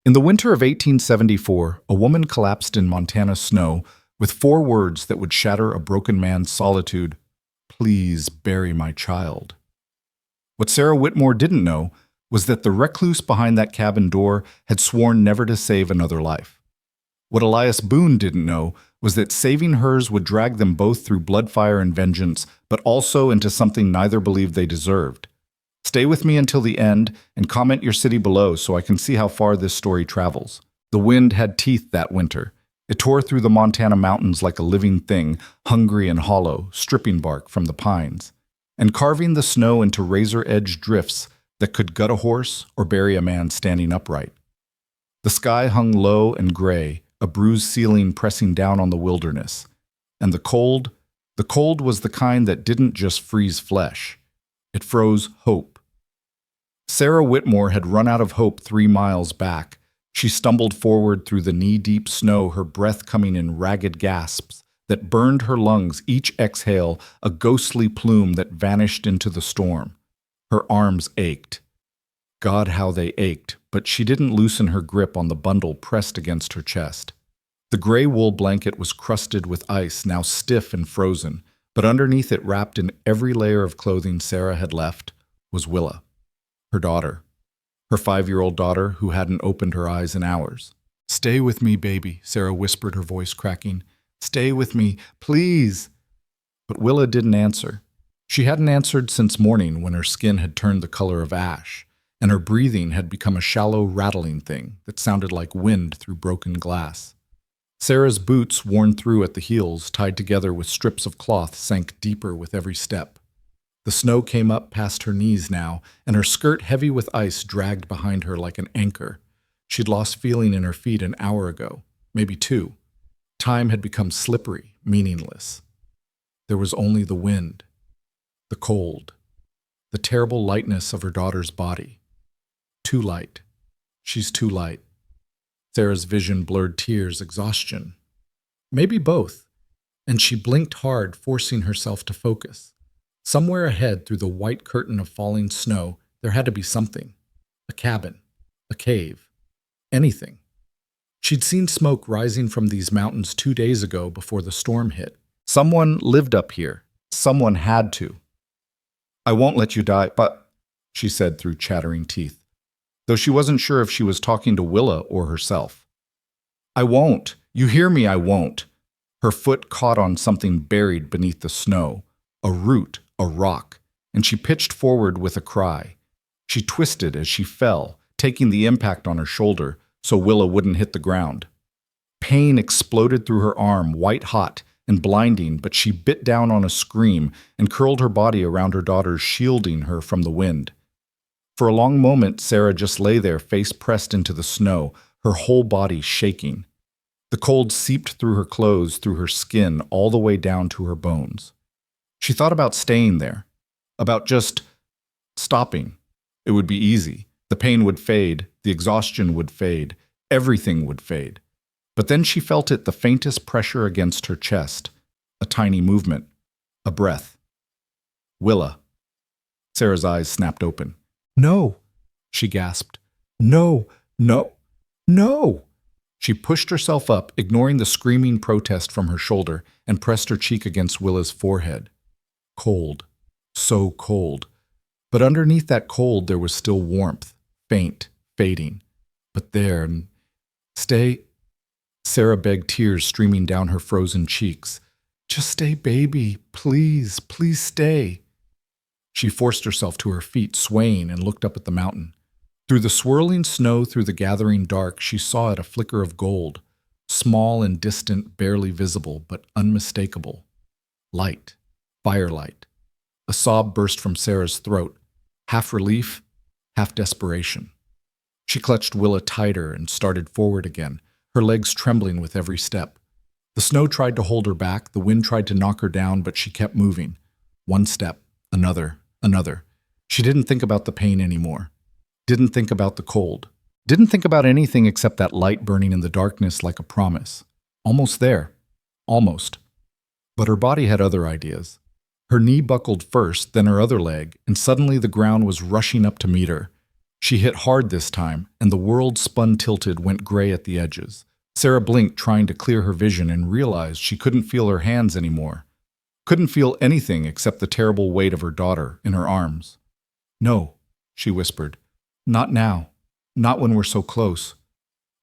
In the winter of 1874, a woman collapsed in Montana snow with 4 words that would shatter a broken man's solitude: "Please bury my child." What Sarah Whitmore didn't know was that the recluse behind that cabin door had sworn never to save another life. What Elias Boone didn't know was that saving hers would drag them both through blood fire and vengeance, but also into something neither believed they deserved. Stay with me until the end and comment your city below so I can see how far this story travels. The wind had teeth that winter. It tore through the Montana mountains like a living thing, hungry and hollow, stripping bark from the pines, and carving the snow into razor-edged drifts that could gut a horse or bury a man standing upright. The sky hung low and gray, a bruised ceiling pressing down on the wilderness. And the cold was the kind that didn't just freeze flesh. It froze hope. Sarah Whitmore had run out of hope 3 miles back. She stumbled forward through the knee-deep snow, her breath coming in ragged gasps that burned her lungs, each exhale a ghostly plume that vanished into the storm. Her arms ached. God, how they ached, but she didn't loosen her grip on the bundle pressed against her chest. The gray wool blanket was crusted with ice, now stiff and frozen, but underneath it, wrapped in every layer of clothing Sarah had left, was Willa, her daughter, her 5-year-old daughter who hadn't opened her eyes in hours. "Stay with me, baby," Sarah whispered, her voice cracking. "Stay with me, please." But Willa didn't answer. She hadn't answered since morning, when her skin had turned the color of ash, and her breathing had become a shallow, rattling thing that sounded like wind through broken glass. Sarah's boots, worn through at the heels, tied together with strips of cloth, sank deeper with every step. The snow came up past her knees now, and her skirt, heavy with ice, dragged behind her like an anchor. She'd lost feeling in her feet an hour ago, maybe 2. Time had become slippery, meaningless. There was only the wind, the cold, the terrible lightness of her daughter's body. Too light. She's too light. Sarah's vision blurred, tears, exhaustion. Maybe both. And she blinked hard, forcing herself to focus. Somewhere ahead, through the white curtain of falling snow, there had to be something. A cabin. A cave. Anything. She'd seen smoke rising from these mountains 2 days ago before the storm hit. Someone lived up here. Someone had to. "I won't let you die, but," she said through chattering teeth, though she wasn't sure if she was talking to Willa or herself. "I won't. You hear me, I won't." Her foot caught on something buried beneath the snow, a root, a rock, and she pitched forward with a cry. She twisted as she fell, taking the impact on her shoulder so Willa wouldn't hit the ground. Pain exploded through her arm, white hot and blinding, but she bit down on a scream and curled her body around her daughter, shielding her from the wind. For a long moment, Sarah just lay there, face pressed into the snow, her whole body shaking. The cold seeped through her clothes, through her skin, all the way down to her bones. She thought about staying there, about just stopping. It would be easy. The pain would fade, the exhaustion would fade, everything would fade. But then she felt it, the faintest pressure against her chest, a tiny movement, a breath. "Willa." Sarah's eyes snapped open. "No," she gasped. "No, no, no." She pushed herself up, ignoring the screaming protest from her shoulder, and pressed her cheek against Willa's forehead. Cold. So cold. But underneath that cold there was still warmth, faint, fading. But there, "Stay," Sarah begged, tears streaming down her frozen cheeks. "Just stay, baby. Please, please stay." She forced herself to her feet, swaying, and looked up at the mountain. Through the swirling snow, through the gathering dark, she saw it, a flicker of gold, small and distant, barely visible, but unmistakable. Light. Firelight. A sob burst from Sarah's throat, half relief, half desperation. She clutched Willa tighter and started forward again, her legs trembling with every step. The snow tried to hold her back, the wind tried to knock her down, but she kept moving. One step, another, another. She didn't think about the pain anymore. Didn't think about the cold. Didn't think about anything except that light burning in the darkness like a promise. Almost there. Almost. But her body had other ideas. Her knee buckled first, then her other leg, and suddenly the ground was rushing up to meet her. She hit hard this time, and the world spun tilted, went gray at the edges. Sarah blinked, trying to clear her vision, and realized she couldn't feel her hands anymore. Couldn't feel anything except the terrible weight of her daughter in her arms. "No," she whispered. "Not now. Not when we're so close."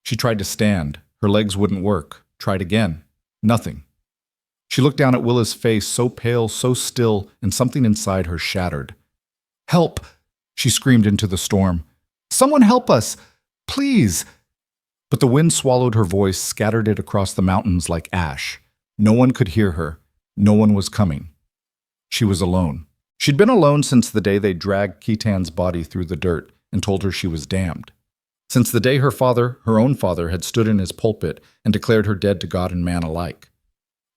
She tried to stand. Her legs wouldn't work. Tried again. Nothing. She looked down at Willa's face, so pale, so still, and something inside her shattered. "Help!" she screamed into the storm. "Someone help us! Please!" But the wind swallowed her voice, scattered it across the mountains like ash. No one could hear her. No one was coming. She was alone. She'd been alone since the day they dragged Keatan's body through the dirt and told her she was damned. Since the day her father, her own father, had stood in his pulpit and declared her dead to God and man alike.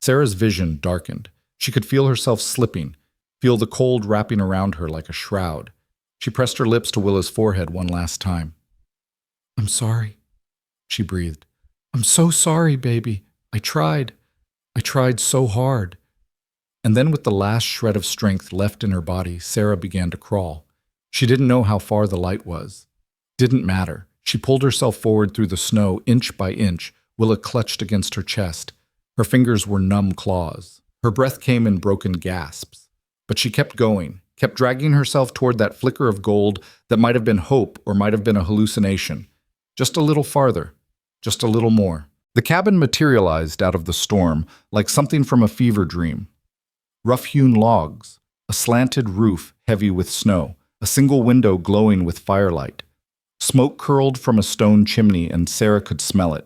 Sarah's vision darkened. She could feel herself slipping, feel the cold wrapping around her like a shroud. She pressed her lips to Willa's forehead one last time. "I'm sorry," she breathed. "I'm so sorry, baby. I tried so hard." And then with the last shred of strength left in her body, Sarah began to crawl. She didn't know how far the light was. Didn't matter. She pulled herself forward through the snow, inch by inch. Willa clutched against her chest. Her fingers were numb claws. Her breath came in broken gasps. But she kept going, kept dragging herself toward that flicker of gold that might have been hope or might have been a hallucination. Just a little farther. Just a little more. The cabin materialized out of the storm like something from a fever dream. Rough-hewn logs, a slanted roof heavy with snow, a single window glowing with firelight. Smoke curled from a stone chimney, and Sarah could smell it.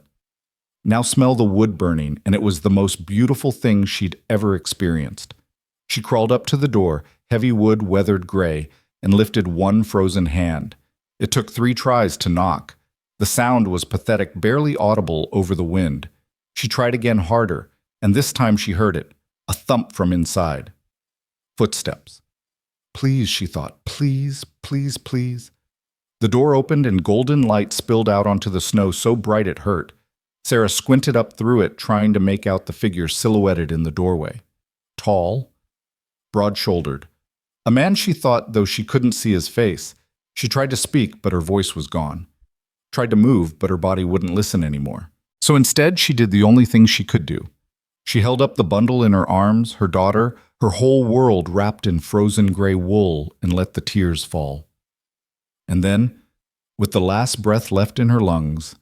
Now smell the wood burning, and it was the most beautiful thing she'd ever experienced. She crawled up to the door, heavy wood weathered gray, and lifted one frozen hand. It took 3 tries to knock. The sound was pathetic, barely audible over the wind. She tried again harder, and this time she heard it, a thump from inside. Footsteps. Please, she thought, please, please, please. The door opened and golden light spilled out onto the snow so bright it hurt. Sarah squinted up through it, trying to make out the figure silhouetted in the doorway. Tall, broad-shouldered. A man, she thought, though she couldn't see his face. She tried to speak, but her voice was gone. Tried to move, but her body wouldn't listen anymore. So instead, she did the only thing she could do. She held up the bundle in her arms, her daughter, her whole world wrapped in frozen gray wool, and let the tears fall. And then, with the last breath left in her lungs,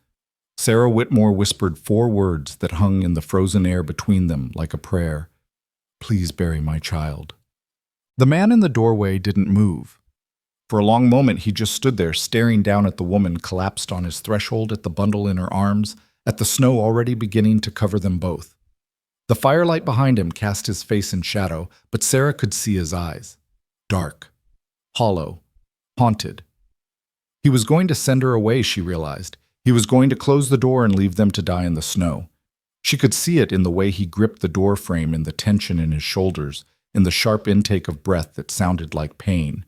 Sarah Whitmore whispered 4 words that hung in the frozen air between them like a prayer. "Please bury my child." The man in the doorway didn't move. For a long moment he just stood there, staring down at the woman collapsed on his threshold, at the bundle in her arms, at the snow already beginning to cover them both. The firelight behind him cast his face in shadow, but Sarah could see his eyes. Dark, hollow, haunted. He was going to send her away, she realized. He was going to close the door and leave them to die in the snow. She could see it in the way he gripped the door frame, in the tension in his shoulders, in the sharp intake of breath that sounded like pain.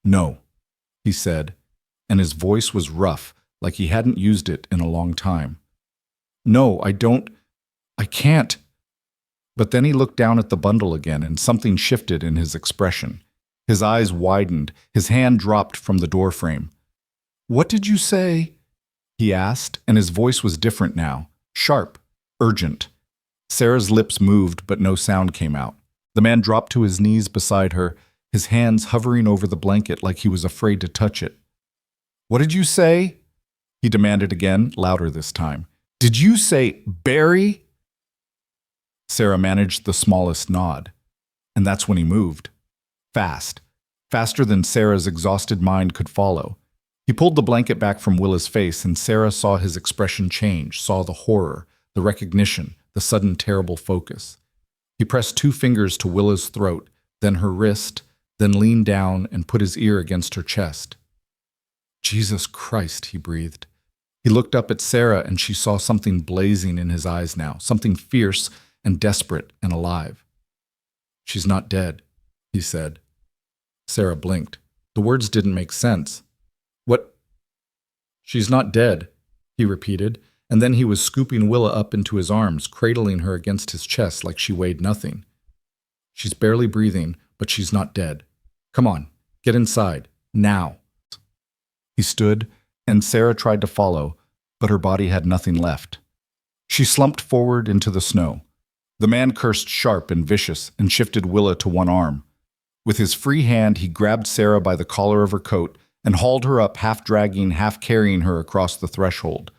"No," he said, and his voice was rough, like he hadn't used it in a long time. "No, I can't." But then he looked down at the bundle again, and something shifted in his expression. His eyes widened, his hand dropped from the door frame. "What did you say?" he asked, and his voice was different now, sharp, urgent. Sarah's lips moved, but no sound came out. The man dropped to his knees beside her, his hands hovering over the blanket like he was afraid to touch it. "What did you say?" he demanded again, louder this time. "Did you say bury?" Sarah managed the smallest nod, and that's when he moved. Fast, faster than Sarah's exhausted mind could follow. He pulled the blanket back from Willa's face, and Sarah saw his expression change, saw the horror, the recognition, the sudden terrible focus. He pressed 2 fingers to Willa's throat, then her wrist, then leaned down and put his ear against her chest. "Jesus Christ," he breathed. He looked up at Sarah, and she saw something blazing in his eyes now, something fierce and desperate and alive. "She's not dead," he said. Sarah blinked. The words didn't make sense. "What?" "She's not dead," he repeated, and then he was scooping Willa up into his arms, cradling her against his chest like she weighed nothing. "She's barely breathing, but she's not dead. Come on, get inside, now." He stood, and Sarah tried to follow, but her body had nothing left. She slumped forward into the snow. The man cursed sharp and vicious and shifted Willa to one arm. With his free hand, he grabbed Sarah by the collar of her coat and hauled her up, half dragging, half carrying her across the threshold.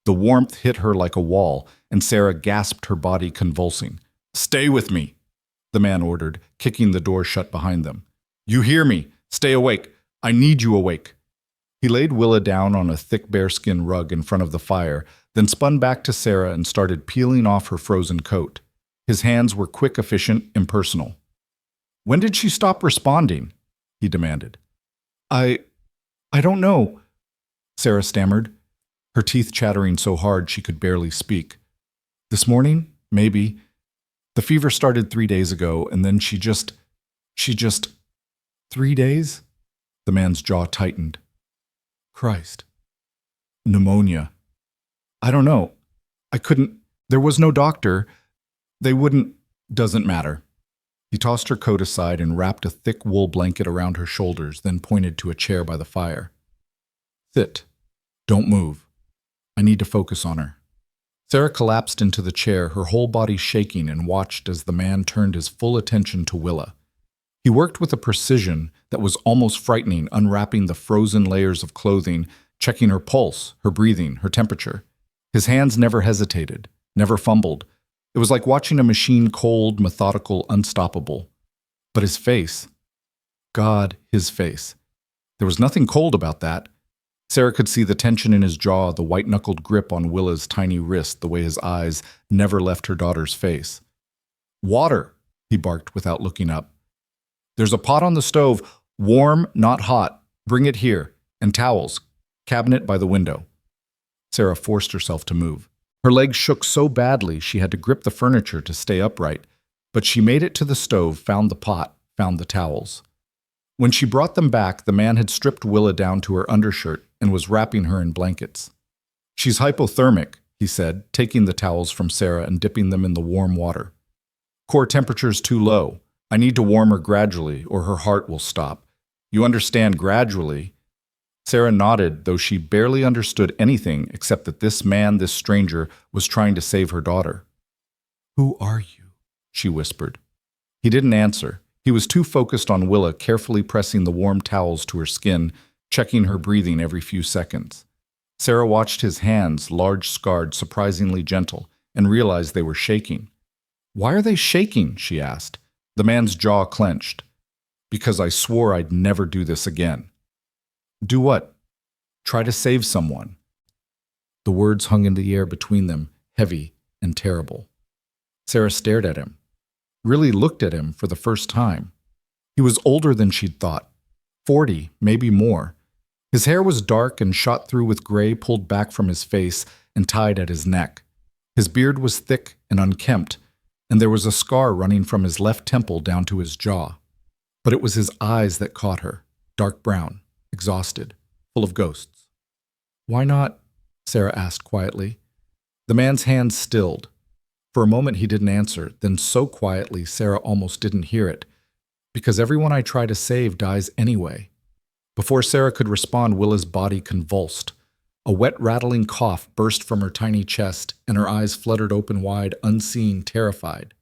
The warmth hit her like a wall, and Sarah gasped, her body convulsing. "Stay with me," the man ordered, kicking the door shut behind them. "You hear me? Stay awake. I need you awake." He laid Willa down on a thick bearskin rug in front of the fire, then spun back to Sarah and started peeling off her frozen coat. His hands were quick, efficient, impersonal. "When did she stop responding?" he demanded. I don't know," Sarah stammered, her teeth chattering so hard she could barely speak. "This morning? Maybe. The fever started 3 days ago, and then she just... 3 days?" The man's jaw tightened. "Christ. Pneumonia. I don't know. I couldn't... There was no doctor. They wouldn't... Doesn't matter." He tossed her coat aside and wrapped a thick wool blanket around her shoulders, then pointed to a chair by the fire. "Sit. Don't move. I need to focus on her." Sarah collapsed into the chair, her whole body shaking, and watched as the man turned his full attention to Willa. He worked with a precision that was almost frightening, unwrapping the frozen layers of clothing, checking her pulse, her breathing, her temperature. His hands never hesitated, never fumbled. It was like watching a machine, cold, methodical, unstoppable. But his face, God, his face. There was nothing cold about that. Sarah could see the tension in his jaw, the white-knuckled grip on Willa's tiny wrist, the way his eyes never left her daughter's face. "Water," he barked without looking up. "There's a pot on the stove, warm, not hot. Bring it here. And towels. Cabinet by the window." Sarah forced herself to move. Her legs shook so badly she had to grip the furniture to stay upright, but she made it to the stove, found the pot, found the towels. When she brought them back, the man had stripped Willa down to her undershirt and was wrapping her in blankets. "She's hypothermic," he said, taking the towels from Sarah and dipping them in the warm water. "Core temperature's too low. I need to warm her gradually, or her heart will stop. You understand, gradually." Sarah nodded, though she barely understood anything except that this man, this stranger, was trying to save her daughter. "Who are you?" she whispered. He didn't answer. He was too focused on Willa, carefully pressing the warm towels to her skin, checking her breathing every few seconds. Sarah watched his hands, large, scarred, surprisingly gentle, and realized they were shaking. "Why are they shaking?" she asked. The man's jaw clenched. "Because I swore I'd never do this again." "Do what?" "Try to save someone." The words hung in the air between them, heavy and terrible. Sarah stared at him, really looked at him for the first time. He was older than she'd thought, 40, maybe more. His hair was dark and shot through with gray pulled back from his face and tied at his neck. His beard was thick and unkempt, and there was a scar running from his left temple down to his jaw. But it was his eyes that caught her, dark brown, exhausted, full of ghosts. "Why not?" Sarah asked quietly. The man's hands stilled. For a moment he didn't answer, then so quietly Sarah almost didn't hear it. "Because everyone I try to save dies anyway." Before Sarah could respond, Willa's body convulsed. A wet, rattling cough burst from her tiny chest, and her eyes fluttered open wide, unseen, terrified.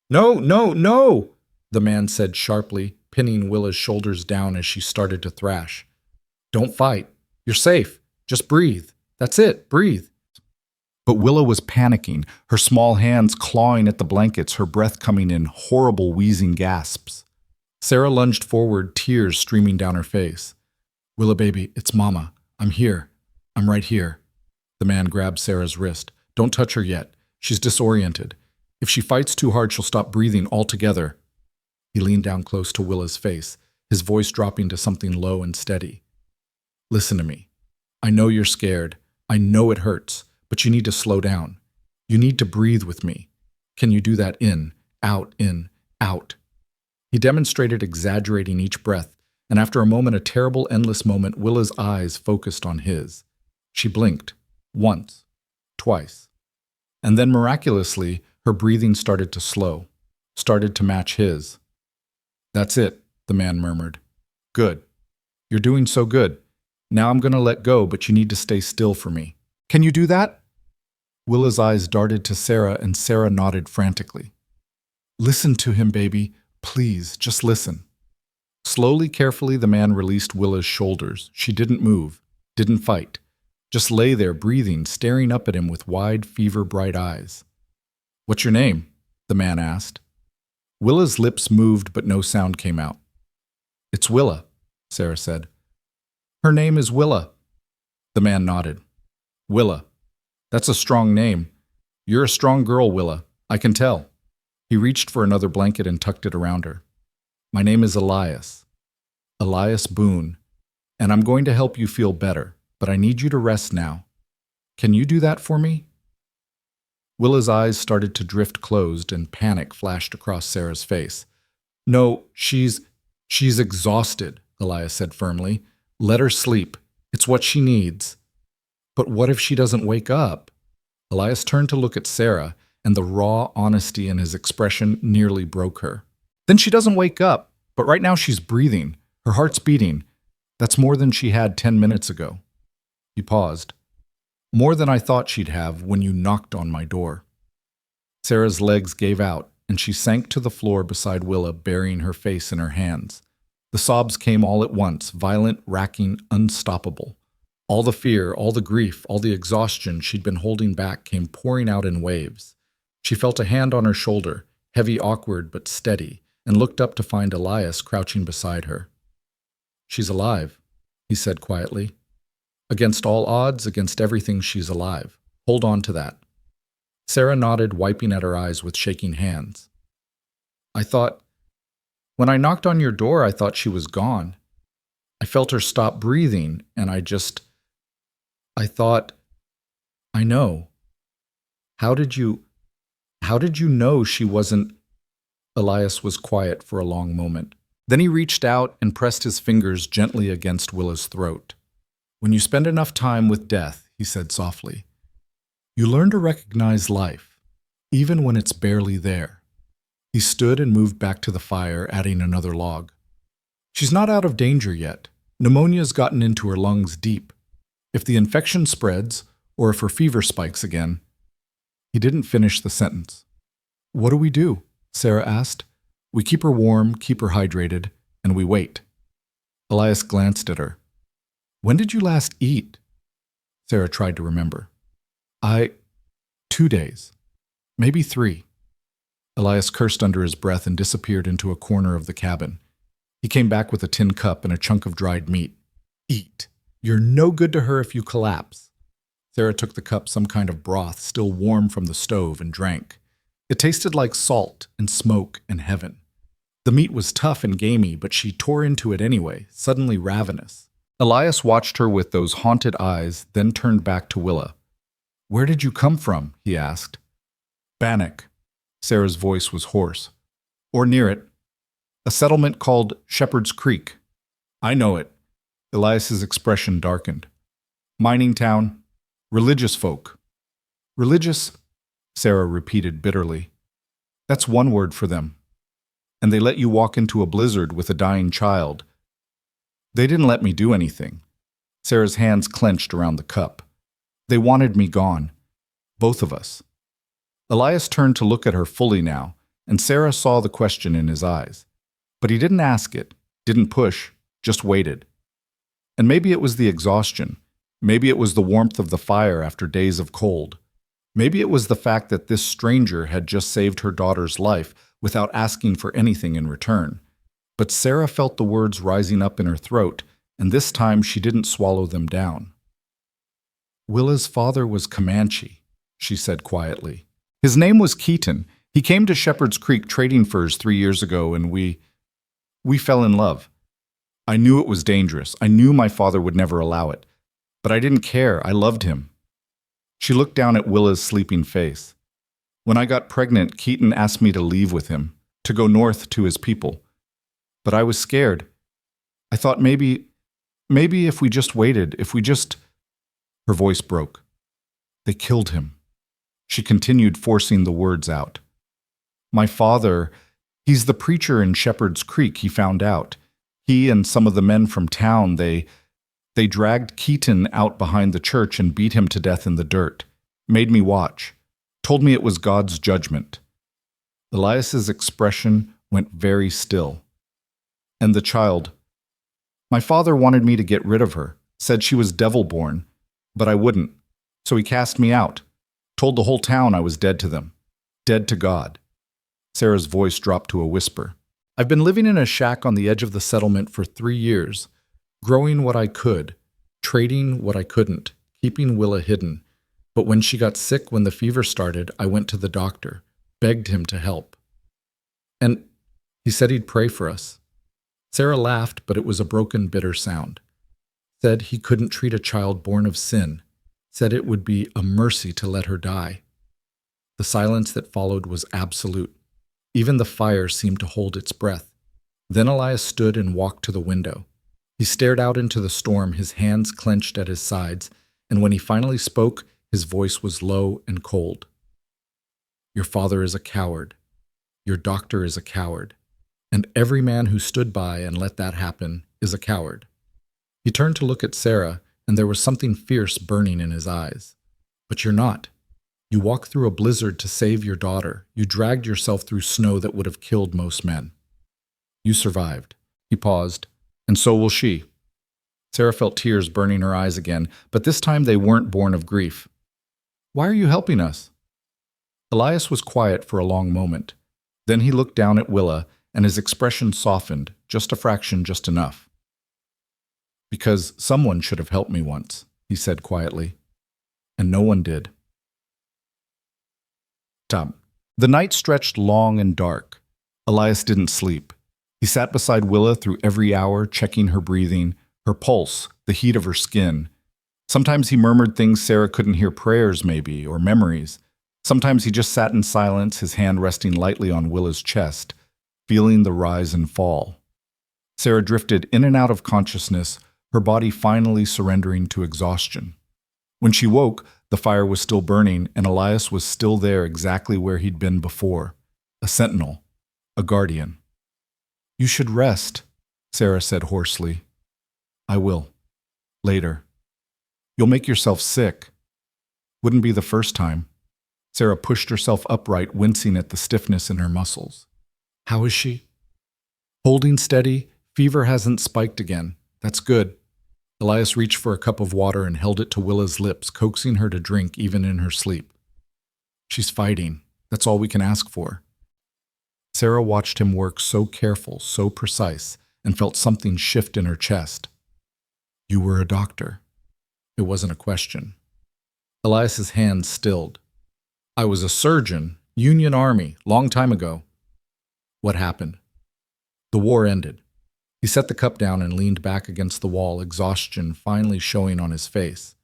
"No, no, no!" the man said sharply, pinning Willa's shoulders down as she started to thrash. "Don't fight. You're safe. Just breathe. That's it. Breathe." But Willa was panicking, her small hands clawing at the blankets, her breath coming in horrible, wheezing gasps. Sarah lunged forward, tears streaming down her face. "Willa, baby, it's Mama. I'm here. I'm right here." The man grabbed Sarah's wrist. "Don't touch her yet. She's disoriented. If she fights too hard, she'll stop breathing altogether." He leaned down close to Willa's face, his voice dropping to something low and steady. "Listen to me. I know you're scared. I know it hurts, but you need to slow down. You need to breathe with me. Can you do that in, out, in, out?" He demonstrated, exaggerating each breath, and after a moment, a terrible, endless moment, Willa's eyes focused on his. She blinked, once, twice. And then miraculously, her breathing started to slow, started to match his. "That's it," the man murmured. "Good. You're doing so good. Now I'm going to let go, but you need to stay still for me. Can you do that? Willa's eyes darted to Sarah, and Sarah nodded frantically. Listen to him, baby. Please, just listen. Slowly, carefully, the man released Willa's shoulders. She didn't move, didn't fight. Just lay there, breathing, staring up at him with wide, fever-bright eyes. What's your name? The man asked. Willa's lips moved, but no sound came out. It's Willa, Sarah said. Her name is Willa. The man nodded. Willa. That's a strong name. You're a strong girl, Willa. I can tell. He reached for another blanket and tucked it around her. My name is Elias. Elias Boone. And I'm going to help you feel better, but I need you to rest now. Can you do that for me? Willa's eyes started to drift closed, and panic flashed across Sarah's face. No, she's exhausted, Elias said firmly. Let her sleep. It's what she needs. But what if she doesn't wake up? Elias turned to look at Sarah, and the raw honesty in his expression nearly broke her. Then she doesn't wake up, but right now she's breathing. Her heart's beating. That's more than she had 10 minutes ago. He paused. More than I thought she'd have when you knocked on my door. Sarah's legs gave out, and she sank to the floor beside Willa, burying her face in her hands. The sobs came all at once, violent, racking, unstoppable. All the fear, all the grief, all the exhaustion she'd been holding back came pouring out in waves. She felt a hand on her shoulder, heavy, awkward, but steady, and looked up to find Elias crouching beside her. She's alive, he said quietly. Against all odds, against everything, she's alive. Hold on to that. Sarah nodded, wiping at her eyes with shaking hands. When I knocked on your door, I thought she was gone. I felt her stop breathing, and I thought, I know. How did you know she wasn't? Elias was quiet for a long moment. Then he reached out and pressed his fingers gently against Willa's throat. When you spend enough time with death, he said softly, you learn to recognize life, even when it's barely there. He stood and moved back to the fire, adding another log. She's not out of danger yet. Pneumonia's gotten into her lungs deep. If the infection spreads, or if her fever spikes again. He didn't finish the sentence. What do we do? Sarah asked. We keep her warm, keep her hydrated, and we wait. Elias glanced at her. When did you last eat? Sarah tried to remember. 2 days. Maybe 3. Elias cursed under his breath and disappeared into a corner of the cabin. He came back with a tin cup and a chunk of dried meat. Eat. You're no good to her if you collapse. Sarah took the cup, some kind of broth, still warm from the stove, and drank. It tasted like salt and smoke and heaven. The meat was tough and gamey, but she tore into it anyway, suddenly ravenous. Elias watched her with those haunted eyes, then turned back to Willa. Where did you come from? He asked. Bannock. Sarah's voice was hoarse. Or near it. A settlement called Shepherd's Creek. I know it. Elias's expression darkened. Mining town. Religious folk. Religious, Sarah repeated bitterly. That's one word for them. And they let you walk into a blizzard with a dying child. They didn't let me do anything. Sarah's hands clenched around the cup. They wanted me gone. Both of us. Elias turned to look at her fully now, and Sarah saw the question in his eyes. But he didn't ask it, didn't push, just waited. And maybe it was the exhaustion. Maybe it was the warmth of the fire after days of cold. Maybe it was the fact that this stranger had just saved her daughter's life without asking for anything in return. But Sarah felt the words rising up in her throat, and this time she didn't swallow them down. Willa's father was Comanche, she said quietly. His name was Keaton. He came to Shepherd's Creek trading furs 3 years ago, and we fell in love. I knew it was dangerous. I knew my father would never allow it. But I didn't care. I loved him. She looked down at Willa's sleeping face. When I got pregnant, Keaton asked me to leave with him, to go north to his people. But I was scared. I thought maybe if we just waited, Her voice broke. They killed him. She continued, forcing the words out. My father, he's the preacher in Shepherd's Creek, he found out. He and some of the men from town, they They dragged Keaton out behind the church and beat him to death in the dirt, made me watch, told me it was God's judgment. Elias's expression went very still. And the child, my father wanted me to get rid of her, said she was devil-born, but I wouldn't, so he cast me out, told the whole town I was dead to them, dead to God. Sarah's voice dropped to a whisper. I've been living in a shack on the edge of the settlement for 3 years, growing what I could, trading what I couldn't, keeping Willa hidden. But when she got sick when the fever started, I went to the doctor, begged him to help. And he said he'd pray for us. Sarah laughed, but it was a broken, bitter sound. Said he couldn't treat a child born of sin. Said it would be a mercy to let her die. The silence that followed was absolute. Even the fire seemed to hold its breath. Then Elias stood and walked to the window. He stared out into the storm, his hands clenched at his sides, and when he finally spoke, his voice was low and cold. Your father is a coward. Your doctor is a coward. And every man who stood by and let that happen is a coward. He turned to look at Sarah, and there was something fierce burning in his eyes. But you're not. You walked through a blizzard to save your daughter. You dragged yourself through snow that would have killed most men. You survived. He paused. And so will she. Sarah felt tears burning her eyes again, but this time they weren't born of grief. Why are you helping us? Elias was quiet for a long moment. Then he looked down at Willa, and his expression softened, just a fraction, just enough. Because someone should have helped me once, he said quietly. And no one did. The night stretched long and dark. Elias didn't sleep. He sat beside Willa through every hour, checking her breathing, her pulse, the heat of her skin. Sometimes he murmured things Sarah couldn't hear, prayers maybe, or memories. Sometimes he just sat in silence, his hand resting lightly on Willa's chest, feeling the rise and fall. Sarah drifted in and out of consciousness, her body finally surrendering to exhaustion. When she woke, the fire was still burning, and Elias was still there exactly where he'd been before, a sentinel, a guardian. You should rest, Sarah said hoarsely. I will. Later. You'll make yourself sick. Wouldn't be the first time. Sarah pushed herself upright, wincing at the stiffness in her muscles. How is she? Holding steady. Fever hasn't spiked again. That's good. Elias reached for a cup of water and held it to Willa's lips, coaxing her to drink even in her sleep. She's fighting. That's all we can ask for. Sarah watched him work, so careful, so precise, and felt something shift in her chest. You were a doctor. It wasn't a question. Elias's hands stilled. I was a surgeon, Union Army, long time ago. What happened? The war ended. He set the cup down and leaned back against the wall, exhaustion finally showing on his face.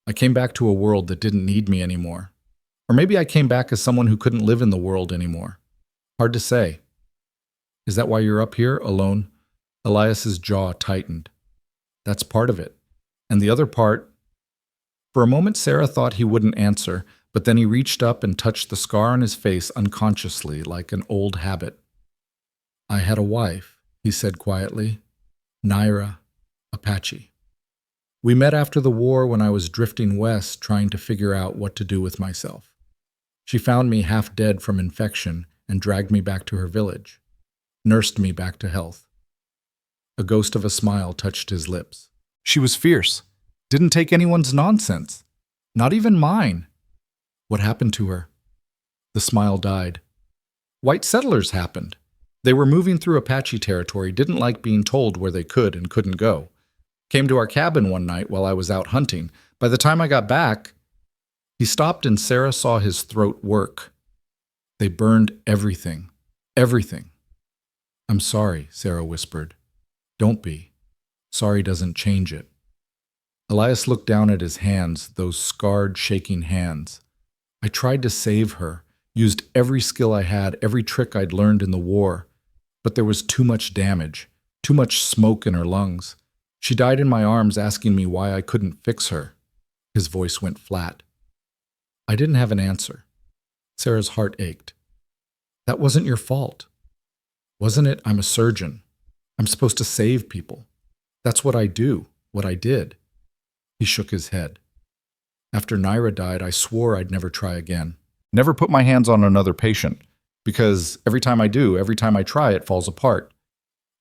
I came back to a world that didn't need me anymore. Or maybe I came back as someone who couldn't live in the world anymore. Hard to say. Is that why you're up here, alone? Elias's jaw tightened. That's part of it. And the other part... For a moment, Sarah thought he wouldn't answer, but then he reached up and touched the scar on his face unconsciously, like an old habit. I had a wife, he said quietly. Naira, Apache. We met after the war when I was drifting west, trying to figure out what to do with myself. She found me half dead from infection and dragged me back to her village, nursed me back to health. A ghost of a smile touched his lips. She was fierce, didn't take anyone's nonsense, not even mine. What happened to her? The smile died. White settlers happened. They were moving through Apache territory, didn't like being told where they could and couldn't go. Came to our cabin one night while I was out hunting. By the time I got back, he stopped and Sarah saw his throat work. They burned everything. Everything. I'm sorry, Sarah whispered. Don't be. Sorry doesn't change it. Elias looked down at his hands, those scarred, shaking hands. I tried to save her, used every skill I had, every trick I'd learned in the war. But there was too much damage, too much smoke in her lungs. She died in my arms asking me why I couldn't fix her. His voice went flat. I didn't have an answer. Sarah's heart ached. That wasn't your fault. Wasn't it? I'm a surgeon. I'm supposed to save people. That's what I do. what I did. He shook his head. After Naira died, I swore I'd never try again. Never put my hands on another patient, because every time I do, every time I try, it falls apart.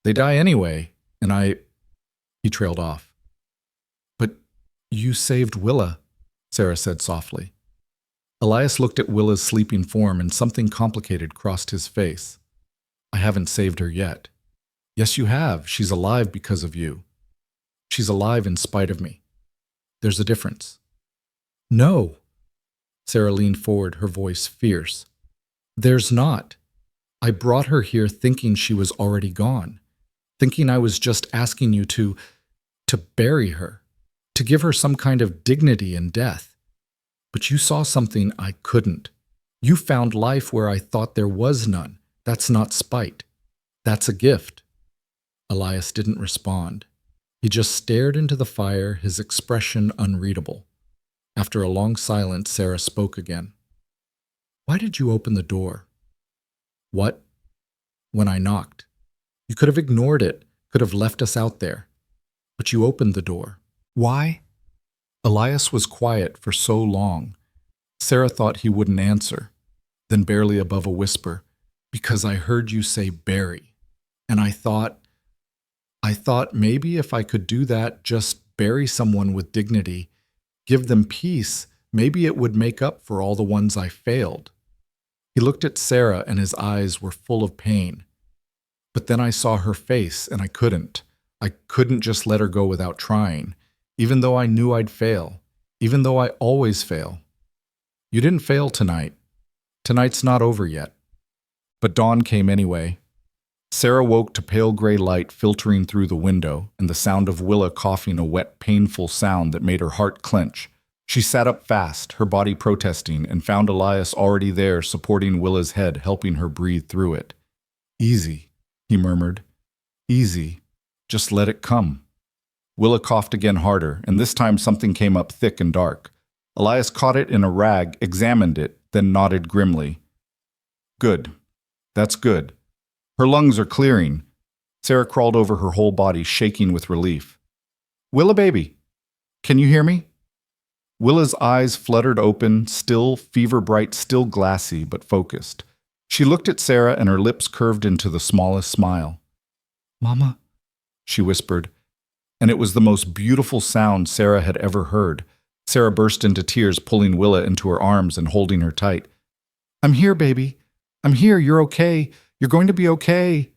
They die anyway, and He trailed off. But you saved Willa, Sarah said softly. Elias looked at Willa's sleeping form, and something complicated crossed his face. I haven't saved her yet. Yes, you have. She's alive because of you. She's alive in spite of me. There's a difference. No. Sarah leaned forward, her voice fierce. There's not. I brought her here thinking she was already gone, thinking I was just asking you to bury her, to give her some kind of dignity in death. But you saw something I couldn't. You found life where I thought there was none. That's not spite. That's a gift. Elias didn't respond. He just stared into the fire, his expression unreadable. After a long silence, Sarah spoke again. Why did you open the door? What? When I knocked. You could have ignored it, could have left us out there. But you opened the door. Why? Elias was quiet for so long. Sarah thought he wouldn't answer. Then barely above a whisper, because I heard you say bury. And I thought maybe if I could do that, just bury someone with dignity, give them peace, maybe it would make up for all the ones I failed. He looked at Sarah and his eyes were full of pain. But then I saw her face and I couldn't. I couldn't just let her go without trying, even though I knew I'd fail, even though I always fail. You didn't fail tonight. Tonight's not over yet. But dawn came anyway. Sarah woke to pale gray light filtering through the window and the sound of Willa coughing, a wet, painful sound that made her heart clench. She sat up fast, her body protesting, and found Elias already there supporting Willa's head, helping her breathe through it. Easy, he murmured. Easy. Just let it come. Willa coughed again harder, and this time something came up thick and dark. Elias caught it in a rag, examined it, then nodded grimly. Good. That's good. Her lungs are clearing. Sarah crawled over her whole body, shaking with relief. Willa, baby, can you hear me? Willa's eyes fluttered open, still fever-bright, still glassy, but focused. She looked at Sarah and her lips curved into the smallest smile. Mama, she whispered, and it was the most beautiful sound Sarah had ever heard. Sarah burst into tears, pulling Willa into her arms and holding her tight. I'm here, baby. I'm here. You're okay. You're going to be okay.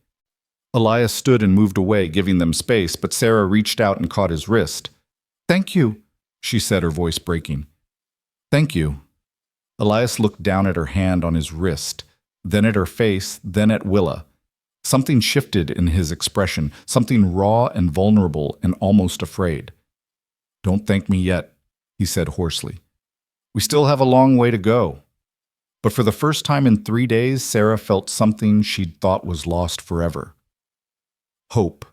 Elias stood and moved away, giving them space, but Sarah reached out and caught his wrist. Thank you, she said, her voice breaking. Thank you. Elias looked down at her hand on his wrist, then at her face, then at Willa. Something shifted in his expression, something raw and vulnerable and almost afraid. Don't thank me yet, he said hoarsely. We still have a long way to go. But for the first time in 3 days, Sarah felt something she'd thought was lost forever. Hope.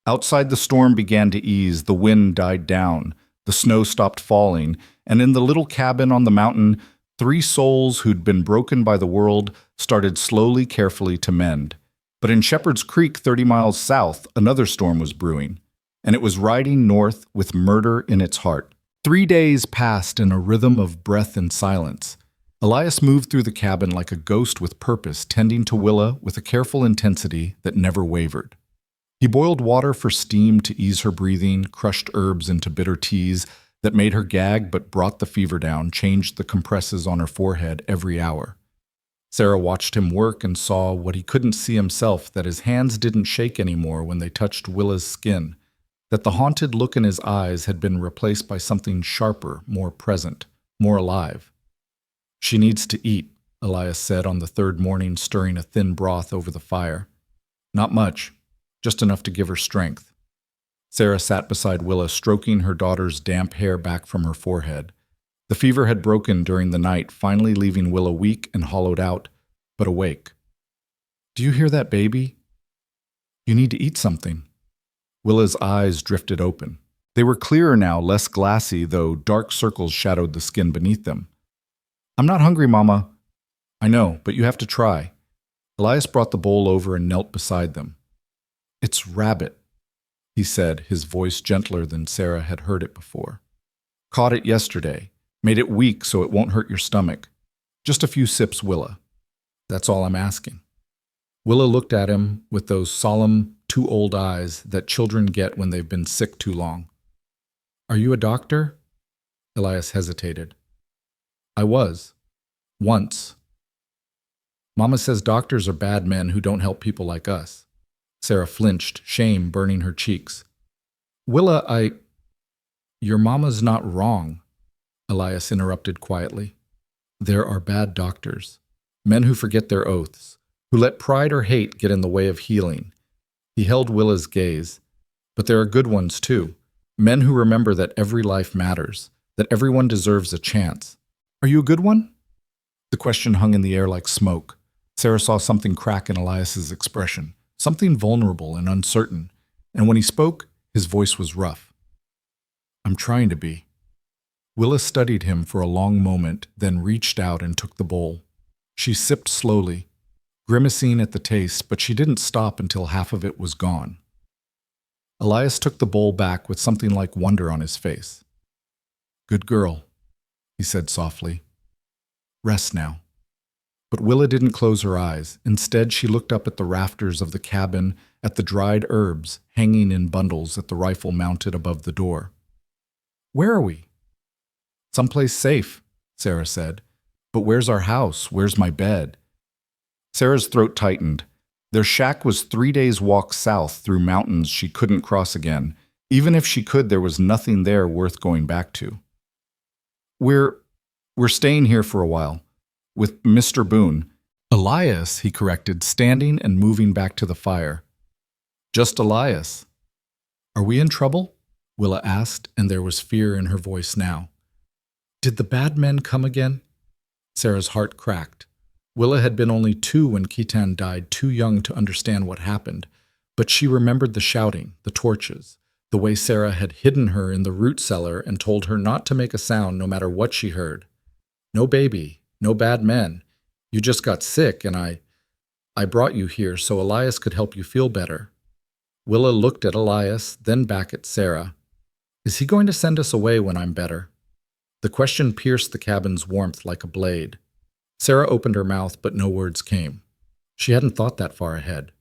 Outside, the storm began to ease, the wind died down, the snow stopped falling, and in the little cabin on the mountain, 3 souls who'd been broken by the world started slowly, carefully to mend. But in Shepherd's Creek, 30 miles south, another storm was brewing, and it was riding north with murder in its heart. 3 days passed in a rhythm of breath and silence. Elias moved through the cabin like a ghost with purpose, tending to Willa with a careful intensity that never wavered. He boiled water for steam to ease her breathing, crushed herbs into bitter teas that made her gag but brought the fever down, changed the compresses on her forehead every hour. Sarah watched him work and saw what he couldn't see himself, that his hands didn't shake anymore when they touched Willa's skin, that the haunted look in his eyes had been replaced by something sharper, more present, more alive. She needs to eat, Elias said on the 3rd morning, stirring a thin broth over the fire. Not much, just enough to give her strength. Sarah sat beside Willa, stroking her daughter's damp hair back from her forehead. The fever had broken during the night, finally leaving Willa weak and hollowed out, but awake. Do you hear that, baby? You need to eat something. Willa's eyes drifted open. They were clearer now, less glassy, though dark circles shadowed the skin beneath them. I'm not hungry, Mama. I know, but you have to try. Elias brought the bowl over and knelt beside them. It's rabbit, he he said, his voice gentler than Sarah had heard it before. Caught it yesterday. Made it weak so it won't hurt your stomach. Just a few sips, Willa. That's all I'm asking. Willa looked at him with those solemn, too old eyes that children get when they've been sick too long. Are you a doctor? Elias hesitated. I was. Once. Mama says doctors are bad men who don't help people like us. Sarah flinched, shame burning her cheeks. Willa, Your mama's not wrong, Elias interrupted quietly. There are bad doctors, men who forget their oaths, who let pride or hate get in the way of healing. He held Willa's gaze. But there are good ones too, men who remember that every life matters, that everyone deserves a chance. Are you a good one? The question hung in the air like smoke. Sarah saw something crack in Elias's expression, something vulnerable and uncertain, and when he spoke, his voice was rough. I'm trying to be. Willa studied him for a long moment, then reached out and took the bowl. She sipped slowly, grimacing at the taste, but she didn't stop until half of it was gone. Elias took the bowl back with something like wonder on his face. Good girl, he said softly. Rest now. But Willa didn't close her eyes. Instead, she looked up at the rafters of the cabin, at the dried herbs hanging in bundles at the rifle mounted above the door. Where are we? Someplace safe, Sarah said. But where's our house? Where's my bed? Sarah's throat tightened. Their shack was 3 days' walk south through mountains she couldn't cross again. Even if she could, there was nothing there worth going back to. We're staying here for a while. With Mr. Boone. Elias, he corrected, standing and moving back to the fire. Just Elias. Are we in trouble? Willa asked, and there was fear in her voice now. Did the bad men come again? Sarah's heart cracked. Willa had been only 2 when Kitan died, too young to understand what happened, but she remembered the shouting, the torches, the way Sarah had hidden her in the root cellar and told her not to make a sound no matter what she heard. No baby, no bad men. You just got sick and I brought you here so Elias could help you feel better. Willa looked at Elias, then back at Sarah. Is he going to send us away when I'm better? The question pierced the cabin's warmth like a blade. Sarah opened her mouth, but no words came. She hadn't thought that far ahead.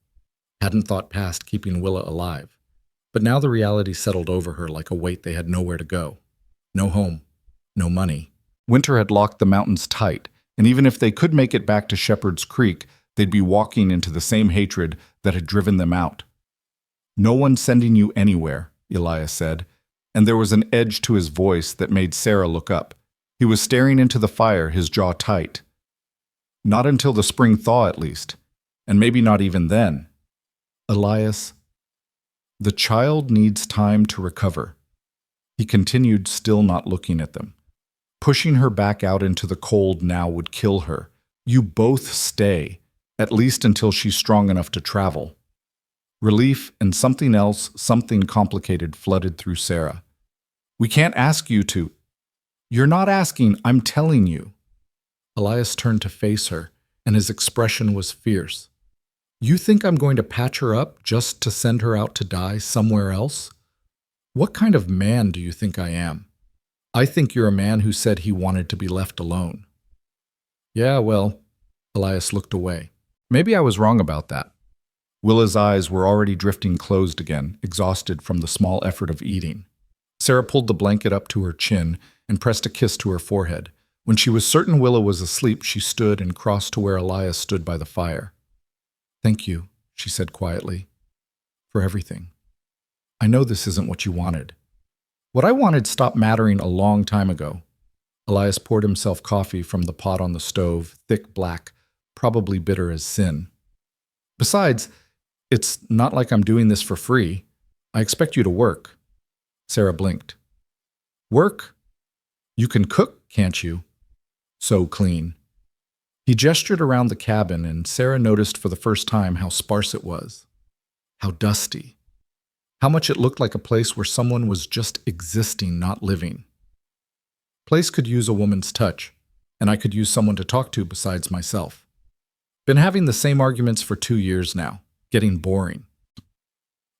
Hadn't thought past keeping Willa alive. But now the reality settled over her like a weight they had nowhere to go. No home. No money. Winter had locked the mountains tight, and even if they could make it back to Shepherd's Creek, they'd be walking into the same hatred that had driven them out. No one's sending you anywhere, Elias said, and there was an edge to his voice that made Sarah look up. He was staring into the fire, his jaw tight. Not until the spring thaw, at least, and maybe not even then. Elias, the child needs time to recover. He continued, still not looking at them. Pushing her back out into the cold now would kill her. You both stay, at least until she's strong enough to travel. Relief and something else, something complicated, flooded through Sarah. We can't ask you to. You're not asking, I'm telling you. Elias turned to face her, and his expression was fierce. You think I'm going to patch her up just to send her out to die somewhere else? What kind of man do you think I am? I think you're a man who said he wanted to be left alone. Yeah, well, Elias looked away. Maybe I was wrong about that. Willa's eyes were already drifting closed again, exhausted from the small effort of eating. Sarah pulled the blanket up to her chin and pressed a kiss to her forehead. When she was certain Willa was asleep, she stood and crossed to where Elias stood by the fire. Thank you, she said quietly, for everything. I know this isn't what you wanted. What I wanted stopped mattering a long time ago. Elias poured himself coffee from the pot on the stove, thick black, probably bitter as sin. Besides, it's not like I'm doing this for free. I expect you to work. Sarah blinked. Work? You can cook, can't you? So clean. He gestured around the cabin, and Sarah noticed for the first time how sparse it was. How dusty. How much it looked like a place where someone was just existing, not living. Place could use a woman's touch, and I could use someone to talk to besides myself. Been having the same arguments for 2 years now, getting boring.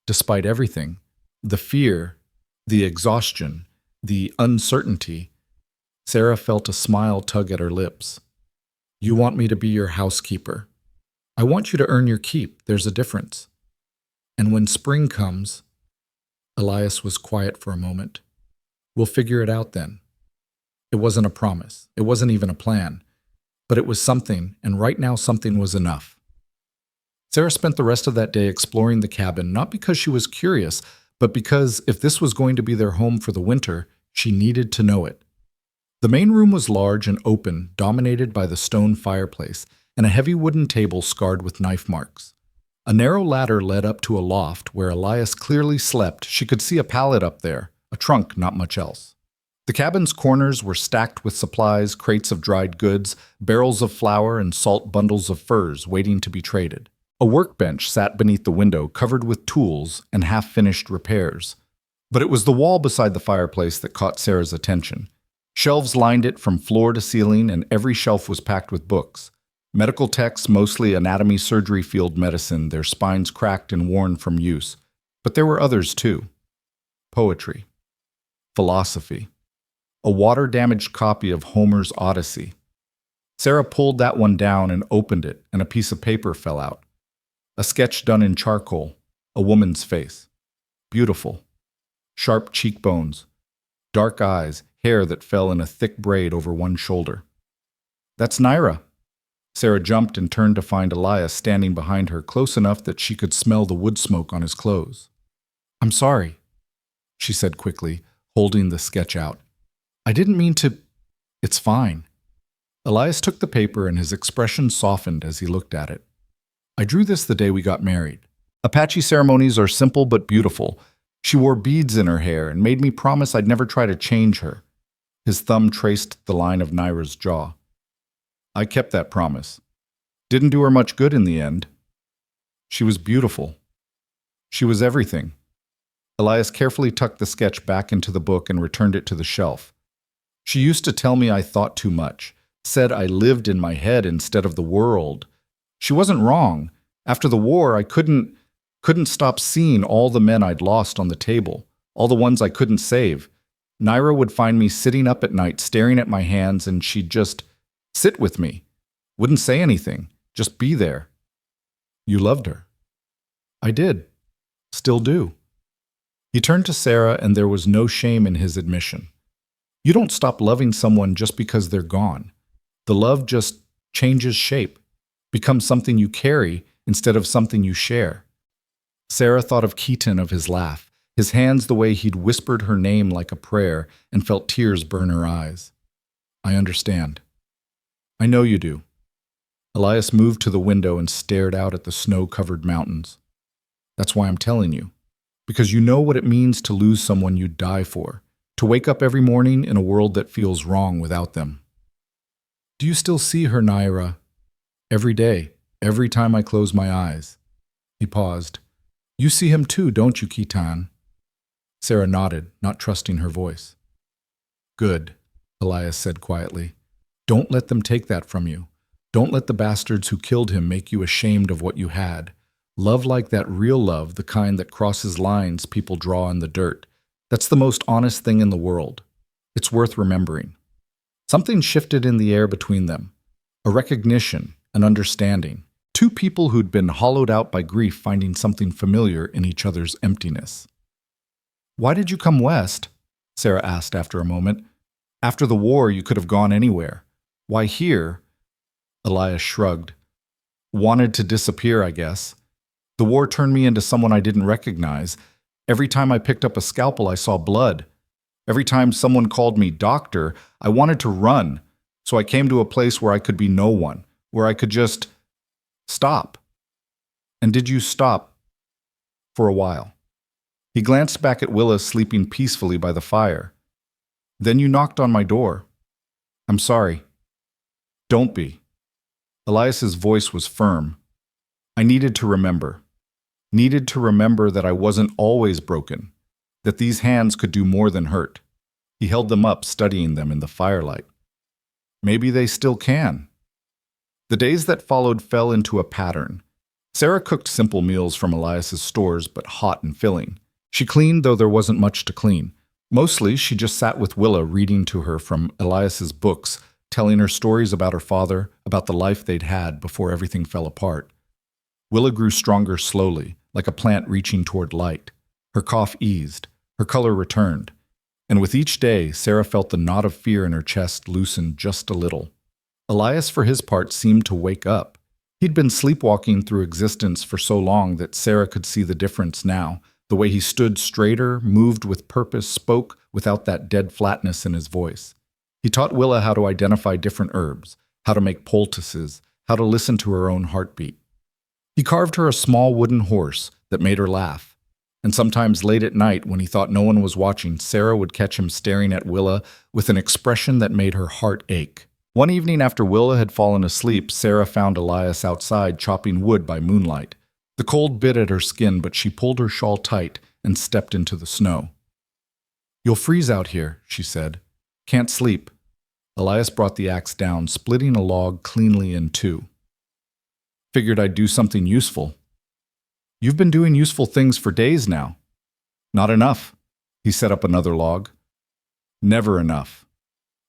Despite everything, The fear, the exhaustion, the uncertainty. Sarah felt a smile tug at her lips. You want me to be your housekeeper. I want you to earn your keep. There's a difference. And when spring comes, Elias was quiet for a moment. We'll figure it out then. It wasn't a promise. It wasn't even a plan. But it was something, and right now something was enough. Sarah spent the rest of that day exploring the cabin, not because she was curious, but because if this was going to be their home for the winter, she needed to know it. The main room was large and open, dominated by the stone fireplace and a heavy wooden table scarred with knife marks. A narrow ladder led up to a loft where Elias clearly slept. She could see a pallet up there, a trunk, not much else. The cabin's corners were stacked with supplies, crates of dried goods, barrels of flour, and salt bundles of furs waiting to be traded. A workbench sat beneath the window, covered with tools and half-finished repairs. But it was the wall beside the fireplace that caught Sarah's attention. Shelves lined it from floor to ceiling, and every shelf was packed with books. Medical texts, mostly anatomy, surgery, field medicine, their spines cracked and worn from use. But there were others too. Poetry. Philosophy. A water-damaged copy of Homer's Odyssey. Sarah pulled that one down and opened it, and a piece of paper fell out. A sketch done in charcoal, a woman's face. Beautiful. Sharp cheekbones, dark eyes, hair that fell in a thick braid over one shoulder. That's Naira. Sarah jumped and turned to find Elias standing behind her, close enough that she could smell the wood smoke on his clothes. I'm sorry, she said quickly, holding the sketch out. I didn't mean to. It's fine. Elias took the paper and his expression softened as he looked at it. I drew this the day we got married. Apache ceremonies are simple but beautiful. She wore beads in her hair and made me promise I'd never try to change her. His thumb traced the line of Naira's jaw. I kept that promise. Didn't do her much good in the end. She was beautiful. She was everything. Elias carefully tucked the sketch back into the book and returned it to the shelf. She used to tell me I thought too much, said I lived in my head instead of the world. She wasn't wrong. After the war, I couldn't stop seeing all the men I'd lost on the table, all the ones I couldn't save. Naira would find me sitting up at night staring at my hands, and she'd just sit with me. Wouldn't say anything, just be there. You loved her. I did. Still do. He turned to Sarah, and there was no shame in his admission. You don't stop loving someone just because they're gone. The love just changes shape, becomes something you carry instead of something you share. Sarah thought of Keaton, of his laugh, his hands the way he'd whispered her name like a prayer, and felt tears burn her eyes. I understand. I know you do. Elias moved to the window and stared out at the snow-covered mountains. That's why I'm telling you. Because you know what it means to lose someone you'd die for, to wake up every morning in a world that feels wrong without them. Do you still see her, Naira? Every day, every time I close my eyes. He paused. You see him too, don't you, Keaton? Sarah nodded, not trusting her voice. Good, Elias said quietly. Don't let them take that from you. Don't let the bastards who killed him make you ashamed of what you had. Love like that real love, the kind that crosses lines people draw in the dirt. That's the most honest thing in the world. It's worth remembering. Something shifted in the air between them. A recognition, an understanding. Two people who'd been hollowed out by grief finding something familiar in each other's emptiness. Why did you come west? Sarah asked after a moment. After the war, you could have gone anywhere. Why here? Elias shrugged. Wanted to disappear, I guess. The war turned me into someone I didn't recognize. Every time I picked up a scalpel, I saw blood. Every time someone called me doctor, I wanted to run. So I came to a place where I could be no one, where I could just stop. And did you stop? For a while. He glanced back at Willa sleeping peacefully by the fire. Then you knocked on my door. I'm sorry. Don't be. Elias's voice was firm. I needed to remember. Needed to remember that I wasn't always broken, that these hands could do more than hurt. He held them up, studying them in the firelight. Maybe they still can. The days that followed fell into a pattern. Sarah cooked simple meals from Elias's stores, but hot and filling. She cleaned, though there wasn't much to clean. Mostly, she just sat with Willa reading to her from Elias's books, telling her stories about her father, about the life they'd had before everything fell apart. Willa grew stronger slowly, like a plant reaching toward light. Her cough eased, her color returned, and with each day, Sarah felt the knot of fear in her chest loosen just a little. Elias, for his part, seemed to wake up. He'd been sleepwalking through existence for so long that Sarah could see the difference now, the way he stood straighter, moved with purpose, spoke without that dead flatness in his voice. He taught Willa how to identify different herbs, how to make poultices, how to listen to her own heartbeat. He carved her a small wooden horse that made her laugh. And sometimes late at night, when he thought no one was watching, Sarah would catch him staring at Willa with an expression that made her heart ache. One evening after Willa had fallen asleep, Sarah found Elias outside chopping wood by moonlight. The cold bit at her skin, but she pulled her shawl tight and stepped into the snow. "You'll freeze out here," she said. "Can't sleep." Elias brought the axe down, splitting a log cleanly in two. "Figured I'd do something useful." "You've been doing useful things for days now." "Not enough." He set up another log. "Never enough."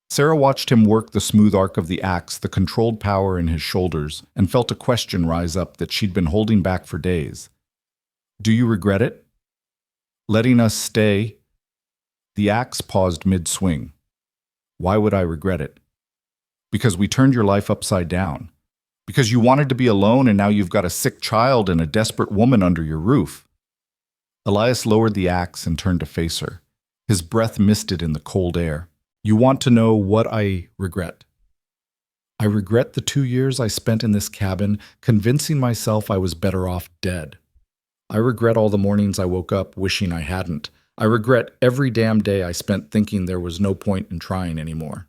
Sarah watched him work the smooth arc of the axe, the controlled power in his shoulders, and felt a question rise up that she'd been holding back for days. "Do you regret it? Letting us stay?" The axe paused mid-swing. "Why would I regret it?" "Because we turned your life upside down. Because you wanted to be alone and now you've got a sick child and a desperate woman under your roof." Elias lowered the axe and turned to face her. His breath misted in the cold air. "You want to know what I regret?" "I regret the 2 years I spent in this cabin convincing myself I was better off dead. I regret all the mornings I woke up wishing I hadn't. I regret every damn day I spent thinking there was no point in trying anymore."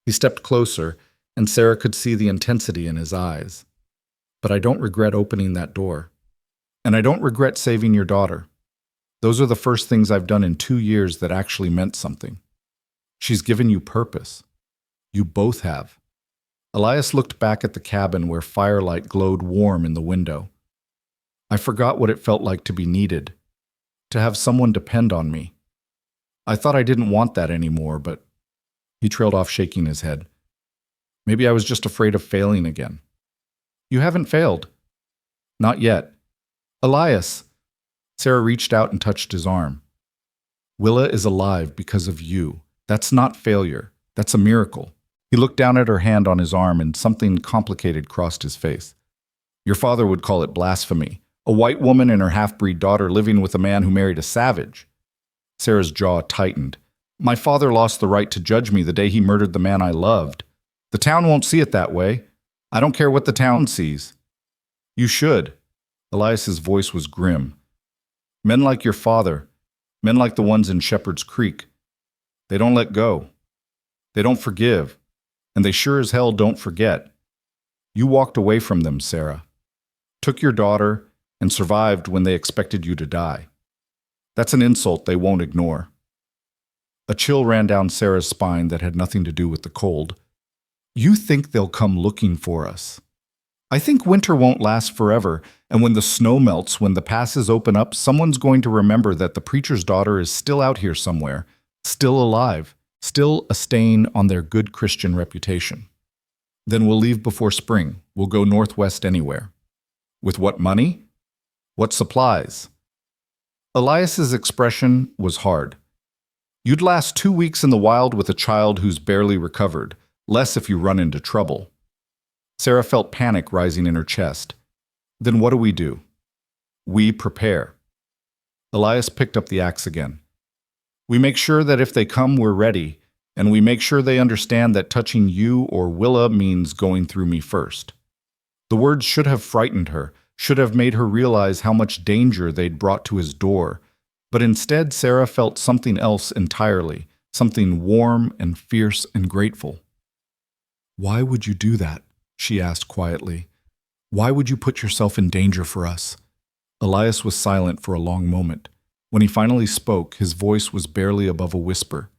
He stepped closer, and Sarah could see the intensity in his eyes. "But I don't regret opening that door. And I don't regret saving your daughter. Those are the first things I've done in 2 years that actually meant something. She's given you purpose. You both have." Elias looked back at the cabin where firelight glowed warm in the window. "I forgot what it felt like to be needed, to have someone depend on me. I thought I didn't want that anymore, but—" He trailed off, shaking his head. "Maybe I was just afraid of failing again." "You haven't failed." "Not yet." "Elias!" Sarah reached out and touched his arm. "Willa is alive because of you. That's not failure. That's a miracle." He looked down at her hand on his arm and something complicated crossed his face. "Your father would call it blasphemy. A white woman and her half-breed daughter living with a man who married a savage." Sarah's jaw tightened. "My father lost the right to judge me the day he murdered the man I loved. The town won't see it that way. I don't care what the town sees." "You should." Elias's voice was grim. "Men like your father, men like the ones in Shepherd's Creek, they don't let go. They don't forgive. And they sure as hell don't forget. You walked away from them, Sarah. Took your daughter and survived when they expected you to die. That's an insult they won't ignore." A chill ran down Sarah's spine that had nothing to do with the cold. "You think they'll come looking for us? I think winter won't last forever, and when the snow melts, when the passes open up, someone's going to remember that the preacher's daughter is still out here somewhere, still alive, still a stain on their good Christian reputation. Then we'll leave before spring. We'll go northwest anywhere. With what money? What supplies?" Elias's expression was hard. "You'd last 2 weeks in the wild with a child who's barely recovered, less if you run into trouble." Sarah felt panic rising in her chest. "Then what do we do?" "We prepare." Elias picked up the axe again. "We make sure that if they come, we're ready, and we make sure they understand that touching you or Willa means going through me first." The words should have frightened her, should have made her realize how much danger they'd brought to his door, but instead Sarah felt something else entirely, something warm and fierce and grateful. "Why would you do that?" she asked quietly. "Why would you put yourself in danger for us?" Elias was silent for a long moment. When he finally spoke, his voice was barely above a whisper.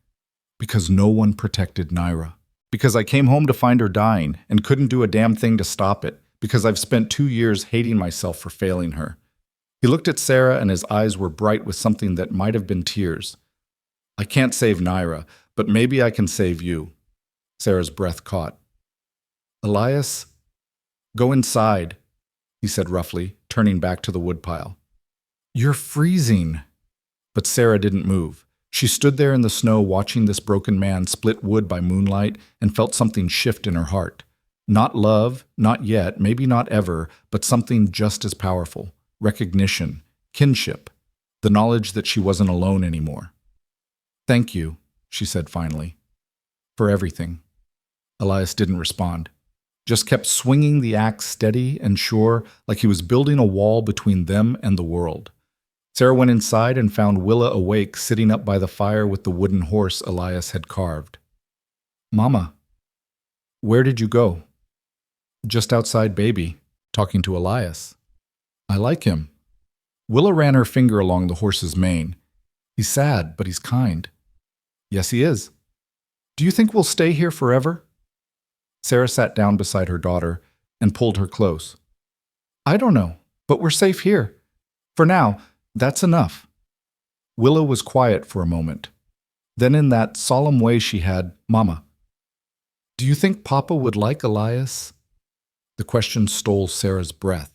"Because no one protected Naira. Because I came home to find her dying and couldn't do a damn thing to stop it. Because I've spent 2 years hating myself for failing her." He looked at Sarah and his eyes were bright with something that might have been tears. I can't save Naira, but maybe I can save you. Sarah's breath caught. Elias, go inside, he said roughly, turning back to the woodpile. You're freezing. But Sarah didn't move. She stood there in the snow watching this broken man split wood by moonlight and felt something shift in her heart. Not love, not yet, maybe not ever, but something just as powerful. Recognition, kinship, the knowledge that she wasn't alone anymore. Thank you, she said finally, for everything. Elias didn't respond, just kept swinging the axe steady and sure, like he was building a wall between them and the world. Sarah went inside and found Willa awake, sitting up by the fire with the wooden horse Elias had carved. Mama, where did you go? Just outside baby, talking to Elias. I like him. Willa ran her finger along the horse's mane. He's sad, but he's kind. Yes, he is. Do you think we'll stay here forever? Sarah sat down beside her daughter and pulled her close. I don't know, but we're safe here. For now, that's enough. Willa was quiet for a moment. Then in that solemn way she had, Mama, do you think Papa would like Elias? The question stole Sarah's breath.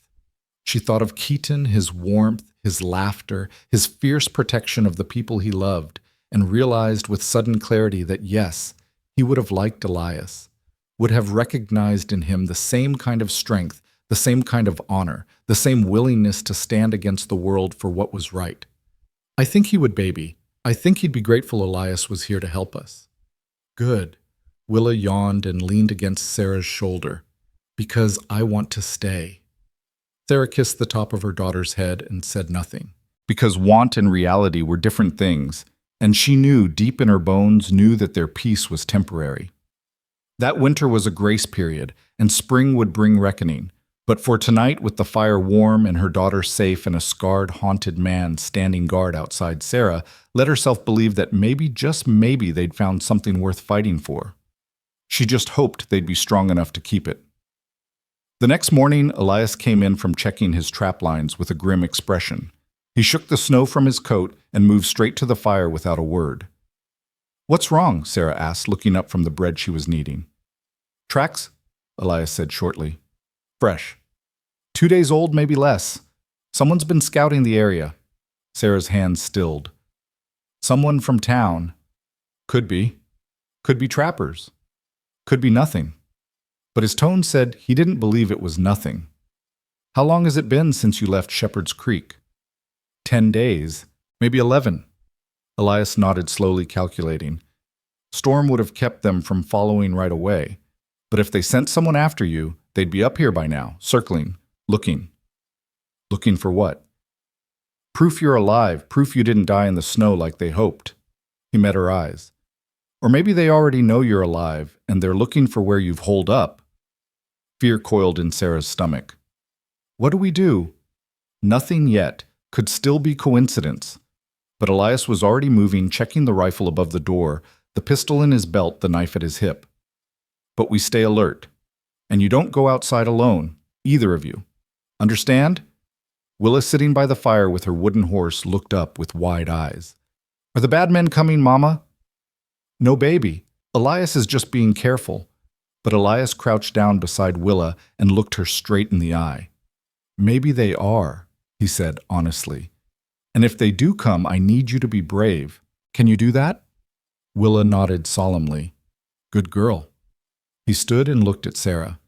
She thought of Keaton, his warmth, his laughter, his fierce protection of the people he loved, and realized with sudden clarity that yes, he would have liked Elias, would have recognized in him the same kind of strength, the same kind of honor, the same willingness to stand against the world for what was right. I think he would, baby. I think he'd be grateful Elias was here to help us. Good. Willa yawned and leaned against Sarah's shoulder. Because I want to stay. Sarah kissed the top of her daughter's head and said nothing. Because want and reality were different things, and she knew, deep in her bones, knew that their peace was temporary. That winter was a grace period, and spring would bring reckoning. But for tonight, with the fire warm and her daughter safe and a scarred, haunted man standing guard outside Sarah, let herself believe that maybe, just maybe, they'd found something worth fighting for. She just hoped they'd be strong enough to keep it. The next morning, Elias came in from checking his trap lines with a grim expression. He shook the snow from his coat and moved straight to the fire without a word. What's wrong? Sarah asked, looking up from the bread she was kneading. Tracks? Elias said shortly. Fresh. 2 days old, maybe less. Someone's been scouting the area. Sarah's hands stilled. Someone from town. Could be. Could be trappers. Could be nothing. But his tone said he didn't believe it was nothing. How long has it been since you left Shepherd's Creek? 10 days. Maybe 11. Elias nodded slowly, calculating. Storm would have kept them from following right away. But if they sent someone after you, they'd be up here by now, circling, looking. Looking for what? Proof you're alive, proof you didn't die in the snow like they hoped. He met her eyes. Or maybe they already know you're alive, and they're looking for where you've holed up. Fear coiled in Sarah's stomach. What do we do? Nothing yet. Could still be coincidence. But Elias was already moving, checking the rifle above the door, the pistol in his belt, the knife at his hip. But we stay alert. And you don't go outside alone, either of you. Understand? Willa, sitting by the fire with her wooden horse, looked up with wide eyes. Are the bad men coming, Mama? No, baby. Elias is just being careful. But Elias crouched down beside Willa and looked her straight in the eye. Maybe they are, he said honestly. And if they do come, I need you to be brave. Can you do that? Willa nodded solemnly. Good girl. He stood and looked at Sarah.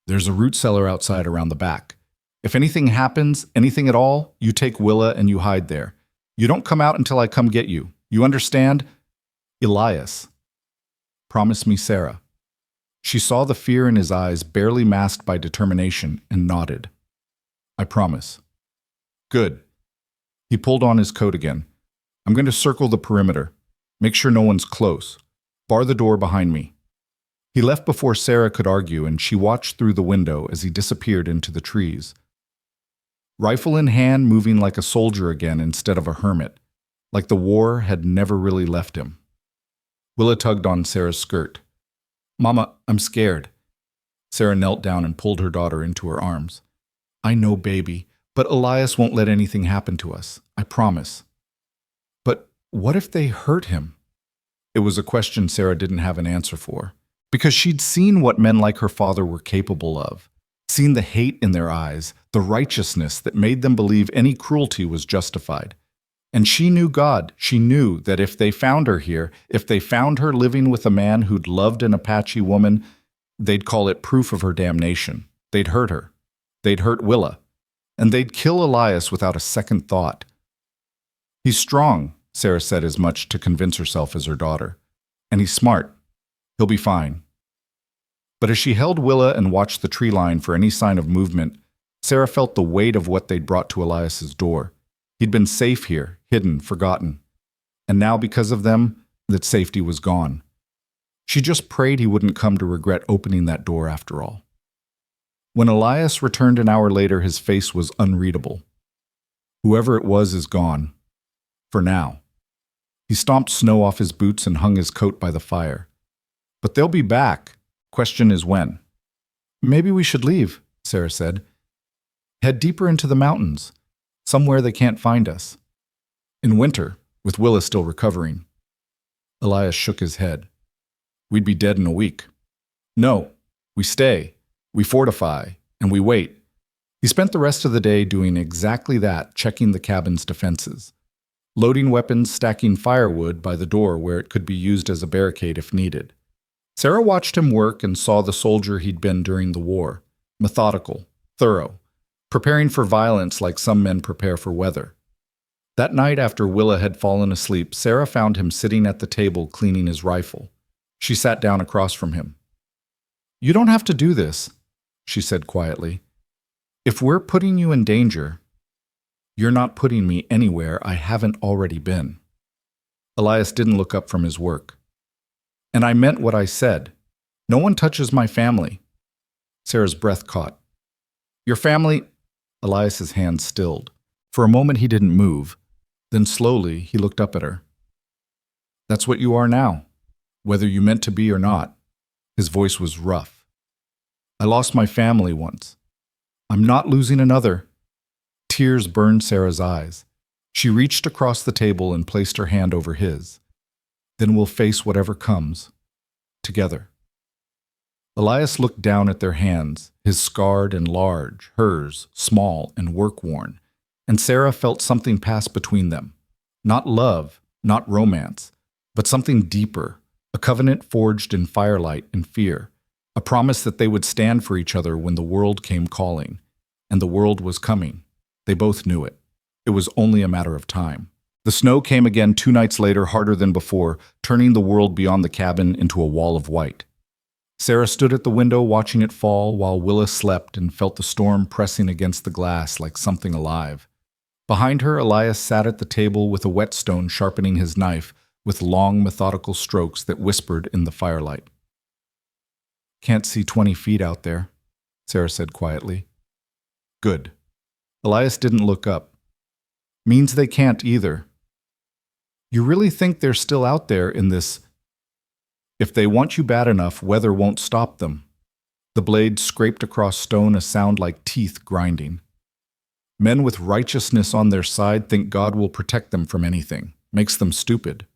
There's a root cellar outside around the back. If anything happens, anything at all, you take Willa and you hide there. You don't come out until I come get you. You understand? Elias. Promise me, Sarah. She saw the fear in his eyes, barely masked by determination, and nodded. I promise. Good. He pulled on his coat again. I'm going to circle the perimeter. Make sure no one's close. Bar the door behind me. He left before Sarah could argue, and she watched through the window as he disappeared into the trees. Rifle in hand, moving like a soldier again instead of a hermit, like the war had never really left him. Willa tugged on Sarah's skirt. Mama, I'm scared. Sarah knelt down and pulled her daughter into her arms. I know, baby. But Elias won't let anything happen to us, I promise. But what if they hurt him? It was a question Sarah didn't have an answer for, because she'd seen what men like her father were capable of, seen the hate in their eyes, the righteousness that made them believe any cruelty was justified. And she knew God. She knew that if they found her here, if they found her living with a man who'd loved an Apache woman, they'd call it proof of her damnation. They'd hurt her. They'd hurt Willa. And they'd kill Elias without a second thought. He's strong, Sarah said as much to convince herself as her daughter. And he's smart. He'll be fine. But as she held Willa and watched the tree line for any sign of movement, Sarah felt the weight of what they'd brought to Elias's door. He'd been safe here, hidden, forgotten. And now, because of them, that safety was gone. She just prayed he wouldn't come to regret opening that door after all. When Elias returned an hour later, his face was unreadable. Whoever it was is gone. For now. He stomped snow off his boots and hung his coat by the fire. But they'll be back. Question is when. Maybe we should leave, Sarah said. Head deeper into the mountains, somewhere they can't find us. In winter, with Willa still recovering. Elias shook his head. We'd be dead in a week. No, we stay, we fortify, and we wait. He spent the rest of the day doing exactly that, checking the cabin's defenses. Loading weapons, stacking firewood by the door where it could be used as a barricade if needed. Sarah watched him work and saw the soldier he'd been during the war, methodical, thorough, preparing for violence like some men prepare for weather. That night after Willa had fallen asleep, Sarah found him sitting at the table cleaning his rifle. She sat down across from him. You don't have to do this, she said quietly. If we're putting you in danger, you're not putting me anywhere I haven't already been. Elias didn't look up from his work. And I meant what I said. No one touches my family. Sarah's breath caught. Your family? Elias's hand stilled. For a moment he didn't move. Then slowly he looked up at her. That's what you are now, whether you meant to be or not. His voice was rough. I lost my family once. I'm not losing another. Tears burned Sarah's eyes. She reached across the table and placed her hand over his. Then we'll face whatever comes. Together. Elias looked down at their hands, his scarred and large, hers small and work-worn, and Sarah felt something pass between them. Not love, not romance, but something deeper, a covenant forged in firelight and fear, a promise that they would stand for each other when the world came calling. And the world was coming. They both knew it. It was only a matter of time. The snow came again 2 nights later, harder than before, turning the world beyond the cabin into a wall of white. Sarah stood at the window watching it fall while Willa slept and felt the storm pressing against the glass like something alive. Behind her, Elias sat at the table with a whetstone sharpening his knife with long, methodical strokes that whispered in the firelight. Can't see 20 feet out there, Sarah said quietly. Good. Elias didn't look up. Means they can't either. You really think they're still out there in this? If they want you bad enough, weather won't stop them. The blade scraped across stone, a sound like teeth grinding. Men with righteousness on their side think God will protect them from anything, makes them stupid.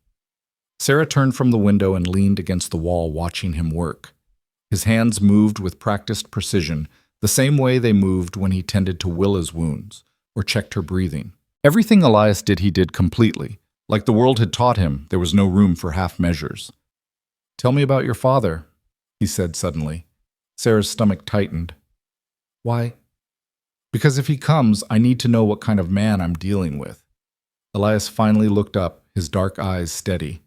Sarah turned from the window and leaned against the wall, watching him work. His hands moved with practiced precision, the same way they moved when he tended to Willa's wounds or checked her breathing. Everything Elias did, he did completely. Like the world had taught him, there was no room for half measures. Tell me about your father, he said suddenly. Sarah's stomach tightened. Why? Because if he comes, I need to know what kind of man I'm dealing with. Elias finally looked up, his dark eyes steady.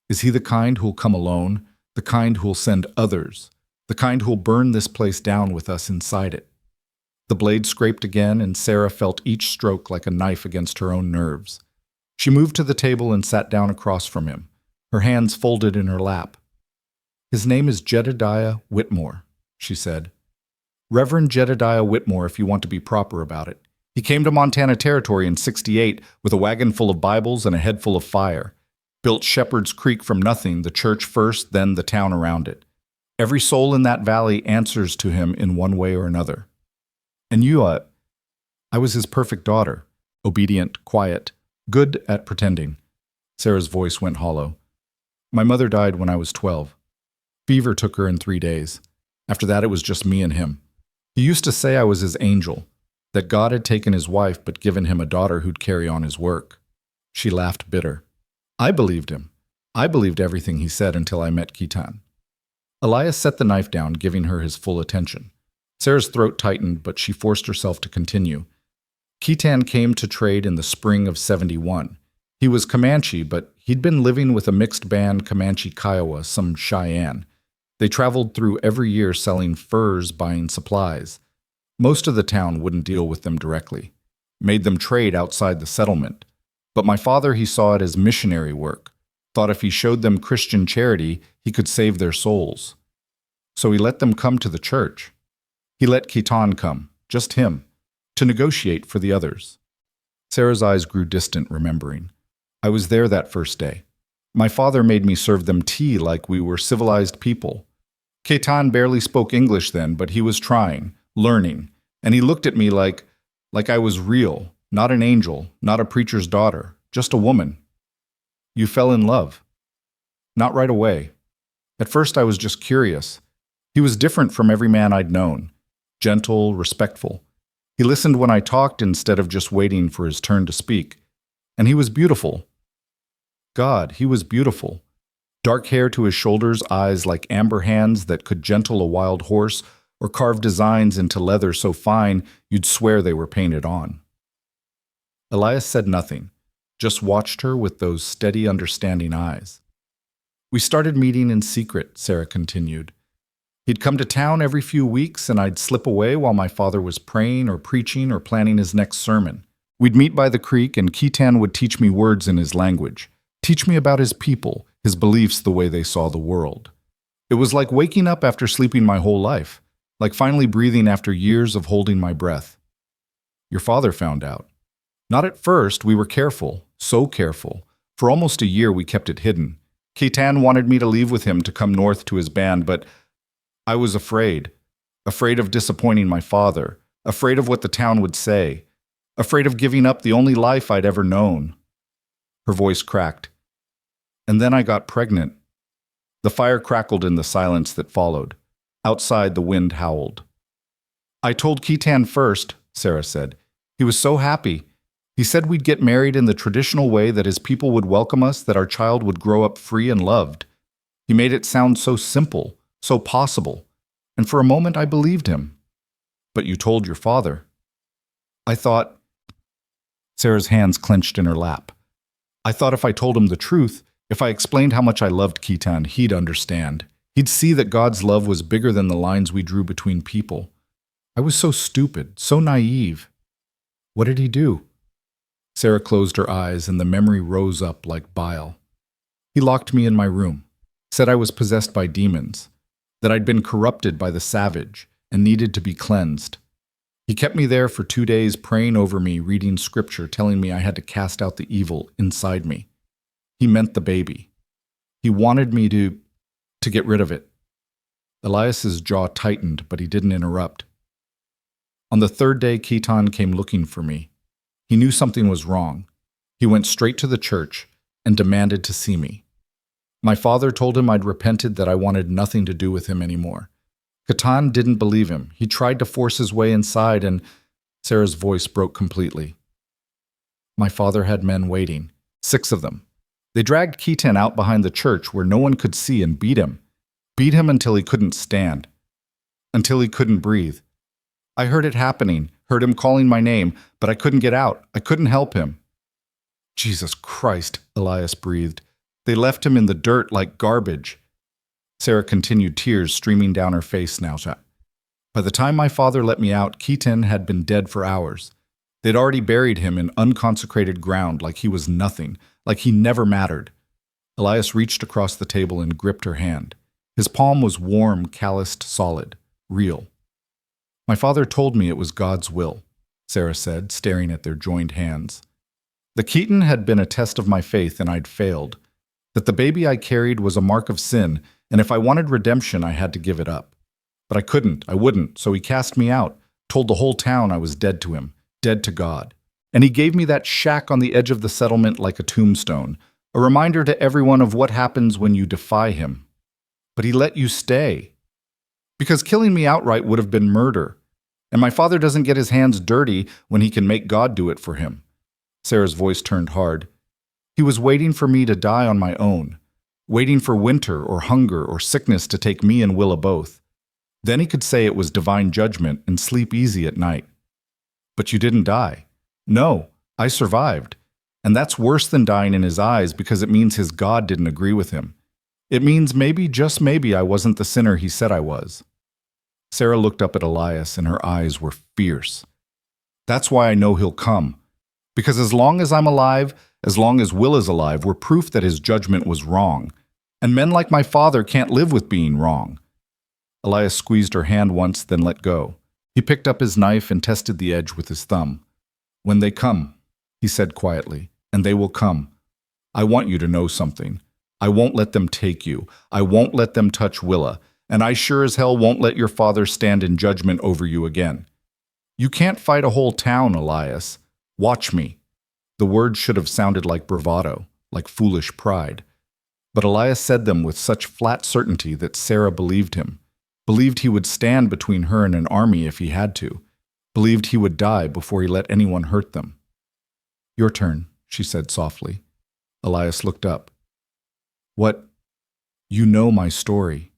Is he the kind who'll come alone, the kind who'll send others, the kind who'll burn this place down with us inside it? The blade scraped again, and Sarah felt each stroke like a knife against her own nerves. She moved to the table and sat down across from him, her hands folded in her lap. His name is Jedediah Whitmore, she said. Reverend Jedediah Whitmore, if you want to be proper about it. He came to Montana Territory in '68 with a wagon full of Bibles and a head full of fire. Built Shepherd's Creek from nothing, the church first, then the town around it. Every soul in that valley answers to him in one way or another. And you, I was his perfect daughter, obedient, quiet, good at pretending. Sarah's voice went hollow. My mother died when I was 12. Fever took her in 3 days. After that, it was just me and him. He used to say I was his angel, that God had taken his wife but given him a daughter who'd carry on his work. She laughed bitter. I believed him. I believed everything he said until I met Kitan. Elias set the knife down, giving her his full attention. Sarah's throat tightened, but she forced herself to continue. Kitan came to trade in the spring of 71. He was Comanche, but he'd been living with a mixed band Comanche Kiowa, some Cheyenne. They traveled through every year selling furs, buying supplies. Most of the town wouldn't deal with them directly, made them trade outside the settlement. But my father, he saw it as missionary work, thought if he showed them Christian charity, he could save their souls. So he let them come to the church. He let Kitan come, just him, to negotiate for the others. Sarah's eyes grew distant, remembering. I was there that first day. My father made me serve them tea like we were civilized people. Kitan barely spoke English then, but he was trying, learning, and he looked at me like I was real, not an angel, not a preacher's daughter, just a woman. You fell in love. Not right away. At first I was just curious. He was different from every man I'd known. Gentle, respectful. He listened when I talked instead of just waiting for his turn to speak. And he was beautiful. God, he was beautiful. Dark hair to his shoulders, eyes like amber hands that could gentle a wild horse or carve designs into leather so fine you'd swear they were painted on. Elias said nothing, just watched her with those steady, understanding eyes. We started meeting in secret, Sarah continued. He'd come to town every few weeks, and I'd slip away while my father was praying or preaching or planning his next sermon. We'd meet by the creek, and Kitan would teach me words in his language, teach me about his people, his beliefs, the way they saw the world. It was like waking up after sleeping my whole life, like finally breathing after years of holding my breath. Your father found out. Not at first. We were careful, so careful. For almost a year we kept it hidden. Kitan wanted me to leave with him to come north to his band, but I was afraid. Afraid of disappointing my father, afraid of what the town would say, afraid of giving up the only life I'd ever known. Her voice cracked. And then I got pregnant. The fire crackled in the silence that followed. Outside, the wind howled. I told Kitan first, Sarah said. He was so happy. He said we'd get married in the traditional way, that his people would welcome us, that our child would grow up free and loved. He made it sound so simple, so possible. And for a moment I believed him. But you told your father. I thought... Sarah's hands clenched in her lap. I thought if I told him the truth, if I explained how much I loved Kitan, he'd understand. He'd see that God's love was bigger than the lines we drew between people. I was so stupid, so naive. What did he do? Sarah closed her eyes, and the memory rose up like bile. He locked me in my room, said I was possessed by demons, that I'd been corrupted by the savage and needed to be cleansed. He kept me there for 2 days, praying over me, reading scripture, telling me I had to cast out the evil inside me. He meant the baby. He wanted me to get rid of it. Elias's jaw tightened, but he didn't interrupt. On the 3rd day, Kitan came looking for me. He knew something was wrong. He went straight to the church and demanded to see me. My father told him I'd repented, that I wanted nothing to do with him anymore. Kitan didn't believe him. He tried to force his way inside, and Sarah's voice broke completely. My father had men waiting, 6 of them. They dragged Kitan out behind the church where no one could see and beat him. Beat him until he couldn't stand, until he couldn't breathe. I heard it happening, heard him calling my name, but I couldn't get out. I couldn't help him. Jesus Christ, Elias breathed. They left him in the dirt like garbage. Sarah continued, tears streaming down her face now. By the time my father let me out, Kitan had been dead for hours. They'd already buried him in unconsecrated ground like he was nothing, like he never mattered. Elias reached across the table and gripped her hand. His palm was warm, calloused, solid, real. My father told me it was God's will, Sarah said, staring at their joined hands. The Keaton had been a test of my faith, and I'd failed. That the baby I carried was a mark of sin, and if I wanted redemption, I had to give it up. But I couldn't, I wouldn't, so he cast me out, told the whole town I was dead to him, dead to God. And he gave me that shack on the edge of the settlement like a tombstone, a reminder to everyone of what happens when you defy him. But he let you stay. Because killing me outright would have been murder. And my father doesn't get his hands dirty when he can make God do it for him. Sarah's voice turned hard. He was waiting for me to die on my own, waiting for winter or hunger or sickness to take me and Willa both. Then he could say it was divine judgment and sleep easy at night. But you didn't die. No, I survived. And that's worse than dying in his eyes because it means his God didn't agree with him. It means maybe, just maybe, I wasn't the sinner he said I was. Sarah looked up at Elias and her eyes were fierce. That's why I know he'll come. Because as long as I'm alive, as long as Will is alive, we're proof that his judgment was wrong. And men like my father can't live with being wrong. Elias squeezed her hand once, then let go. He picked up his knife and tested the edge with his thumb. When they come, he said quietly, and they will come. I want you to know something. I won't let them take you. I won't let them touch Willa. And I sure as hell won't let your father stand in judgment over you again. You can't fight a whole town, Elias. Watch me. The words should have sounded like bravado, like foolish pride. But Elias said them with such flat certainty that Sarah believed him, believed he would stand between her and an army if he had to, believed he would die before he let anyone hurt them. Your turn, she said softly. Elias looked up. What? You know my story.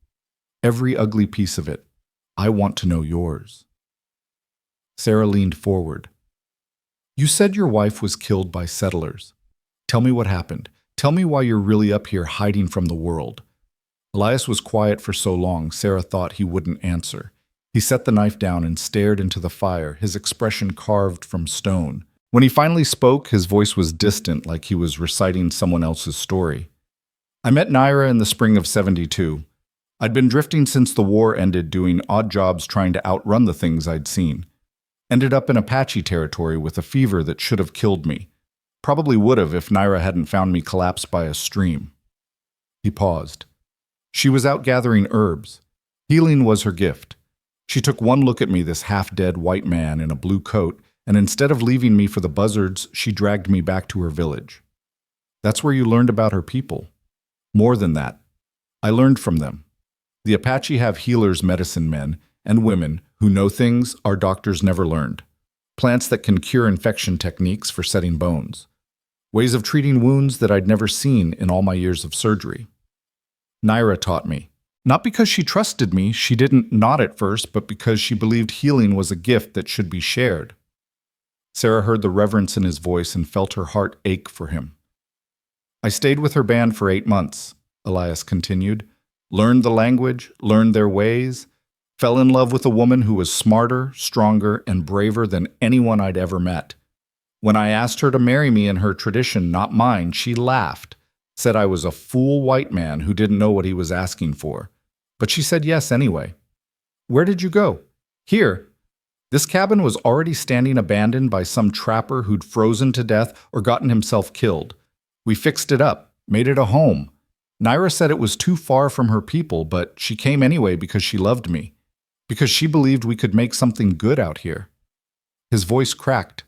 Every ugly piece of it. I want to know yours. Sarah leaned forward. You said your wife was killed by settlers. Tell me what happened. Tell me why you're really up here hiding from the world. Elias was quiet for so long, Sarah thought he wouldn't answer. He set the knife down and stared into the fire, his expression carved from stone. When he finally spoke, his voice was distant, like he was reciting someone else's story. I met Naira in the spring of '72. I'd been drifting since the war ended, doing odd jobs trying to outrun the things I'd seen. Ended up in Apache territory with a fever that should have killed me. Probably would have if Naira hadn't found me collapsed by a stream. He paused. She was out gathering herbs. Healing was her gift. She took one look at me, this half-dead white man in a blue coat, and instead of leaving me for the buzzards, she dragged me back to her village. That's where you learned about her people. More than that. I learned from them. The Apache have healers, medicine men, and women who know things our doctors never learned. Plants that can cure infection, techniques for setting bones. Ways of treating wounds that I'd never seen in all my years of surgery. Naira taught me. Not because she trusted me, she didn't nod at first, but because she believed healing was a gift that should be shared. Sarah heard the reverence in his voice and felt her heart ache for him. I stayed with her band for 8 months, Elias continued. Learned the language, learned their ways, fell in love with a woman who was smarter, stronger, and braver than anyone I'd ever met. When I asked her to marry me in her tradition, not mine, she laughed, said I was a fool white man who didn't know what he was asking for. But she said yes anyway. Where did you go? Here. This cabin was already standing abandoned by some trapper who'd frozen to death or gotten himself killed. We fixed it up, made it a home. Naira said it was too far from her people, but she came anyway because she loved me, because she believed we could make something good out here. His voice cracked.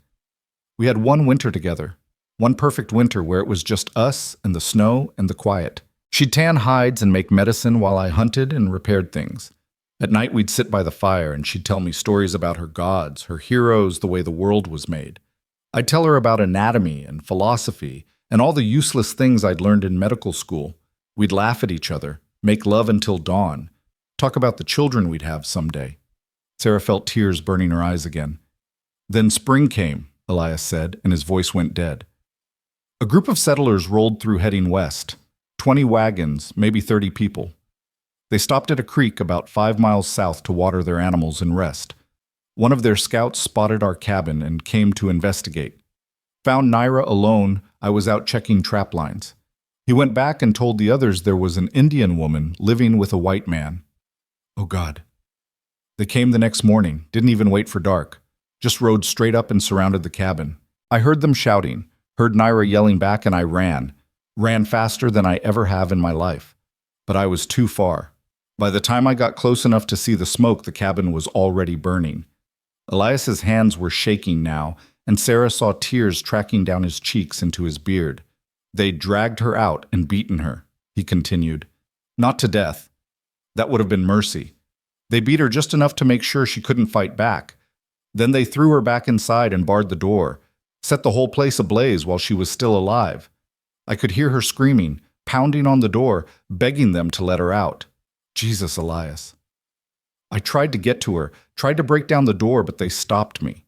We had one winter together, one perfect winter where it was just us and the snow and the quiet. She'd tan hides and make medicine while I hunted and repaired things. At night we'd sit by the fire and she'd tell me stories about her gods, her heroes, the way the world was made. I'd tell her about anatomy and philosophy and all the useless things I'd learned in medical school. We'd laugh at each other, make love until dawn, talk about the children we'd have someday. Sarah felt tears burning her eyes again. Then spring came, Elias said, and his voice went dead. A group of settlers rolled through heading west, 20 wagons, maybe 30 people. They stopped at a creek about 5 miles south to water their animals and rest. One of their scouts spotted our cabin and came to investigate. Found Naira alone. I was out checking trap lines. He went back and told the others there was an Indian woman living with a white man. Oh God. They came the next morning, didn't even wait for dark, just rode straight up and surrounded the cabin. I heard them shouting, heard Naira yelling back, and I ran faster than I ever have in my life. But I was too far. By the time I got close enough to see the smoke, the cabin was already burning. Elias's hands were shaking now, and Sarah saw tears tracking down his cheeks into his beard. They'd dragged her out and beaten her, he continued. Not to death. That would have been mercy. They beat her just enough to make sure she couldn't fight back. Then they threw her back inside and barred the door, set the whole place ablaze while she was still alive. I could hear her screaming, pounding on the door, begging them to let her out. Jesus, Elias. I tried to get to her, tried to break down the door, but they stopped me.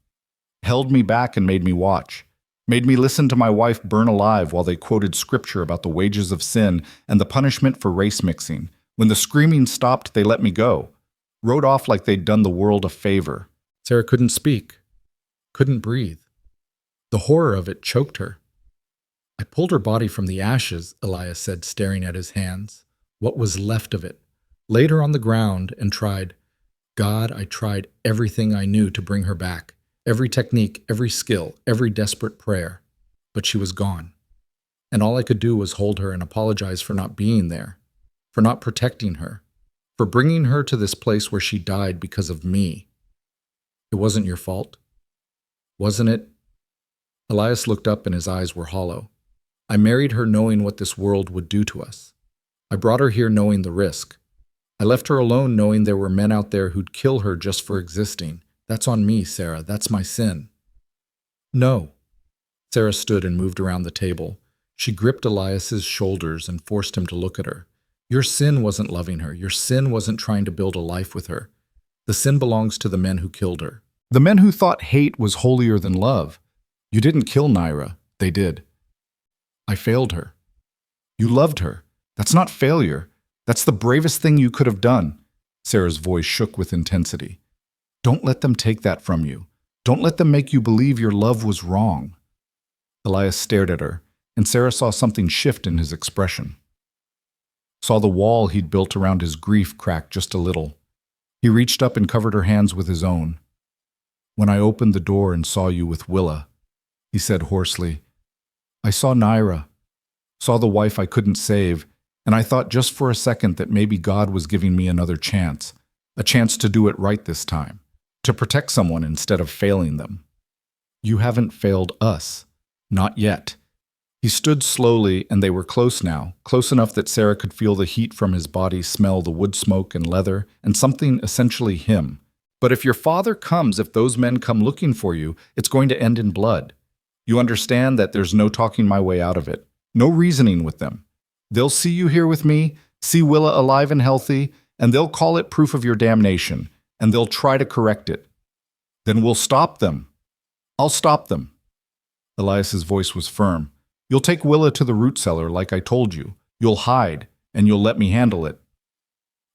Held me back and made me watch. Made me listen to my wife burn alive while they quoted scripture about the wages of sin and the punishment for race mixing. When the screaming stopped, they let me go. Rode off like they'd done the world a favor. Sarah couldn't speak, couldn't breathe. The horror of it choked her. I pulled her body from the ashes, Elias said, staring at his hands, what was left of it, laid her on the ground and tried. God, I tried everything I knew to bring her back, every technique, every skill, every desperate prayer. But she was gone. And all I could do was hold her and apologize for not being there, for not protecting her, for bringing her to this place where she died because of me. It wasn't your fault, wasn't it? Elias looked up and his eyes were hollow. I married her knowing what this world would do to us. I brought her here knowing the risk. I left her alone knowing there were men out there who'd kill her just for existing. That's on me, Sarah. That's my sin. No. Sarah stood and moved around the table. She gripped Elias's shoulders and forced him to look at her. Your sin wasn't loving her. Your sin wasn't trying to build a life with her. The sin belongs to the men who killed her. The men who thought hate was holier than love. You didn't kill Naira. They did. I failed her. You loved her. That's not failure. That's the bravest thing you could have done. Sarah's voice shook with intensity. Don't let them take that from you. Don't let them make you believe your love was wrong. Elias stared at her, and Sarah saw something shift in his expression. Saw the wall he'd built around his grief crack just a little. He reached up and covered her hands with his own. When I opened the door and saw you with Willa, he said hoarsely, I saw Naira, saw the wife I couldn't save, and I thought just for a second that maybe God was giving me another chance, a chance to do it right this time, to protect someone instead of failing them. You haven't failed us, not yet. He stood slowly, and they were close now, close enough that Sarah could feel the heat from his body, smell the wood smoke and leather, and something essentially him. But if your father comes, if those men come looking for you, it's going to end in blood. You understand that there's no talking my way out of it, no reasoning with them. They'll see you here with me, see Willa alive and healthy, and they'll call it proof of your damnation, and they'll try to correct it. Then we'll stop them. I'll stop them. Elias's voice was firm. You'll take Willa to the root cellar like I told you. You'll hide, and you'll let me handle it.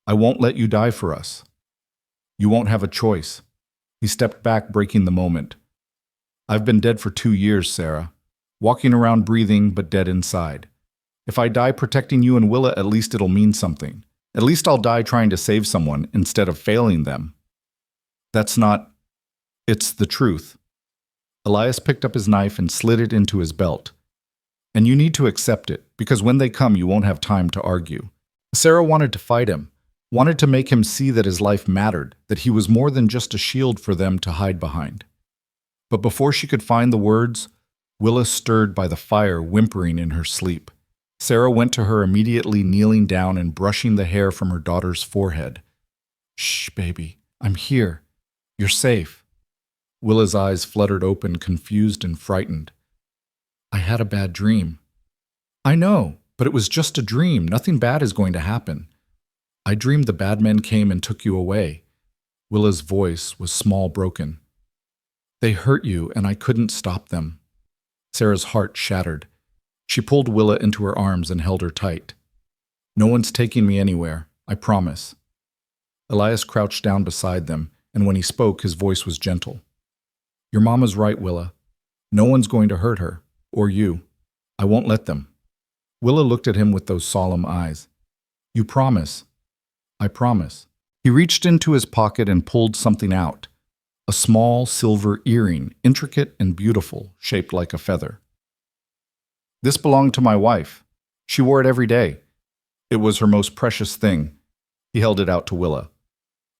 I won't let you die for us. You won't have a choice. He stepped back, breaking the moment. I've been dead for 2 years, Sarah. Walking around breathing, but dead inside. If I die protecting you and Willa, at least it'll mean something. At least I'll die trying to save someone instead of failing them. That's not... It's the truth. Elias picked up his knife and slid it into his belt. And you need to accept it, because when they come, you won't have time to argue. Sarah wanted to fight him, wanted to make him see that his life mattered, that he was more than just a shield for them to hide behind. But before she could find the words, Willa stirred by the fire, whimpering in her sleep. Sarah went to her immediately, kneeling down and brushing the hair from her daughter's forehead. Shh, baby, I'm here. You're safe. Willa's eyes fluttered open, confused and frightened. I had a bad dream. I know, but it was just a dream. Nothing bad is going to happen. I dreamed the bad men came and took you away. Willa's voice was small, broken. They hurt you, and I couldn't stop them. Sarah's heart shattered. She pulled Willa into her arms and held her tight. No one's taking me anywhere, I promise. Elias crouched down beside them, and when he spoke, his voice was gentle. Your mama's right, Willa. No one's going to hurt her, or you. I won't let them. Willa looked at him with those solemn eyes. You promise? I promise. He reached into his pocket and pulled something out. A small silver earring, intricate and beautiful, shaped like a feather. This belonged to my wife. She wore it every day. It was her most precious thing. He held it out to Willa.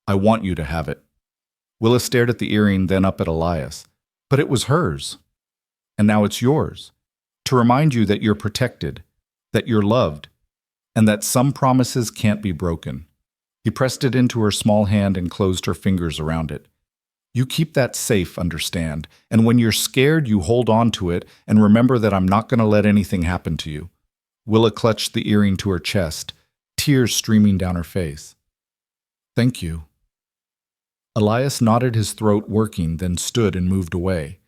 I want you to have it. Willa stared at the earring, then up at Elias. But it was hers. And now it's yours. To remind you that you're protected, that you're loved, and that some promises can't be broken. He pressed it into her small hand and closed her fingers around it. You keep that safe, understand? And when you're scared, you hold on to it and remember that I'm not going to let anything happen to you. Willa clutched the earring to her chest, tears streaming down her face. Thank you. Elias nodded, his throat working, then stood and moved away.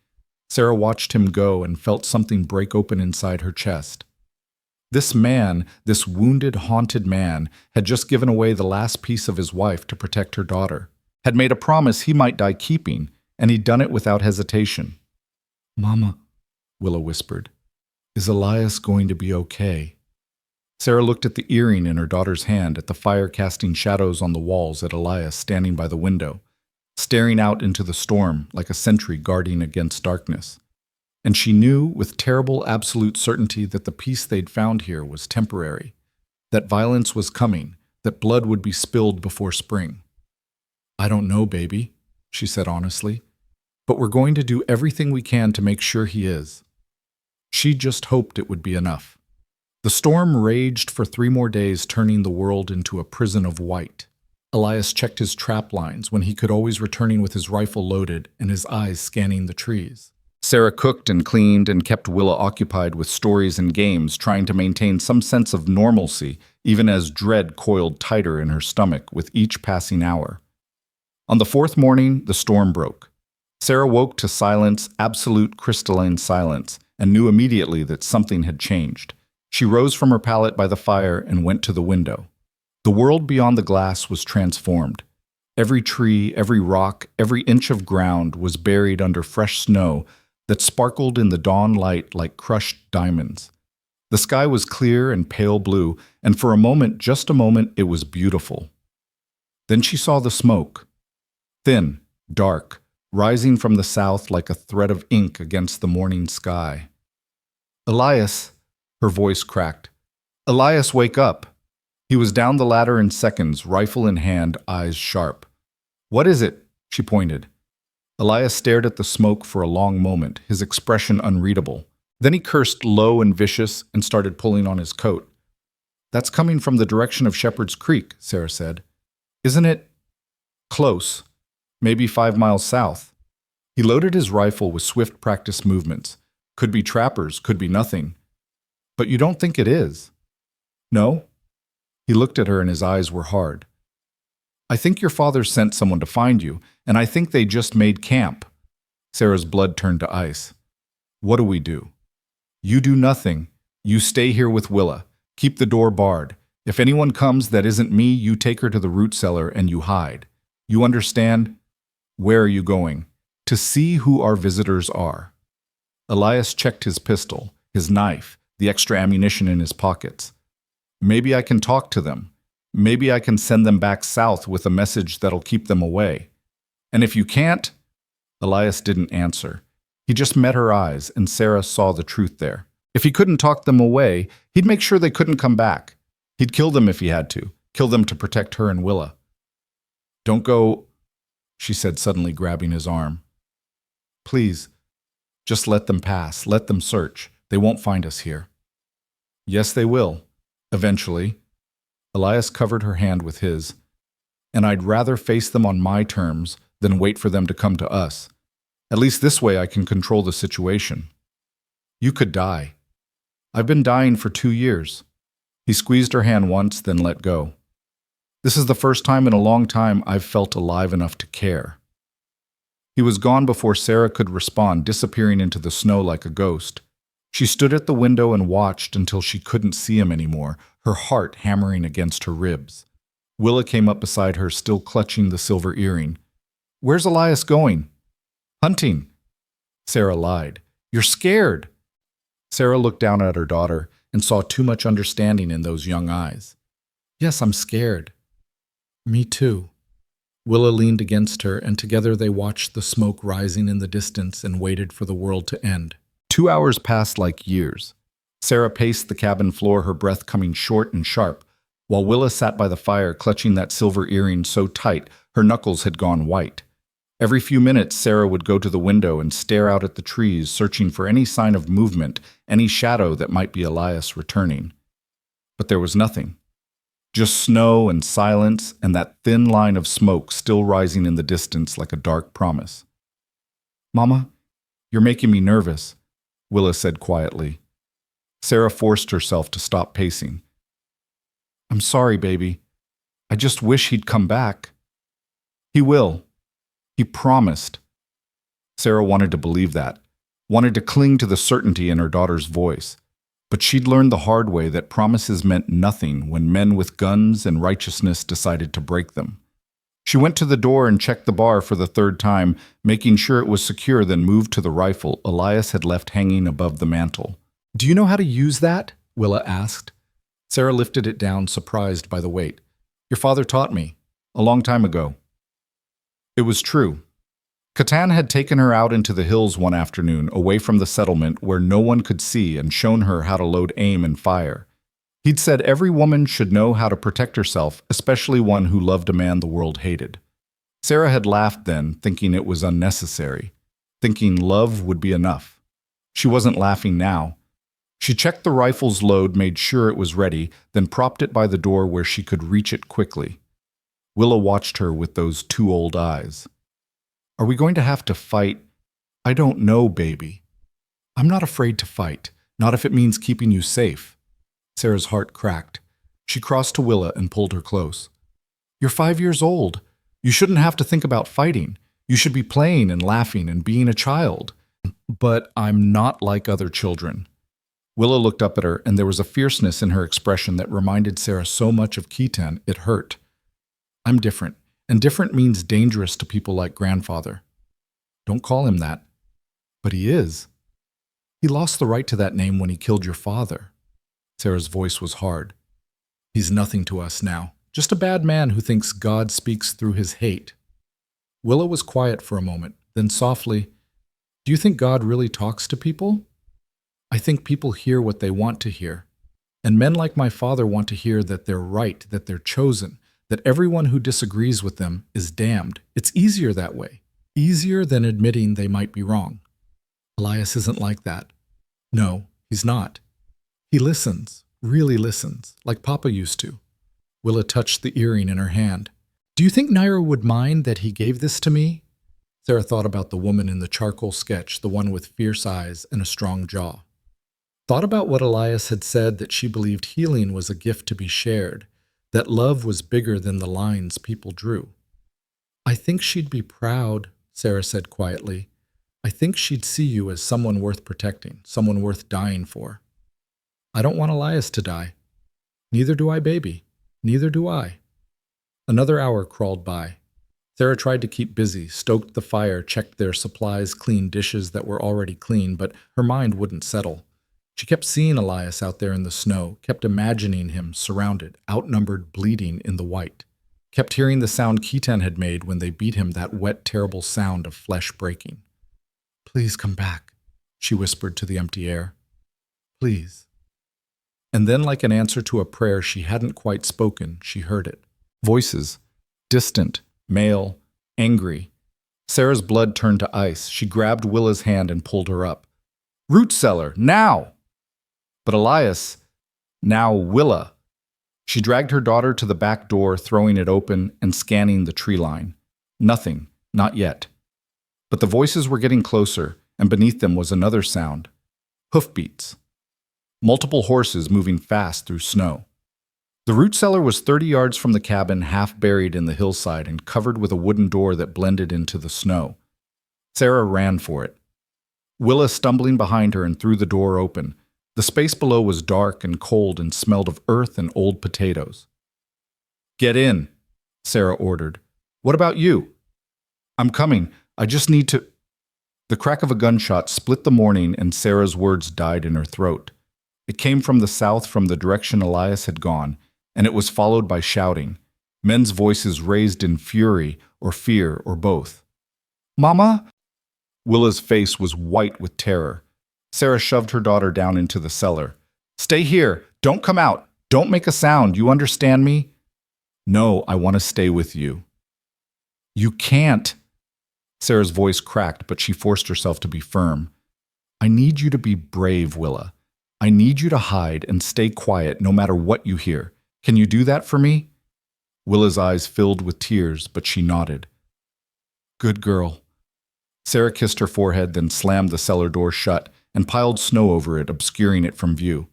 Sarah watched him go and felt something break open inside her chest. This man, this wounded, haunted man, had just given away the last piece of his wife to protect her daughter, had made a promise he might die keeping, and he'd done it without hesitation. Mama, Willa whispered, is Elias going to be okay? Sarah looked at the earring in her daughter's hand, at the fire casting shadows on the walls, at Elias standing by the window, staring out into the storm like a sentry guarding against darkness. And she knew with terrible absolute certainty that the peace they'd found here was temporary, that violence was coming, that blood would be spilled before spring. I don't know, baby, she said honestly, but we're going to do everything we can to make sure he is. She just hoped it would be enough. The storm raged for 3 more days, turning the world into a prison of white. Elias checked his trap lines when he could always returning with his rifle loaded and his eyes scanning the trees. Sarah cooked and cleaned and kept Willa occupied with stories and games, trying to maintain some sense of normalcy, even as dread coiled tighter in her stomach with each passing hour. On the 4th morning, the storm broke. Sarah woke to silence, absolute crystalline silence, and knew immediately that something had changed. She rose from her pallet by the fire and went to the window. The world beyond the glass was transformed. Every tree, every rock, every inch of ground was buried under fresh snow that sparkled in the dawn light like crushed diamonds. The sky was clear and pale blue, and for a moment, just a moment, it was beautiful. Then she saw the smoke. Thin, dark, rising from the south like a thread of ink against the morning sky. Elias, her voice cracked. Elias, wake up. He was down the ladder in seconds, rifle in hand, eyes sharp. What is it? She pointed. Elias stared at the smoke for a long moment, his expression unreadable. Then he cursed low and vicious and started pulling on his coat. That's coming from the direction of Shepherd's Creek, Sarah said. Isn't it? Close. Maybe 5 miles south. He loaded his rifle with swift practice movements. Could be trappers, could be nothing. But you don't think it is? No? He looked at her and his eyes were hard. I think your father sent someone to find you, and I think they just made camp. Sarah's blood turned to ice. What do we do? You do nothing. You stay here with Willa. Keep the door barred. If anyone comes that isn't me, you take her to the root cellar and you hide. You understand? Where are you going? To see who our visitors are. Elias checked his pistol, his knife, the extra ammunition in his pockets. Maybe I can talk to them. Maybe I can send them back south with a message that'll keep them away. And if you can't? Elias didn't answer. He just met her eyes, and Sarah saw the truth there. If he couldn't talk them away, he'd make sure they couldn't come back. He'd kill them if he had to. Kill them to protect her and Willa. Don't go, she said, suddenly grabbing his arm. Please, just let them pass. Let them search. They won't find us here. Yes, they will. Eventually. Elias covered her hand with his. And I'd rather face them on my terms than wait for them to come to us. At least this way I can control the situation. You could die. I've been dying for 2 years. He squeezed her hand once, then let go. This is the first time in a long time I've felt alive enough to care. He was gone before Sarah could respond, disappearing into the snow like a ghost. She stood at the window and watched until she couldn't see him anymore, her heart hammering against her ribs. Willa came up beside her, still clutching the silver earring. Where's Elias going? Hunting. Sarah lied. You're scared. Sarah looked down at her daughter and saw too much understanding in those young eyes. Yes, I'm scared. Me too. Willa leaned against her, and together they watched the smoke rising in the distance and waited for the world to end. 2 hours passed like years. Sarah paced the cabin floor, her breath coming short and sharp, while Willa sat by the fire, clutching that silver earring so tight her knuckles had gone white. Every few minutes, Sarah would go to the window and stare out at the trees, searching for any sign of movement, any shadow that might be Elias returning. But there was nothing. Just snow and silence and that thin line of smoke still rising in the distance like a dark promise. "Mama, you're making me nervous," Willa said quietly. Sarah forced herself to stop pacing. "I'm sorry, baby. I just wish he'd come back." "He will. He promised." Sarah wanted to believe that, wanted to cling to the certainty in her daughter's voice. But she'd learned the hard way that promises meant nothing when men with guns and righteousness decided to break them. She went to the door and checked the bar for the third time, making sure it was secure, then moved to the rifle Elias had left hanging above the mantel. "Do you know how to use that?" Willa asked. Sarah lifted it down, surprised by the weight. "Your father taught me, a long time ago." It was true. Catan had taken her out into the hills one afternoon, away from the settlement where no one could see, and shown her how to load aim and fire. He'd said every woman should know how to protect herself, especially one who loved a man the world hated. Sarah had laughed then, thinking it was unnecessary, thinking love would be enough. She wasn't laughing now. She checked the rifle's load, made sure it was ready, then propped it by the door where she could reach it quickly. Willa watched her with those two old eyes. "Are we going to have to fight?" "I don't know, baby." "I'm not afraid to fight, not if it means keeping you safe." Sarah's heart cracked. She crossed to Willa and pulled her close. "You're 5 years old. You shouldn't have to think about fighting. You should be playing and laughing and being a child." "But I'm not like other children." Willa looked up at her, and there was a fierceness in her expression that reminded Sarah so much of Keaton it hurt. "I'm different, and different means dangerous to people like grandfather." "Don't call him that." "But he is. He lost the right to that name when he killed your father." Sarah's voice was hard. "He's nothing to us now, just a bad man who thinks God speaks through his hate." Willa was quiet for a moment, then softly, "Do you think God really talks to people?" "I think people hear what they want to hear. And men like my father want to hear that they're right, that they're chosen, that everyone who disagrees with them is damned. It's easier that way. Easier than admitting they might be wrong. Elias isn't like that. No, he's not. He listens, really listens, like Papa used to." Willa touched the earring in her hand. "Do you think Naira would mind that he gave this to me?" Sarah thought about the woman in the charcoal sketch, the one with fierce eyes and a strong jaw. Thought about what Elias had said, that she believed healing was a gift to be shared, that love was bigger than the lines people drew. "I think she'd be proud," Sarah said quietly. "I think she'd see you as someone worth protecting, someone worth dying for." "I don't want Elias to die." "Neither do I, baby. Neither do I." Another hour crawled by. Sarah tried to keep busy, stoked the fire, checked their supplies, cleaned dishes that were already clean, but her mind wouldn't settle. She kept seeing Elias out there in the snow, kept imagining him surrounded, outnumbered, bleeding in the white. Kept hearing the sound Keaton had made when they beat him, that wet, terrible sound of flesh breaking. "Please come back," she whispered to the empty air. "Please." And then, like an answer to a prayer she hadn't quite spoken, she heard it. Voices. Distant, male, angry. Sarah's blood turned to ice. She grabbed Willa's hand and pulled her up. "Root cellar, now!" But Elias, now Willa. She dragged her daughter to the back door, throwing it open and scanning the tree line. Nothing, not yet. But the voices were getting closer, and beneath them was another sound. Hoofbeats. Multiple horses moving fast through snow. The root cellar was 30 yards from the cabin, half buried in the hillside and covered with a wooden door that blended into the snow. Sarah ran for it. Willa stumbling behind her and threw the door open. The space below was dark and cold and smelled of earth and old potatoes. "Get in," Sarah ordered. "What about you?" "I'm coming. I just need to—" The crack of a gunshot split the morning, and Sarah's words died in her throat. It came from the south, from the direction Elias had gone, and it was followed by shouting. Men's voices raised in fury or fear or both. "Mama!" Willa's face was white with terror. Sarah shoved her daughter down into the cellar. "Stay here. Don't come out. Don't make a sound. You understand me?" "No, I want to stay with you." "You can't." Sarah's voice cracked, but she forced herself to be firm. I need you to be brave, Willa. I need you to hide and stay quiet no matter what you hear. Can you do that for me? Willa's eyes filled with tears, but she nodded. Good girl. Sarah kissed her forehead, then slammed the cellar door shut and piled snow over it, obscuring it from view.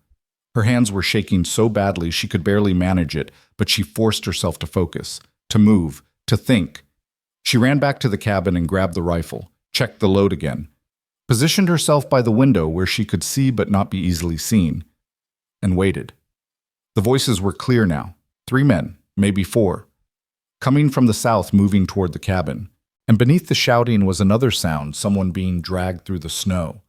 Her hands were shaking so badly she could barely manage it, but she forced herself to focus, to move, to think. She ran back to the cabin and grabbed the rifle, checked the load again, positioned herself by the window where she could see but not be easily seen, and waited. The voices were clear now, 3 men, maybe 4, coming from the south moving toward the cabin, and beneath the shouting was another sound, someone being dragged through the snow.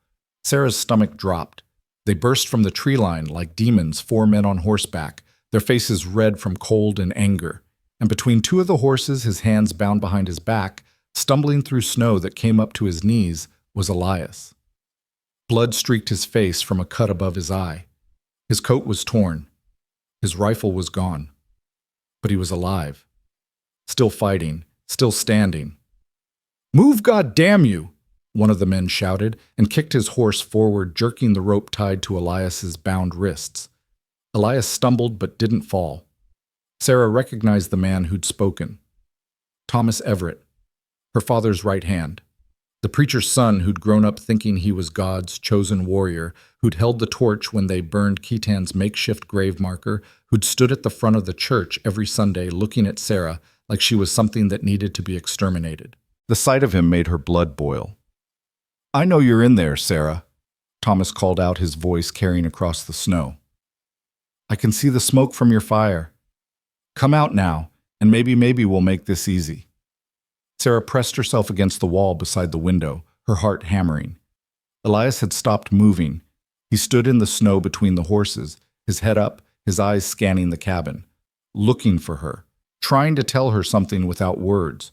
Sarah's stomach dropped. They burst from the tree line like demons, 4 men on horseback, their faces red from cold and anger. And between 2 of the horses, his hands bound behind his back, stumbling through snow that came up to his knees, was Elias. Blood streaked his face from a cut above his eye. His coat was torn. His rifle was gone. But he was alive. Still fighting, still standing. Move, goddamn you! One of the men shouted and kicked his horse forward, jerking the rope tied to Elias's bound wrists. Elias stumbled but didn't fall. Sarah recognized the man who'd spoken. Thomas Everett, her father's right hand. The preacher's son who'd grown up thinking he was God's chosen warrior, who'd held the torch when they burned Keatan's makeshift grave marker, who'd stood at the front of the church every Sunday looking at Sarah like she was something that needed to be exterminated. The sight of him made her blood boil. I know you're in there, Sarah, Thomas called out, his voice carrying across the snow. I can see the smoke from your fire. Come out now, and maybe we'll make this easy. Sarah pressed herself against the wall beside the window, her heart hammering. Elias had stopped moving. He stood in the snow between the horses, his head up, his eyes scanning the cabin, looking for her, trying to tell her something without words.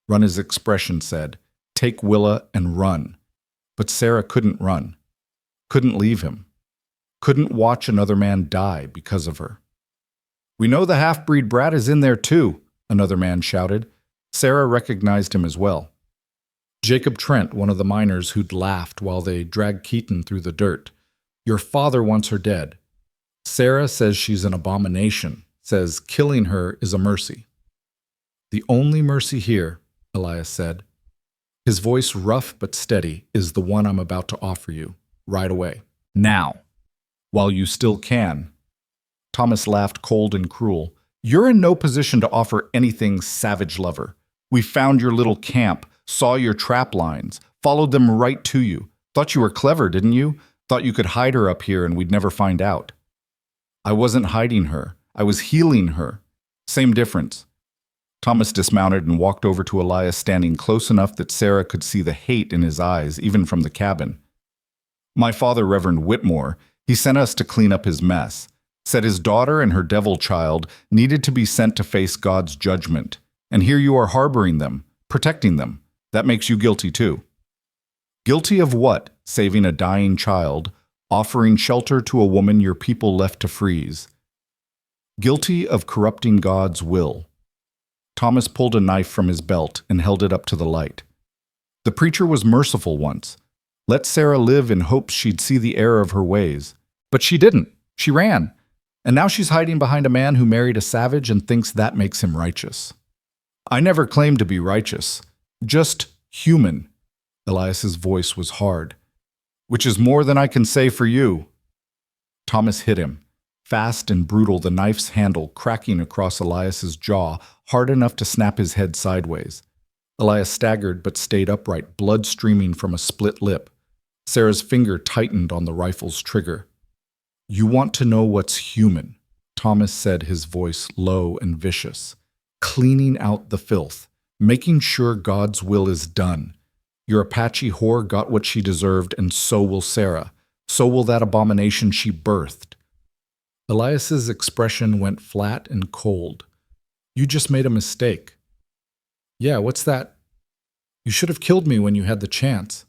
Runna's expression said, "Take Willa and run." But Sarah couldn't run, couldn't leave him, couldn't watch another man die because of her. We know the half-breed brat is in there too, another man shouted. Sarah recognized him as well. Jacob Trent, one of the miners who'd laughed while they dragged Keaton through the dirt. Your father wants her dead. Sarah says she's an abomination, says killing her is a mercy. The only mercy here, Elias said, his voice rough but steady, is the one I'm about to offer you, right away. Now. While you still can. Thomas laughed cold and cruel. You're in no position to offer anything, savage lover. We found your little camp, saw your trap lines, followed them right to you. Thought you were clever, didn't you? Thought you could hide her up here and we'd never find out. I wasn't hiding her. I was healing her. Same difference. Thomas dismounted and walked over to Elias, standing close enough that Sarah could see the hate in his eyes, even from the cabin. My father, Reverend Whitmore, he sent us to clean up his mess. Said his daughter and her devil child needed to be sent to face God's judgment. And here you are harboring them, protecting them. That makes you guilty too. Guilty of what? Saving a dying child, offering shelter to a woman your people left to freeze. Guilty of corrupting God's will. Thomas pulled a knife from his belt and held it up to the light. The preacher was merciful once. Let Sarah live in hopes she'd see the error of her ways. But she didn't. She ran. And now she's hiding behind a man who married a savage and thinks that makes him righteous. I never claimed to be righteous. Just human. Elias's voice was hard. Which is more than I can say for you. Thomas hit him. Fast and brutal, the knife's handle cracking across Elias's jaw, hard enough to snap his head sideways. Elias staggered but stayed upright, blood streaming from a split lip. Sarah's finger tightened on the rifle's trigger. You want to know what's human, Thomas said, his voice low and vicious. Cleaning out the filth, making sure God's will is done. Your Apache whore got what she deserved, and so will Sarah. So will that abomination she birthed. Elias's expression went flat and cold. You just made a mistake. Yeah, what's that? You should have killed me when you had the chance.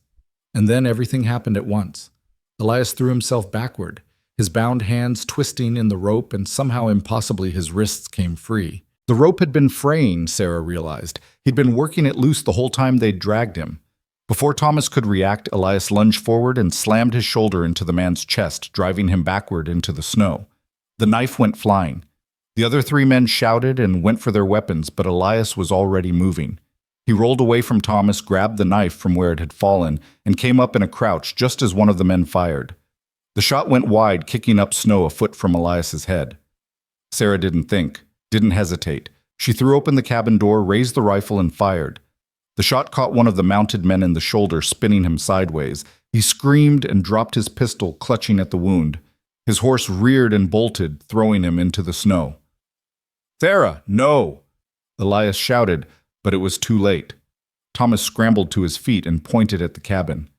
And then everything happened at once. Elias threw himself backward, his bound hands twisting in the rope, and somehow impossibly his wrists came free. The rope had been fraying, Sarah realized. He'd been working it loose the whole time they'd dragged him. Before Thomas could react, Elias lunged forward and slammed his shoulder into the man's chest, driving him backward into the snow. The knife went flying. The other three men shouted and went for their weapons, but Elias was already moving. He rolled away from Thomas, grabbed the knife from where it had fallen, and came up in a crouch just as one of the men fired. The shot went wide, kicking up snow a foot from Elias's head. Sarah didn't think, didn't hesitate. She threw open the cabin door, raised the rifle, and fired. The shot caught one of the mounted men in the shoulder, spinning him sideways. He screamed and dropped his pistol, clutching at the wound. His horse reared and bolted, throwing him into the snow. "Sarah, no!" Elias shouted, but it was too late. Thomas scrambled to his feet and pointed at the cabin.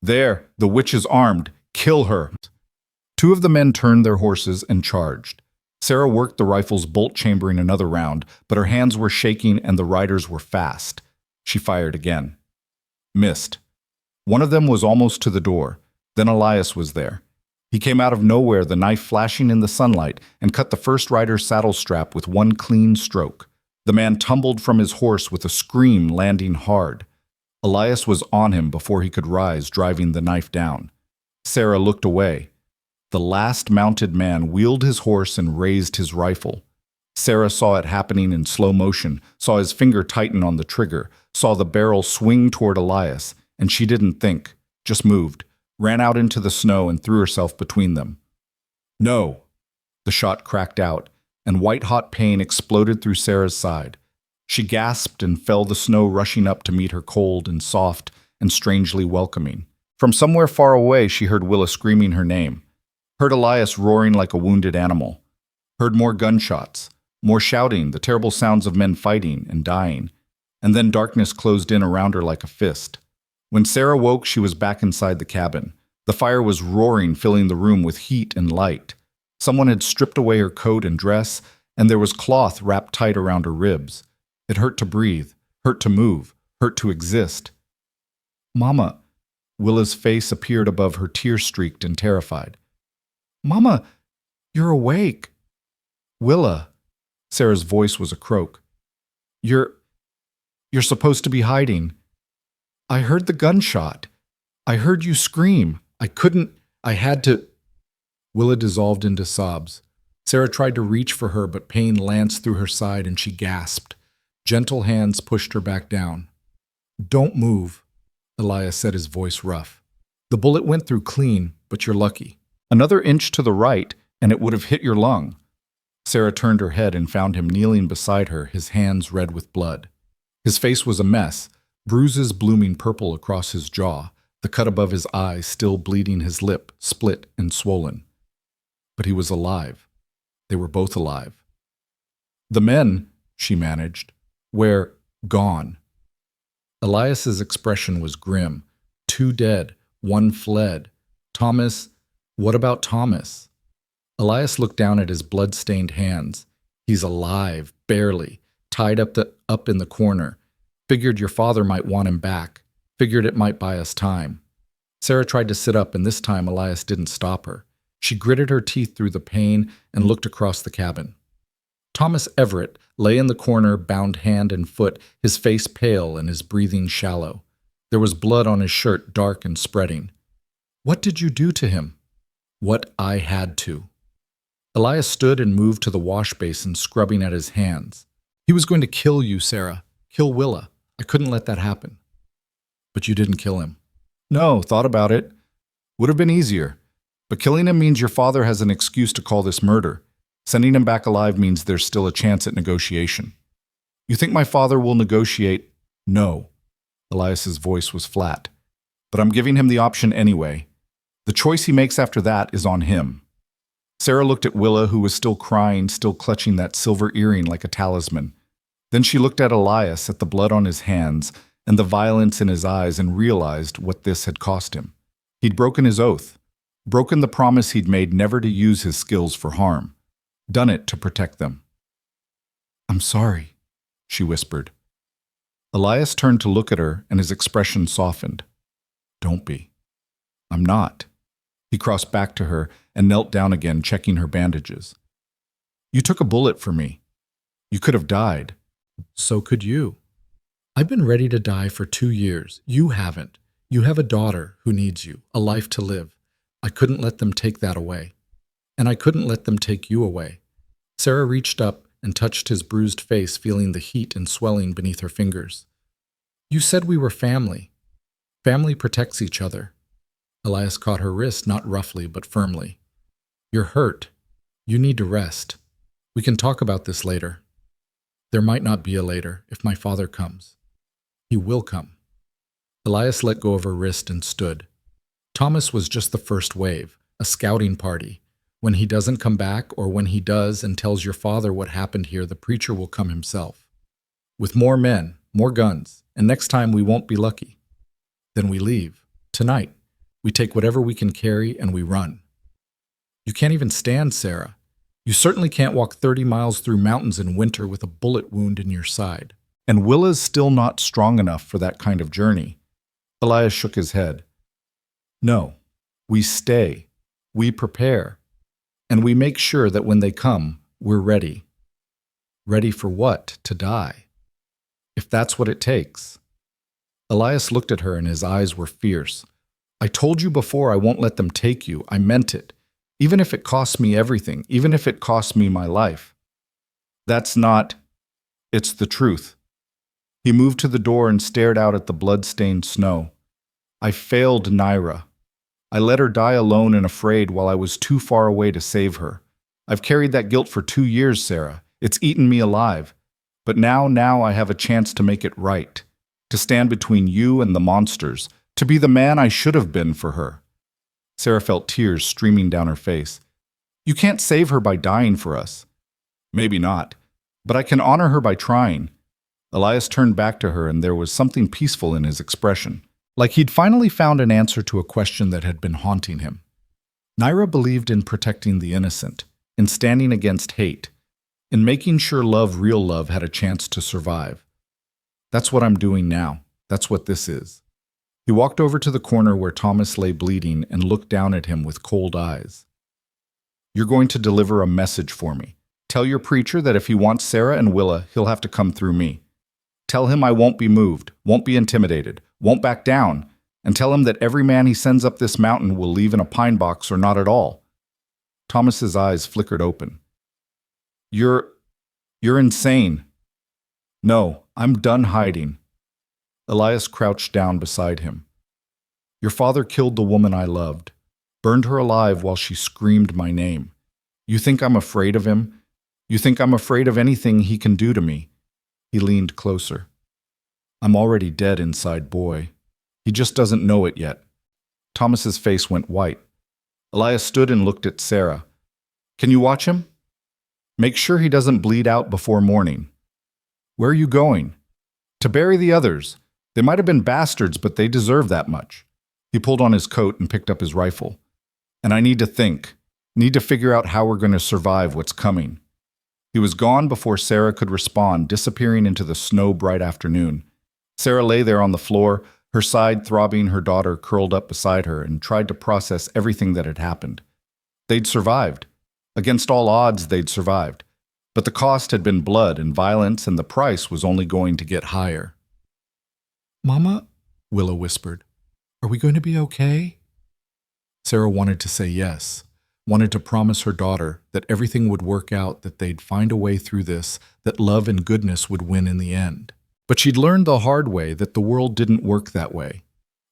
"There, the witch is armed. Kill her!" Two of the men turned their horses and charged. Sarah worked the rifle's bolt chamber in another round, but her hands were shaking and the riders were fast. She fired again. Missed. One of them was almost to the door. Then Elias was there. He came out of nowhere, the knife flashing in the sunlight, and cut the first rider's saddle strap with one clean stroke. The man tumbled from his horse with a scream, landing hard. Elias was on him before he could rise, driving the knife down. Sarah looked away. The last mounted man wheeled his horse and raised his rifle. Sarah saw it happening in slow motion, saw his finger tighten on the trigger, saw the barrel swing toward Elias, and she didn't think, just moved, ran out into the snow and threw herself between them. "No!" The shot cracked out, and white-hot pain exploded through Sarah's side. She gasped and felt the snow rushing up to meet her, cold and soft and strangely welcoming. From somewhere far away, she heard Willa screaming her name, heard Elias roaring like a wounded animal, heard more gunshots, more shouting, the terrible sounds of men fighting and dying, and then darkness closed in around her like a fist. When Sarah woke, she was back inside the cabin. The fire was roaring, filling the room with heat and light. Someone had stripped away her coat and dress, and there was cloth wrapped tight around her ribs. It hurt to breathe, hurt to move, hurt to exist. "Mama," Willa's face appeared above her, tear-streaked and terrified. "Mama, you're awake." "Willa," Sarah's voice was a croak. You're supposed to be hiding. I heard the gunshot. I heard you scream. I had to." Willa dissolved into sobs. Sarah tried to reach for her, but pain lanced through her side and she gasped. Gentle hands pushed her back down. "Don't move," Elias said, his voice rough. "The bullet went through clean, but you're lucky. Another inch to the right, and it would have hit your lung." Sarah turned her head and found him kneeling beside her, his hands red with blood. His face was a mess, bruises blooming purple across his jaw, the cut above his eye still bleeding, his lip split and swollen. But he was alive. They were both alive. "The men," she managed, "were gone." Elias's expression was grim. Two dead, one fled. Thomas, what about Thomas? Elias looked down at his blood-stained hands. "He's alive, barely, tied up in the corner. Figured your father might want him back. Figured it might buy us time." Sarah tried to sit up, and this time Elias didn't stop her. She gritted her teeth through the pain and looked across the cabin. Thomas Everett lay in the corner, bound hand and foot, his face pale and his breathing shallow. There was blood on his shirt, dark and spreading. "What did you do to him?" "What I had to." Elias stood and moved to the wash basin, scrubbing at his hands. "He was going to kill you, Sarah. Kill Willa. I couldn't let that happen." "But you didn't kill him." "No, thought about it. Would have been easier. But killing him means your father has an excuse to call this murder. Sending him back alive means there's still a chance at negotiation." "You think my father will negotiate?" "No." Elias's voice was flat. "But I'm giving him the option anyway. The choice he makes after that is on him." Sarah looked at Willa, who was still crying, still clutching that silver earring like a talisman. Then she looked at Elias, at the blood on his hands, and the violence in his eyes, and realized what this had cost him. He'd broken his oath, broken the promise he'd made never to use his skills for harm, done it to protect them. "I'm sorry," she whispered. Elias turned to look at her, and his expression softened. "Don't be." "I'm not." He crossed back to her and knelt down again, checking her bandages. "You took a bullet for me." You could have died. So could you. I've been ready to die for 2 years. You haven't. You have a daughter who needs you, a life to live. I couldn't let them take that away. And I couldn't let them take you away. Sarah reached up and touched his bruised face, feeling the heat and swelling beneath her fingers. You said we were family. Family protects each other. Elias caught her wrist, not roughly, but firmly. You're hurt. You need to rest. We can talk about this later. There might not be a later if my father comes. He will come. Elias let go of her wrist and stood. Thomas was just the first wave, a scouting party. When he doesn't come back, or when he does and tells your father what happened here, the preacher will come himself. With more men, more guns, and next time we won't be lucky. Then we leave. Tonight. We take whatever we can carry and we run. You can't even stand, Sarah. You certainly can't walk 30 miles through mountains in winter with a bullet wound in your side. And Willa's still not strong enough for that kind of journey. Elias shook his head. No, we stay. We prepare. And we make sure that when they come, we're ready. Ready for what? To die. If that's what it takes. Elias looked at her and his eyes were fierce. I told you before I won't let them take you. I meant it. Even if it costs me everything, even if it costs me my life. That's not... It's the truth. He moved to the door and stared out at the blood-stained snow. I failed Naira. I let her die alone and afraid while I was too far away to save her. I've carried that guilt for 2 years, Sarah. It's eaten me alive. But now I have a chance to make it right. To stand between you and the monsters. To be the man I should have been for her. Sarah felt tears streaming down her face. You can't save her by dying for us. Maybe not. But I can honor her by trying. Elias turned back to her and there was something peaceful in his expression. Like he'd finally found an answer to a question that had been haunting him. Naira believed in protecting the innocent, in standing against hate, in making sure love, real love, had a chance to survive. That's what I'm doing now. That's what this is. He walked over to the corner where Thomas lay bleeding and looked down at him with cold eyes. You're going to deliver a message for me. Tell your preacher that if he wants Sarah and Willa, he'll have to come through me. Tell him I won't be moved, won't be intimidated, won't back down, and tell him that every man he sends up this mountain will leave in a pine box or not at all. Thomas's eyes flickered open. You're insane. No, I'm done hiding. Elias crouched down beside him. Your father killed the woman I loved, burned her alive while she screamed my name. You think I'm afraid of him? You think I'm afraid of anything he can do to me? He leaned closer. I'm already dead inside, boy. He just doesn't know it yet. Thomas's face went white. Elias stood and looked at Sarah. Can you watch him? Make sure he doesn't bleed out before morning. Where are you going? To bury the others. They might have been bastards, but they deserve that much. He pulled on his coat and picked up his rifle. And I need to think. Need to figure out how we're going to survive what's coming. He was gone before Sarah could respond, disappearing into the snow-bright afternoon. Sarah lay there on the floor, her side throbbing, her daughter curled up beside her, and tried to process everything that had happened. They'd survived. Against all odds, they'd survived. But the cost had been blood and violence, and the price was only going to get higher. Mama, Willa whispered, are we going to be okay? Sarah wanted to say yes, wanted to promise her daughter that everything would work out, that they'd find a way through this, that love and goodness would win in the end. But she'd learned the hard way that the world didn't work that way,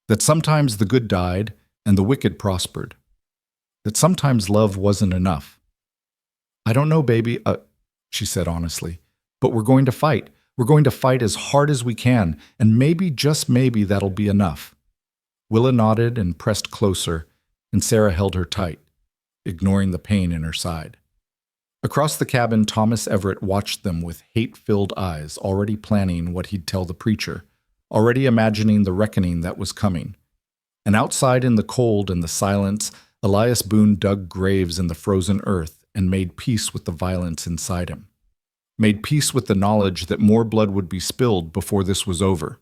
that sometimes the good died and the wicked prospered, that sometimes love wasn't enough. I don't know, baby, she said honestly, but we're going to fight. We're going to fight as hard as we can, and maybe, just maybe, that'll be enough. Willa nodded and pressed closer, and Sarah held her tight, ignoring the pain in her side. Across the cabin, Thomas Everett watched them with hate-filled eyes, already planning what he'd tell the preacher, already imagining the reckoning that was coming. And outside in the cold and the silence, Elias Boone dug graves in the frozen earth and made peace with the violence inside him. Made peace with the knowledge that more blood would be spilled before this was over.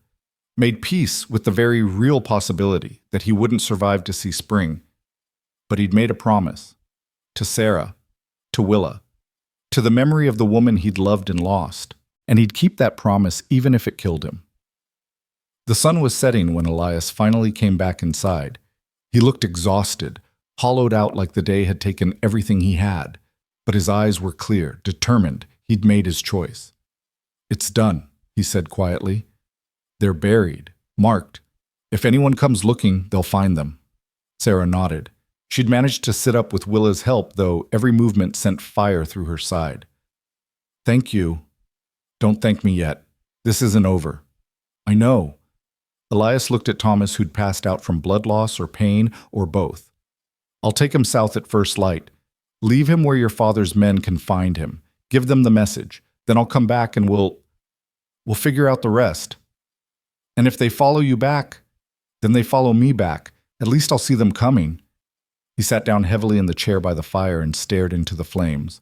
Made peace with the very real possibility that he wouldn't survive to see spring. But he'd made a promise. To Sarah. To Willa. to the memory of the woman he'd loved and lost, and he'd keep that promise even if it killed him. The sun was setting when Elias finally came back inside. He looked exhausted, hollowed out like the day had taken everything he had, but his eyes were clear, determined. He'd made his choice. "It's done," he said quietly. "They're buried, marked. If anyone comes looking, they'll find them." Sarah nodded. She'd managed to sit up with Willa's help, though every movement sent fire through her side. "Thank you." "Don't thank me yet. This isn't over." "I know." Elias looked at Thomas, who'd passed out from blood loss or pain, or both. "I'll take him south at first light. Leave him where your father's men can find him. Give them the message. Then I'll come back and we'll figure out the rest. And if they follow you back, then they follow me back. At least I'll see them coming." He sat down heavily in the chair by the fire and stared into the flames.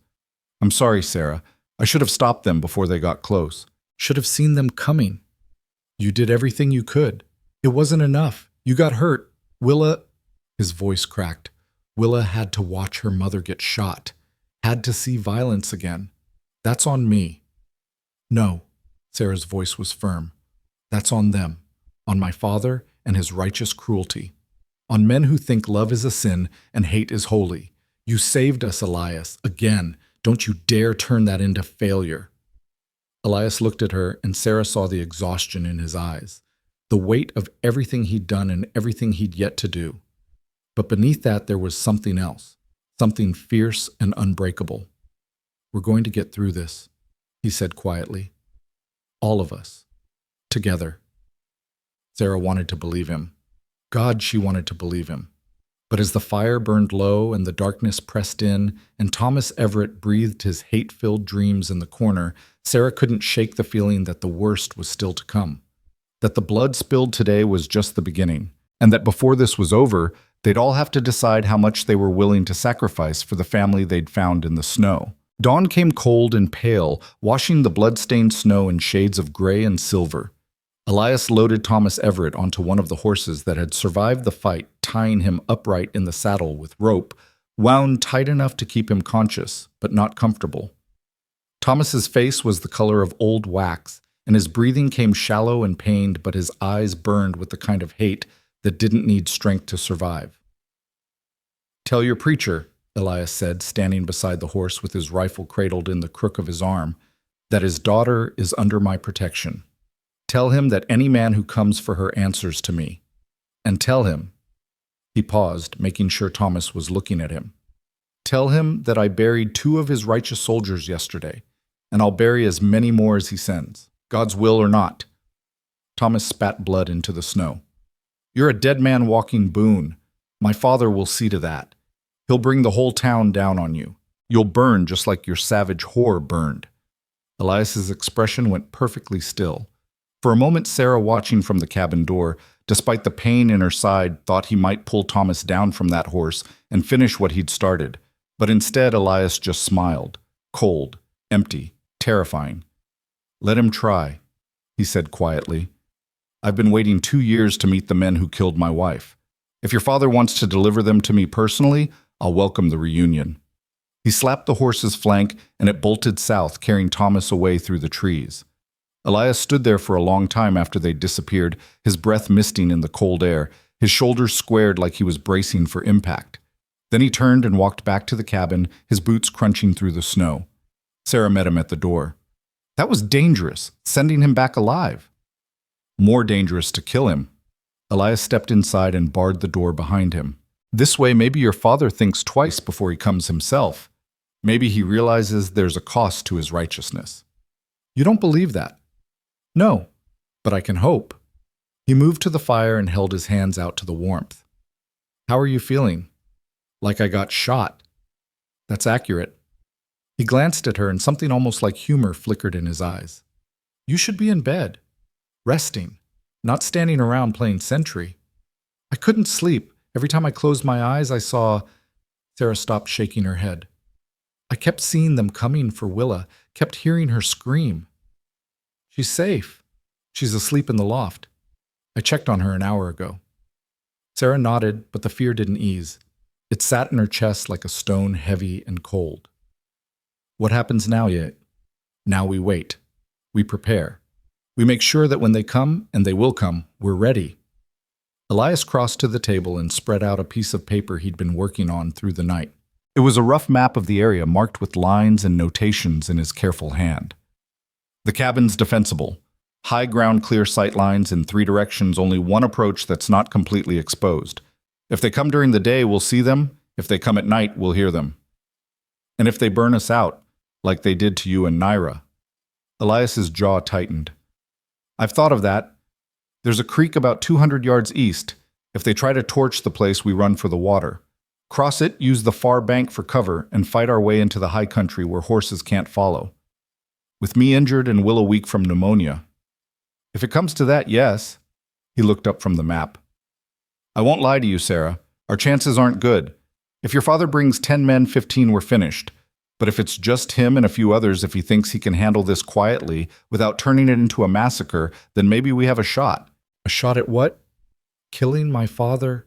"I'm sorry, Sarah. I should have stopped them before they got close. Should have seen them coming. You did everything you could. It wasn't enough. You got hurt. Willa—" His voice cracked. "Willa had to watch her mother get shot. Had to see violence again. That's on me." "No." Sarah's voice was firm. "That's on them. On my father and his righteous cruelty. On men who think love is a sin and hate is holy. You saved us, Elias. Again. Don't you dare turn that into failure." Elias looked at her, and Sarah saw the exhaustion in his eyes, the weight of everything he'd done and everything he'd yet to do. But beneath that there was something else, something fierce and unbreakable. "We're going to get through this," he said quietly. "All of us. Together." Sarah wanted to believe him. God, she wanted to believe him. But as the fire burned low and the darkness pressed in, and Thomas Everett breathed his hate-filled dreams in the corner, Sarah couldn't shake the feeling that the worst was still to come. That the blood spilled today was just the beginning, and that before this was over, they'd all have to decide how much they were willing to sacrifice for the family they'd found in the snow. Dawn came cold and pale, washing the blood-stained snow in shades of gray and silver. Elias loaded Thomas Everett onto one of the horses that had survived the fight, tying him upright in the saddle with rope, wound tight enough to keep him conscious, but not comfortable. Thomas's face was the color of old wax, and his breathing came shallow and pained, but his eyes burned with the kind of hate that didn't need strength to survive. "Tell your preacher," Elias said, standing beside the horse with his rifle cradled in the crook of his arm, "that his daughter is under my protection. Tell him that any man who comes for her answers to me. And tell him—" He paused, making sure Thomas was looking at him. "Tell him that I buried 2 of his righteous soldiers yesterday, and I'll bury as many more as he sends, God's will or not." Thomas spat blood into the snow. "You're a dead man walking boon. My father will see to that. He'll bring the whole town down on you. You'll burn just like your savage whore burned." Elias's expression went perfectly still. For a moment, Sarah, watching from the cabin door, despite the pain in her side, thought he might pull Thomas down from that horse and finish what he'd started. But instead, Elias just smiled, cold, empty, terrifying. "Let him try," he said quietly. "I've been waiting 2 years to meet the men who killed my wife. If your father wants to deliver them to me personally, I'll welcome the reunion." He slapped the horse's flank, and it bolted south, carrying Thomas away through the trees. Elias stood there for a long time after they disappeared, his breath misting in the cold air, his shoulders squared like he was bracing for impact. Then he turned and walked back to the cabin, his boots crunching through the snow. Sarah met him at the door. "That was dangerous, sending him back alive." "More dangerous to kill him." Elias stepped inside and barred the door behind him. "This way, maybe your father thinks twice before he comes himself. Maybe he realizes there's a cost to his righteousness." "You don't believe that?" "No, but I can hope." He moved to the fire and held his hands out to the warmth. "How are you feeling?" "Like I got shot." "That's accurate." He glanced at her, and something almost like humor flickered in his eyes. "You should be in bed, resting, not standing around playing sentry." "I couldn't sleep. Every time I closed my eyes, I saw—" Sarah stopped shaking her head. "I kept seeing them coming for Willa, kept hearing her scream." "She's safe. She's asleep in the loft. I checked on her an hour ago." Sarah nodded, but the fear didn't ease. It sat in her chest like a stone, heavy and cold. What happens now yet? Now we wait. We prepare. We make sure that when they come, and they will come, we're ready. Elias crossed to the table and spread out a piece of paper he'd been working on through the night. It was a rough map of the area marked with lines and notations in his careful hand. The cabin's defensible. High ground clear sight lines in 3 directions, only one approach that's not completely exposed. If they come during the day, we'll see them. If they come at night, we'll hear them. And if they burn us out, like they did to you and Naira. Elias's jaw tightened. I've thought of that. There's a creek about 200 yards east. If they try to torch the place, we run for the water. Cross it, use the far bank for cover, and fight our way into the high country where horses can't follow. With me injured and Will a week from pneumonia. If it comes to that, yes. He looked up from the map. I won't lie to you, Sarah. Our chances aren't good. If your father brings 10 men, 15 we're finished. But if it's just him and a few others, if he thinks he can handle this quietly, without turning it into a massacre, then maybe we have a shot. A shot at what? Killing my father?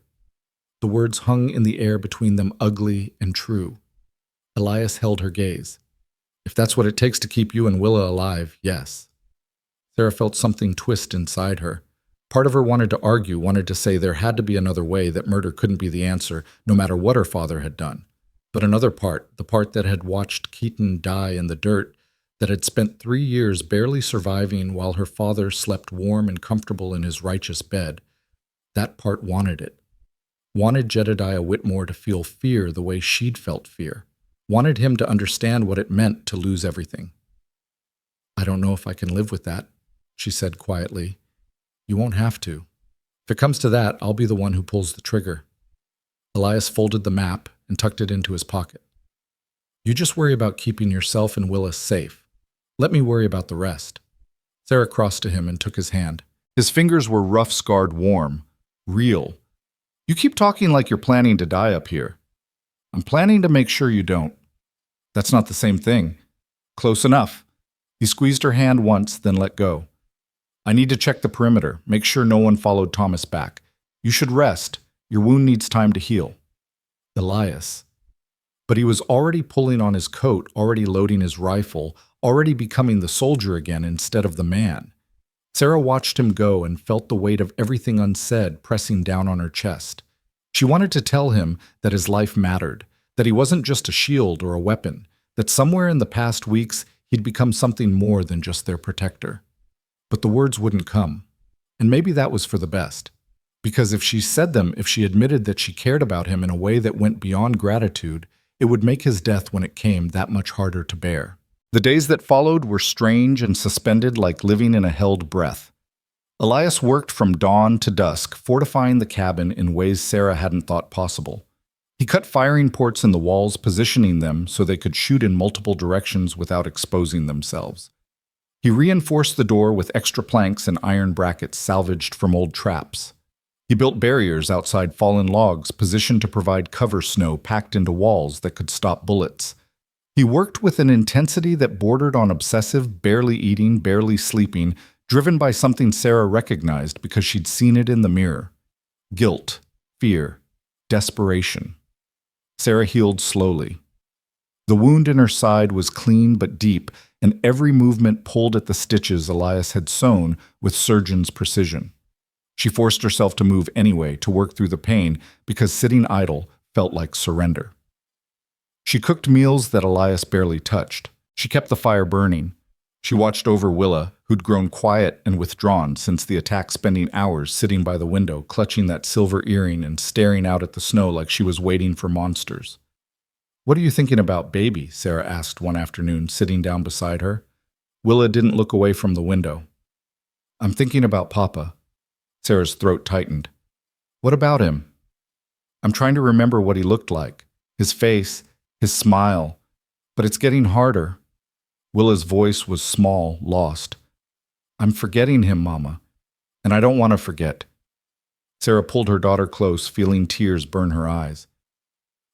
The words hung in the air between them, ugly and true. Elias held her gaze. If that's what it takes to keep you and Willa alive, yes. Sarah felt something twist inside her. Part of her wanted to argue, wanted to say there had to be another way, that murder couldn't be the answer, no matter what her father had done. But another part, the part that had watched Keaton die in the dirt, that had spent 3 years barely surviving while her father slept warm and comfortable in his righteous bed, that part wanted it. Wanted Jedediah Whitmore to feel fear the way she'd felt fear. Wanted him to understand what it meant to lose everything. I don't know if I can live with that, she said quietly. You won't have to. If it comes to that, I'll be the one who pulls the trigger. Elias folded the map and tucked it into his pocket. You just worry about keeping yourself and Willis safe. Let me worry about the rest. Sarah crossed to him and took his hand. His fingers were rough, scarred, warm, real. You keep talking like you're planning to die up here. I'm planning to make sure you don't. That's not the same thing. Close enough. He squeezed her hand once, then let go. I need to check the perimeter, make sure no one followed Thomas back. You should rest. Your wound needs time to heal. Elias. But he was already pulling on his coat, already loading his rifle, already becoming the soldier again instead of the man. Sarah watched him go and felt the weight of everything unsaid pressing down on her chest. She wanted to tell him that his life mattered, that he wasn't just a shield or a weapon, that somewhere in the past weeks he'd become something more than just their protector. But the words wouldn't come, and maybe that was for the best. Because if she said them, if she admitted that she cared about him in a way that went beyond gratitude, it would make his death when it came that much harder to bear. The days that followed were strange and suspended like living in a held breath. Elias worked from dawn to dusk, fortifying the cabin in ways Sarah hadn't thought possible. He cut firing ports in the walls, positioning them so they could shoot in multiple directions without exposing themselves. He reinforced the door with extra planks and iron brackets salvaged from old traps. He built barriers outside fallen logs, positioned to provide cover snow packed into walls that could stop bullets. He worked with an intensity that bordered on obsessive, barely eating, barely sleeping, driven by something Sarah recognized because she'd seen it in the mirror. Guilt, fear, desperation. Sarah healed slowly. The wound in her side was clean but deep, and every movement pulled at the stitches Elias had sewn with surgeon's precision. She forced herself to move anyway, to work through the pain, because sitting idle felt like surrender. She cooked meals that Elias barely touched. She kept the fire burning. She watched over Willa, who'd grown quiet and withdrawn since the attack, spending hours sitting by the window, clutching that silver earring and staring out at the snow like she was waiting for monsters. What are you thinking about, baby? Sarah asked one afternoon, sitting down beside her. Willa didn't look away from the window. I'm thinking about Papa. Sarah's throat tightened. What about him? I'm trying to remember what he looked like. His face, his smile. But it's getting harder. Willa's voice was small, lost. I'm forgetting him, Mama. And I don't want to forget. Sarah pulled her daughter close, feeling tears burn her eyes.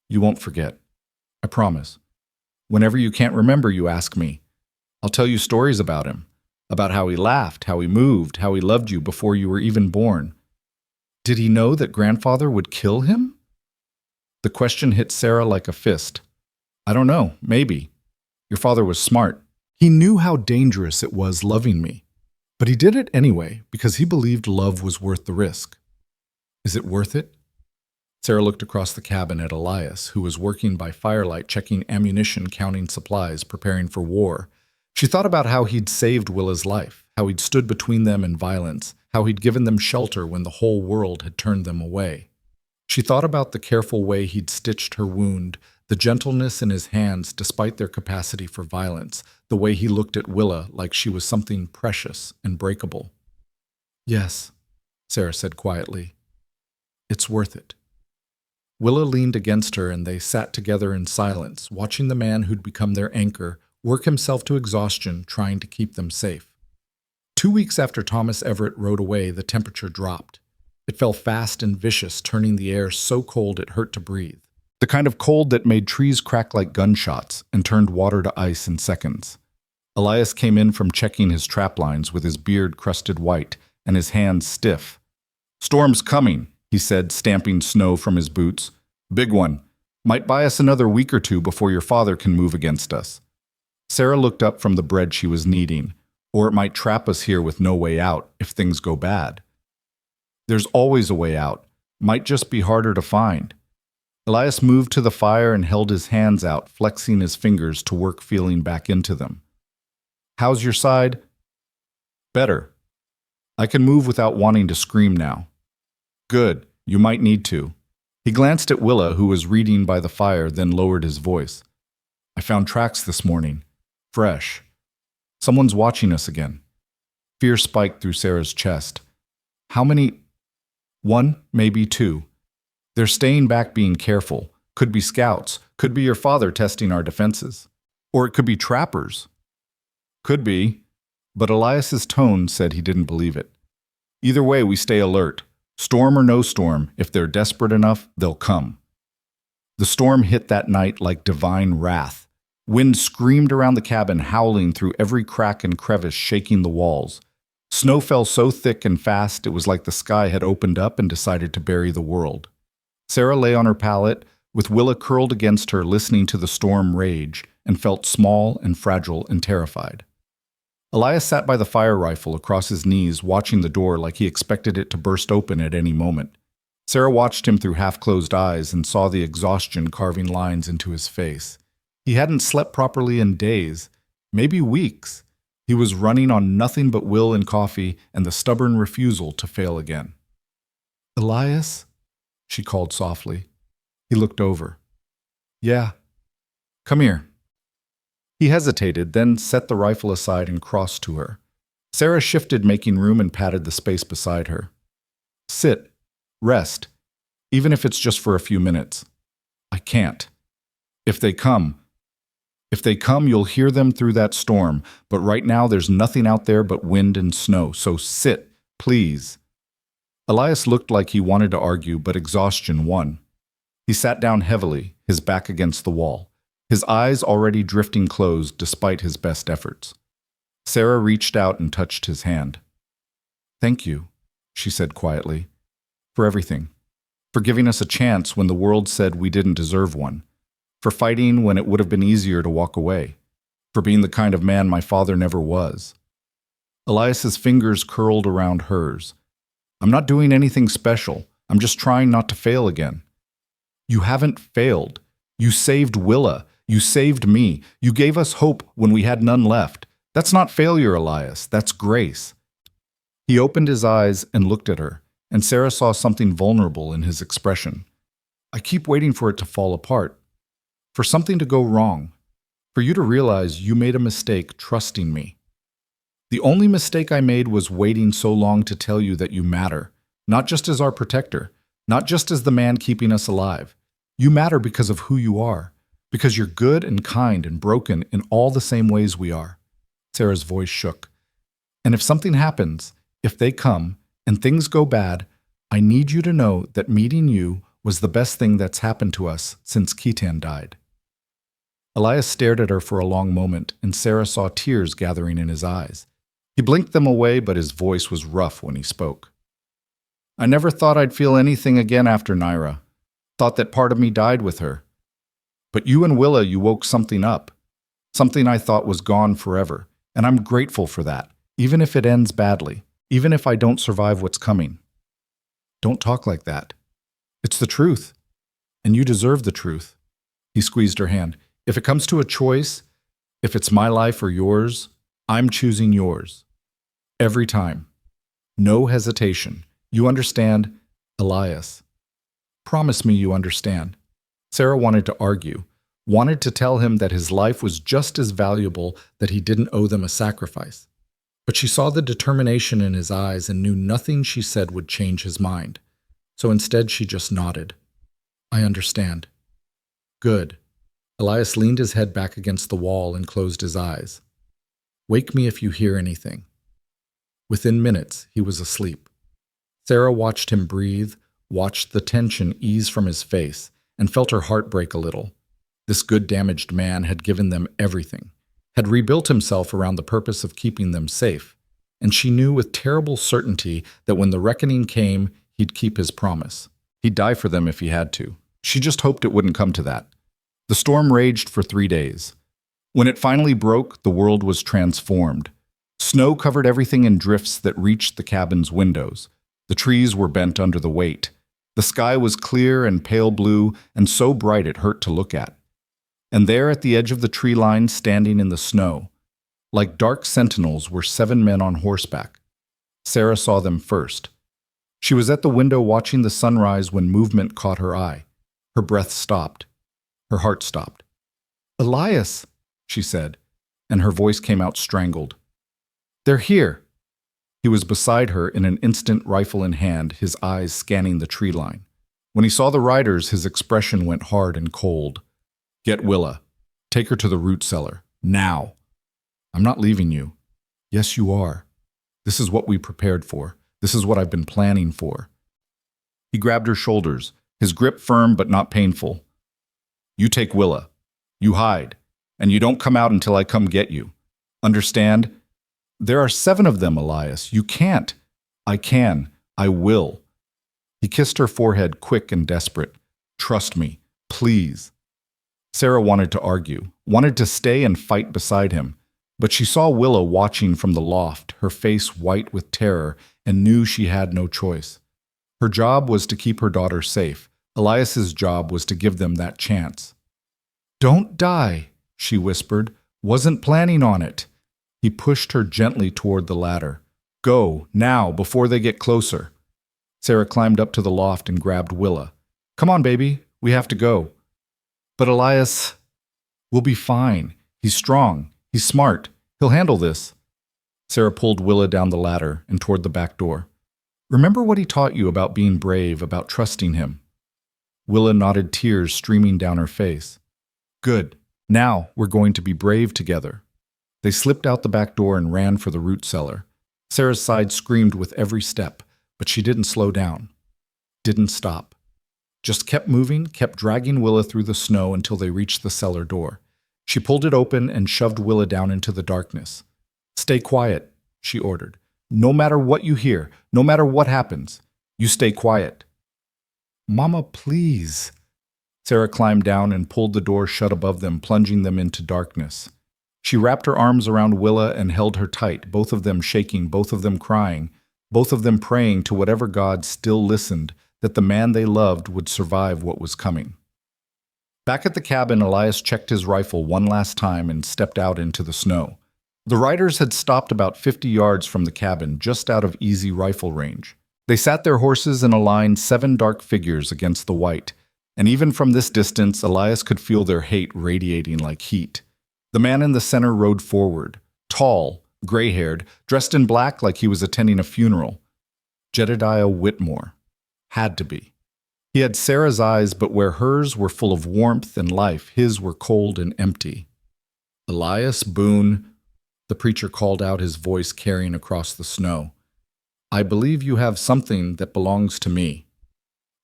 You won't forget. I promise. Whenever you can't remember, you ask me. I'll tell you stories about him. About how he laughed, how he moved, how he loved you before you were even born. Did he know that grandfather would kill him? The question hit Sarah like a fist. I don't know, maybe. Your father was smart. He knew how dangerous it was loving me. But he did it anyway because he believed love was worth the risk. Is it worth it? Sarah looked across the cabin at Elias, who was working by firelight checking ammunition, counting supplies, preparing for war. She thought about how he'd saved Willa's life, how he'd stood between them and violence, how he'd given them shelter when the whole world had turned them away. She thought about the careful way he'd stitched her wound, the gentleness in his hands despite their capacity for violence, the way he looked at Willa like she was something precious and breakable. Yes, Sarah said quietly. It's worth it. Willa leaned against her and they sat together in silence, watching the man who'd become their anchor work himself to exhaustion, trying to keep them safe. 2 weeks after Thomas Everett rode away, the temperature dropped. It fell fast and vicious, turning the air so cold it hurt to breathe. The kind of cold that made trees crack like gunshots and turned water to ice in seconds. Elias came in from checking his trap lines with his beard crusted white and his hands stiff. "Storm's coming," he said, stamping snow from his boots. "Big one. Might buy us another week or two before your father can move against us." Sarah looked up from the bread she was kneading. "Or it might trap us here with no way out if things go bad." "There's always a way out. Might just be harder to find." Elias moved to the fire and held his hands out, flexing his fingers to work feeling back into them. "How's your side?" "Better. I can move without wanting to scream now." "Good. You might need to." He glanced at Willa, who was reading by the fire, then lowered his voice. "I found tracks this morning. Fresh. Someone's watching us again." Fear spiked through Sarah's chest. "How many?" "One, maybe two. They're staying back being careful. Could be scouts. Could be your father testing our defenses. Or it could be trappers." "Could be." But Elias's tone said he didn't believe it. "Either way, we stay alert. Storm or no storm, if they're desperate enough, they'll come." The storm hit that night like divine wrath. Wind screamed around the cabin, howling through every crack and crevice, shaking the walls. Snow fell so thick and fast it was like the sky had opened up and decided to bury the world. Sarah lay on her pallet, with Willa curled against her, listening to the storm rage, and felt small and fragile and terrified. Elias sat by the fire rifle across his knees, watching the door like he expected it to burst open at any moment. Sarah watched him through half-closed eyes and saw the exhaustion carving lines into his face. He hadn't slept properly in days, maybe weeks. He was running on nothing but will and coffee and the stubborn refusal to fail again. "Elias?" she called softly. He looked over. "Yeah. Come here." He hesitated, then set the rifle aside and crossed to her. Sarah shifted, making room, and patted the space beside her. "Sit. Rest. Even if it's just for a few minutes." "I can't. If they come, you'll hear them through that storm, but right now there's nothing out there but wind and snow, so sit, please." Elias looked like he wanted to argue, but exhaustion won. He sat down heavily, his back against the wall, his eyes already drifting closed despite his best efforts. Sarah reached out and touched his hand. "Thank you," she said quietly, "for everything. For giving us a chance when the world said we didn't deserve one. For fighting when it would have been easier to walk away. For being the kind of man my father never was." Elias's fingers curled around hers. "I'm not doing anything special. I'm just trying not to fail again." "You haven't failed. You saved Willa. You saved me. You gave us hope when we had none left. That's not failure, Elias. That's grace." He opened his eyes and looked at her, and Sarah saw something vulnerable in his expression. "I keep waiting for it to fall apart. For something to go wrong. For you to realize you made a mistake trusting me. The only mistake I made was waiting so long to tell you that you matter, not just as our protector, not just as the man keeping us alive. You matter because of who you are, because you're good and kind and broken in all the same ways we are." Sarah's voice shook. "And if something happens, if they come, and things go bad, I need you to know that meeting you was the best thing that's happened to us since Ketan died." Elias stared at her for a long moment, and Sarah saw tears gathering in his eyes. He blinked them away, but his voice was rough when he spoke. "I never thought I'd feel anything again after Naira. Thought that part of me died with her. But you and Willa, you woke something up. something I thought was gone forever, and I'm grateful for that, even if it ends badly, even if I don't survive what's coming. Don't talk like that. It's the truth, and you deserve the truth. He squeezed her hand. If it comes to a choice, if it's my life or yours, I'm choosing yours. Every time. No hesitation. You understand, Elias? Promise me you understand. Sarah wanted to argue, wanted to tell him that his life was just as valuable, that he didn't owe them a sacrifice. But she saw the determination in his eyes and knew nothing she said would change his mind. So instead she just nodded. I understand. Good. Elias leaned his head back against the wall and closed his eyes. Wake me if you hear anything. Within minutes, he was asleep. Sarah watched him breathe, watched the tension ease from his face, and felt her heart break a little. This good damaged man had given them everything, had rebuilt himself around the purpose of keeping them safe, and she knew with terrible certainty that when the reckoning came, he'd keep his promise. He'd die for them if he had to. She just hoped it wouldn't come to that. The storm raged for 3 days. When it finally broke, the world was transformed. Snow covered everything in drifts that reached the cabin's windows. The trees were bent under the weight. The sky was clear and pale blue, and so bright it hurt to look at. And there at the edge of the tree line, standing in the snow, like dark sentinels, were 7 men on horseback. Sarah saw them first. She was at the window watching the sunrise when movement caught her eye. Her breath stopped. Her heart stopped. Elias, she said, and her voice came out strangled. They're here. He was beside her in an instant, rifle in hand, his eyes scanning the tree line. When he saw the riders, his expression went hard and cold. Get Willa. Take her to the root cellar. Now. I'm not leaving you. Yes, you are. This is what we prepared for. This is what I've been planning for. He grabbed her shoulders, his grip firm but not painful. You take Willa. You hide. And you don't come out until I come get you. Understand? There are 7 of them, Elias. You can't. I can. I will. He kissed her forehead, quick and desperate. Trust me. Please. Sarah wanted to argue, wanted to stay and fight beside him, but she saw Willa watching from the loft, her face white with terror, and knew she had no choice. Her job was to keep her daughter safe. Elias's job was to give them that chance. Don't die, she whispered. Wasn't planning on it. He pushed her gently toward the ladder. Go, now, before they get closer. Sarah climbed up to the loft and grabbed Willa. Come on, baby, we have to go. But Elias, we'll be fine. He's strong. He's smart. He'll handle this. Sarah pulled Willa down the ladder and toward the back door. Remember what he taught you about being brave, about trusting him. Willa nodded, tears streaming down her face. Good. Now we're going to be brave together. They slipped out the back door and ran for the root cellar. Sarah's side screamed with every step, but she didn't slow down. Didn't stop. Just kept moving, kept dragging Willa through the snow until they reached the cellar door. She pulled it open and shoved Willa down into the darkness. Stay quiet, she ordered. No matter what you hear, no matter what happens, you stay quiet. Mama, please. Sarah climbed down and pulled the door shut above them, plunging them into darkness. She wrapped her arms around Willa and held her tight, both of them shaking, both of them crying, both of them praying to whatever God still listened, that the man they loved would survive what was coming. Back at the cabin, Elias checked his rifle one last time and stepped out into the snow. The riders had stopped about 50 yards from the cabin, just out of easy rifle range. They sat their horses in a line, 7 dark figures against the white, and even from this distance, Elias could feel their hate radiating like heat. The man in the center rode forward, tall, gray-haired, dressed in black like he was attending a funeral. Jedediah Whitmore. Had to be. He had Sarah's eyes, but where hers were full of warmth and life, his were cold and empty. Elias Boone, the preacher called out, his voice carrying across the snow. I believe you have something that belongs to me.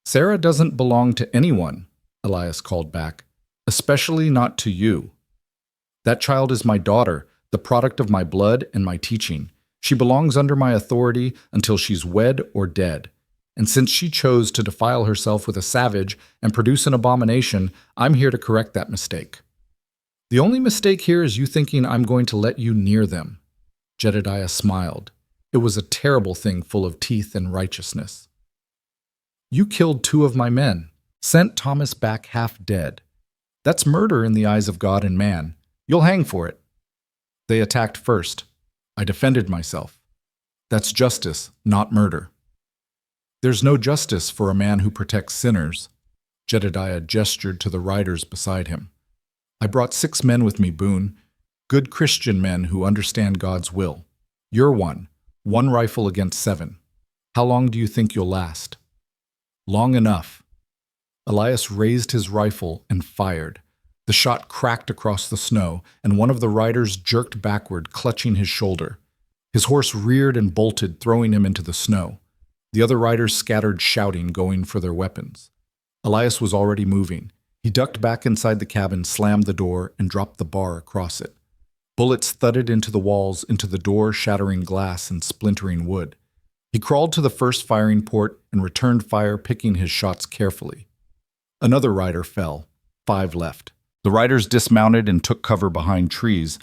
Sarah doesn't belong to anyone, Elias called back, especially not to you. That child is my daughter, the product of my blood and my teaching. She belongs under my authority until she's wed or dead. And since she chose to defile herself with a savage and produce an abomination, I'm here to correct that mistake. The only mistake here is you thinking I'm going to let you near them. Jedediah smiled. It was a terrible thing full of teeth and righteousness. You killed 2 of my men, sent Thomas back half dead. That's murder in the eyes of God and man. You'll hang for it. They attacked first. I defended myself. That's justice, not murder. There's no justice for a man who protects sinners. Jedediah gestured to the riders beside him. I brought 6 men with me, Boone. Good Christian men who understand God's will. You're one. 1 rifle against 7. How long do you think you'll last? Long enough. Elias raised his rifle and fired. The shot cracked across the snow, and one of the riders jerked backward, clutching his shoulder. His horse reared and bolted, throwing him into the snow. The other riders scattered, shouting, going for their weapons. Elias was already moving. He ducked back inside the cabin, slammed the door, and dropped the bar across it. Bullets thudded into the walls, into the door, shattering glass and splintering wood. He crawled to the first firing port and returned fire, picking his shots carefully. Another rider fell. 5 left. The riders dismounted and took cover behind trees,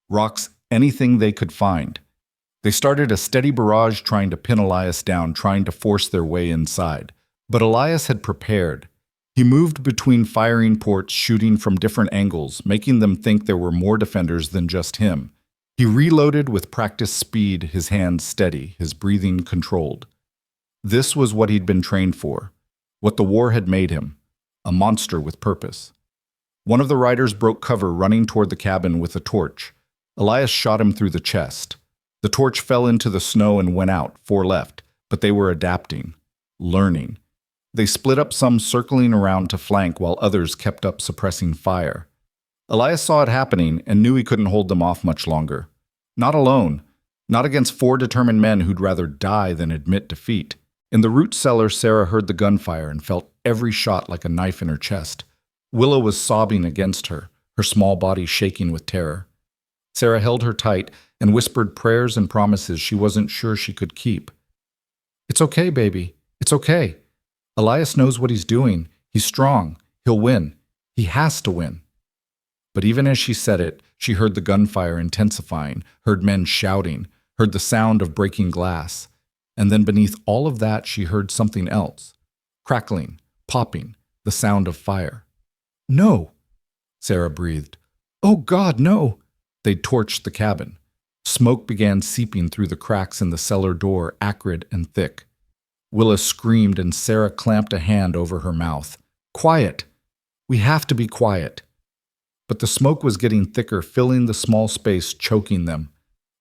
rocks, anything they could find. They started a steady barrage trying to pin Elias down, trying to force their way inside. But Elias had prepared. He moved between firing ports, shooting from different angles, making them think there were more defenders than just him. He reloaded with practiced speed, his hands steady, his breathing controlled. This was what he'd been trained for, what the war had made him, a monster with purpose. One of the riders broke cover, running toward the cabin with a torch. Elias shot him through the chest. The torch fell into the snow and went out, 4 left, but they were adapting, learning. They split up, some circling around to flank while others kept up suppressing fire. Elias saw it happening and knew he couldn't hold them off much longer. Not alone, not against 4 determined men who'd rather die than admit defeat. In the root cellar, Sarah heard the gunfire and felt every shot like a knife in her chest. Willow was sobbing against her, her small body shaking with terror. Sarah held her tight and whispered prayers and promises she wasn't sure she could keep. "It's okay, baby. It's okay. Elias knows what he's doing. He's strong. He'll win. He has to win." But even as she said it, she heard the gunfire intensifying, heard men shouting, heard the sound of breaking glass. And then beneath all of that, she heard something else. Crackling, popping, the sound of fire. "No," Sarah breathed. "Oh God, no." They'd torched the cabin. Smoke began seeping through the cracks in the cellar door, acrid and thick. Willa screamed and Sarah clamped a hand over her mouth. "Quiet! We have to be quiet." But the smoke was getting thicker, filling the small space, choking them.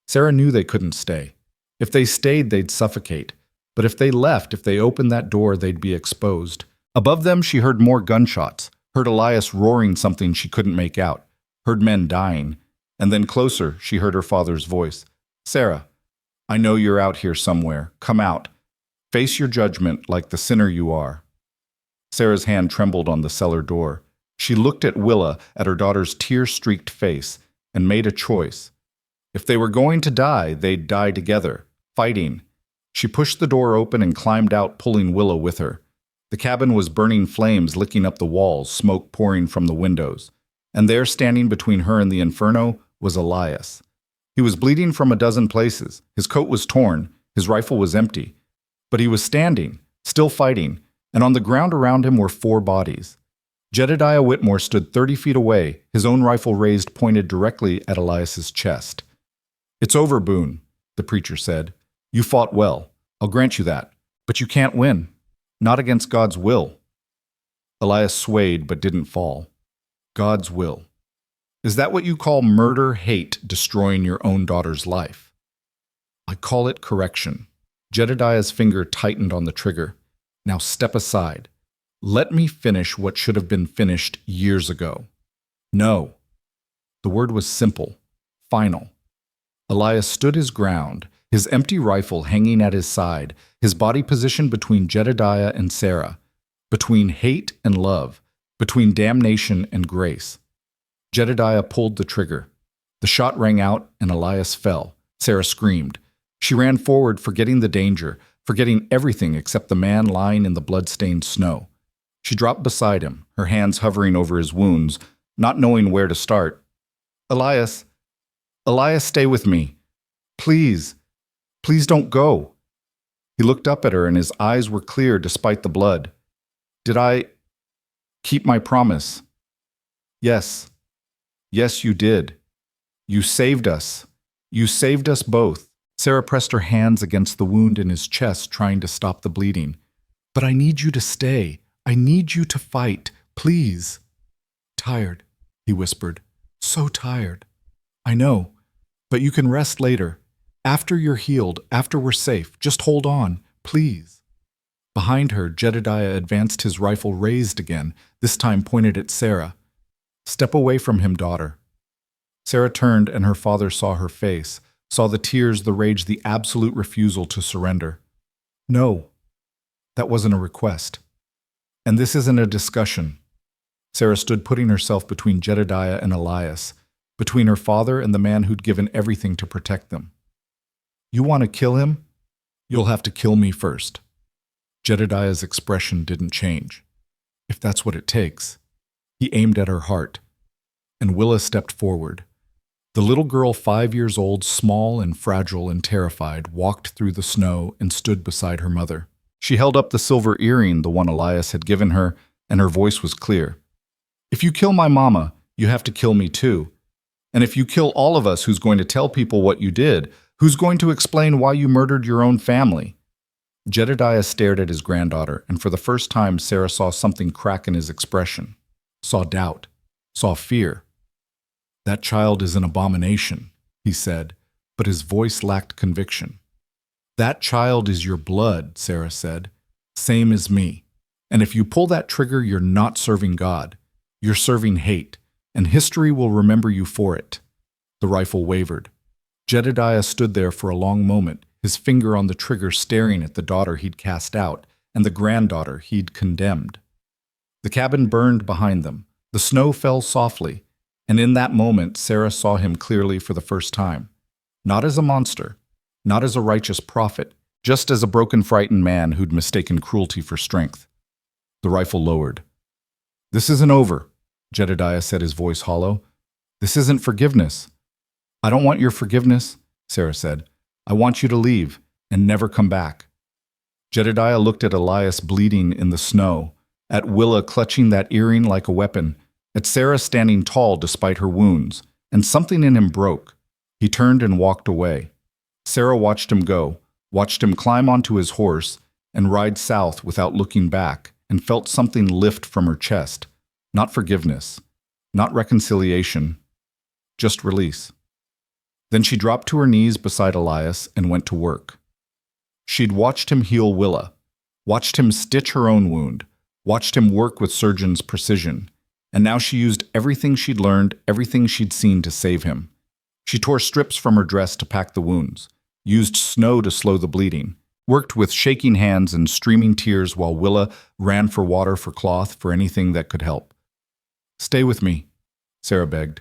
Sarah knew they couldn't stay. If they stayed, they'd suffocate. But if they left, if they opened that door, they'd be exposed. Above them, she heard more gunshots, heard Elias roaring something she couldn't make out, heard men dying. And then closer, she heard her father's voice. "Sarah, I know you're out here somewhere. Come out. Face your judgment like the sinner you are." Sarah's hand trembled on the cellar door. She looked at Willa, at her daughter's tear-streaked face, and made a choice. If they were going to die, they'd die together, fighting. She pushed the door open and climbed out, pulling Willa with her. The cabin was burning flames licking up the walls, smoke pouring from the windows. And there, standing between her and the inferno, was Elias. He was bleeding from a dozen places. His coat was torn. His rifle was empty. But he was standing, still fighting, and on the ground around him were 4 bodies. Jedediah Whitmore stood 30 feet away, his own rifle raised, pointed directly at Elias's chest. "It's over, Boone," the preacher said. "You fought well. I'll grant you that. But you can't win. Not against God's will." Elias swayed but didn't fall. God's will. Is that what you call murder, hate, destroying your own daughter's life? I call it correction. Jedediah's finger tightened on the trigger. Now step aside. Let me finish what should have been finished years ago. No. The word was simple, final. Elias stood his ground, his empty rifle hanging at his side, his body positioned between Jedediah and Sarah, between hate and love, between damnation and grace. Jedediah pulled the trigger. The shot rang out and Elias fell. Sarah screamed. She ran forward, forgetting the danger, forgetting everything except the man lying in the blood-stained snow. She dropped beside him, her hands hovering over his wounds, not knowing where to start. Elias, Elias, stay with me. Please, please don't go. He looked up at her and his eyes were clear despite the blood. Did I keep my promise? Yes. Yes, you did. You saved us. You saved us both. Sarah pressed her hands against the wound in his chest, trying to stop the bleeding. But I need you to stay. I need you to fight. Please. Tired, he whispered. So tired. I know, but you can rest later. After you're healed, after we're safe, just hold on, please. Behind her, Jedediah advanced, his rifle raised again, this time pointed at Sarah. Step away from him, daughter. Sarah turned and her father saw her face, saw the tears, the rage, the absolute refusal to surrender. No, that wasn't a request. And this isn't a discussion. Sarah stood putting herself between Jedediah and Elias, between her father and the man who'd given everything to protect them. You want to kill him? You'll have to kill me first. Jedediah's expression didn't change. If that's what it takes. He aimed at her heart, and Willa stepped forward. The little girl, 5 years old, small and fragile and terrified, walked through the snow and stood beside her mother. She held up the silver earring, the one Elias had given her, and her voice was clear. If you kill my mama, you have to kill me too. And if you kill all of us, who's going to tell people what you did? Who's going to explain why you murdered your own family? Jedediah stared at his granddaughter, and for the first time Sarah saw something crack in his expression. Saw doubt, saw fear. That child is an abomination, he said, but his voice lacked conviction. That child is your blood, Sarah said, same as me. And if you pull that trigger, you're not serving God. You're serving hate, and history will remember you for it. The rifle wavered. Jedediah stood there for a long moment, his finger on the trigger, staring at the daughter he'd cast out and the granddaughter he'd condemned. The cabin burned behind them. The snow fell softly, and in that moment Sarah saw him clearly for the first time. Not as a monster, not as a righteous prophet, just as a broken, frightened man who'd mistaken cruelty for strength. The rifle lowered. This isn't over, Jedediah said, his voice hollow. This isn't forgiveness. I don't want your forgiveness, Sarah said. I want you to leave and never come back. Jedediah looked at Elias bleeding in the snow, at Willa clutching that earring like a weapon, at Sarah standing tall despite her wounds, and something in him broke. He turned and walked away. Sarah watched him go, watched him climb onto his horse and ride south without looking back, and felt something lift from her chest. Not forgiveness, not reconciliation, just release. Then she dropped to her knees beside Elias and went to work. She'd watched him heal Willa, watched him stitch her own wound, watched him work with surgeon's precision, and now she used everything she'd learned, everything she'd seen to save him. She tore strips from her dress to pack the wounds, used snow to slow the bleeding, worked with shaking hands and streaming tears while Willa ran for water, for cloth, for anything that could help. Stay with me, Sarah begged.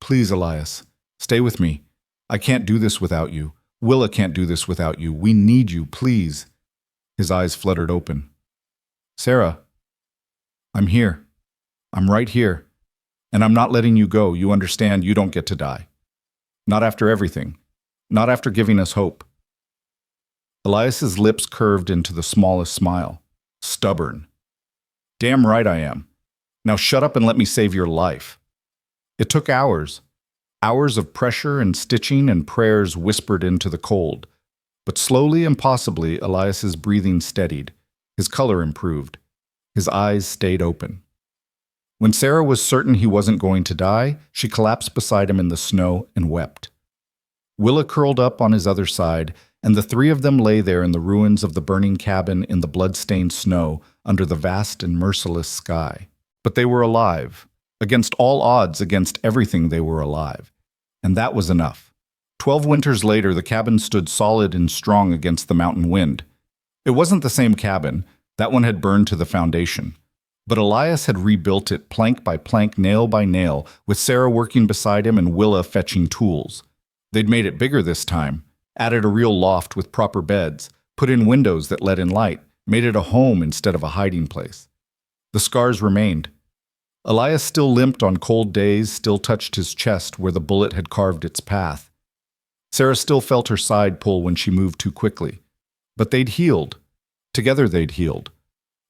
Please, Elias, stay with me. I can't do this without you. Willa can't do this without you. We need you, please. His eyes fluttered open. Sarah, I'm here. I'm right here. And I'm not letting you go. You understand, you don't get to die. Not after everything. Not after giving us hope. Elias's lips curved into the smallest smile. Stubborn. Damn right I am. Now shut up and let me save your life. It took hours. Hours of pressure and stitching and prayers whispered into the cold. But slowly and possibly, Elias's breathing steadied. His color improved. His eyes stayed open. When Sarah was certain he wasn't going to die, she collapsed beside him in the snow and wept. Willa curled up on his other side, and the three of them lay there in the ruins of the burning cabin in the blood-stained snow under the vast and merciless sky. But they were alive. Against all odds, against everything, they were alive. And that was enough. 12 winters later, the cabin stood solid and strong against the mountain wind. It wasn't the same cabin. That one had burned to the foundation. But Elias had rebuilt it plank by plank, nail by nail, with Sarah working beside him and Willa fetching tools. They'd made it bigger this time, added a real loft with proper beds, put in windows that let in light, made it a home instead of a hiding place. The scars remained. Elias still limped on cold days, still touched his chest where the bullet had carved its path. Sarah still felt her side pull when she moved too quickly. But they'd healed. Together they'd healed.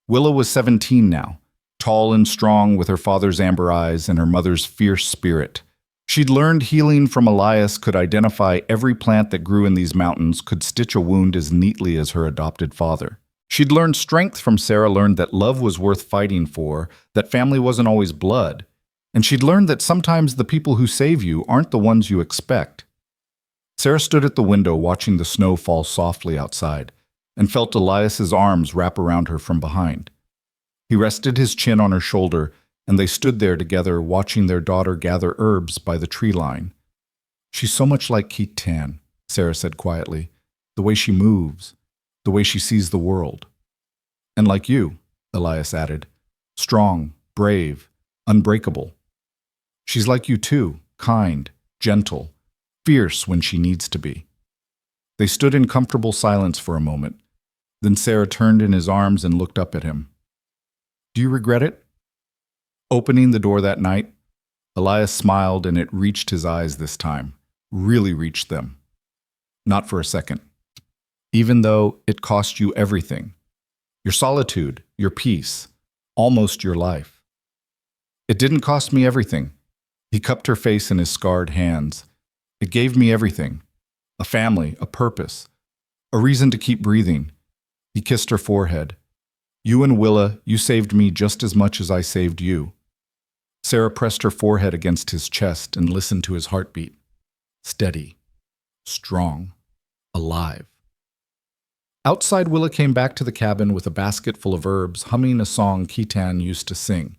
Willa was 17 now, tall and strong with her father's amber eyes and her mother's fierce spirit. She'd learned healing from Elias, could identify every plant that grew in these mountains, could stitch a wound as neatly as her adopted father. She'd learned strength from Sarah, learned that love was worth fighting for, that family wasn't always blood. And she'd learned that sometimes the people who save you aren't the ones you expect. Sarah stood at the window watching the snow fall softly outside and felt Elias's arms wrap around her from behind. He rested his chin on her shoulder, and they stood there together watching their daughter gather herbs by the tree line. "She's so much like Ketan," Sarah said quietly, "the way she moves, the way she sees the world." "And like you," Elias added, "strong, brave, unbreakable. She's like you too, kind, gentle, fierce when she needs to be." They stood in comfortable silence for a moment. Then Sarah turned in his arms and looked up at him. "Do you regret it?" Opening the door that night, Elias smiled, and it reached his eyes this time, really reached them. "Not for a second. Even though it cost you everything. Your solitude, your peace, almost your life." "It didn't cost me everything." He cupped her face in his scarred hands. "It gave me everything. A family, a purpose, a reason to keep breathing." He kissed her forehead. "You and Willa, you saved me just as much as I saved you." Sarah pressed her forehead against his chest and listened to his heartbeat. Steady, strong, alive. Outside, Willa came back to the cabin with a basket full of herbs, humming a song Ketan used to sing.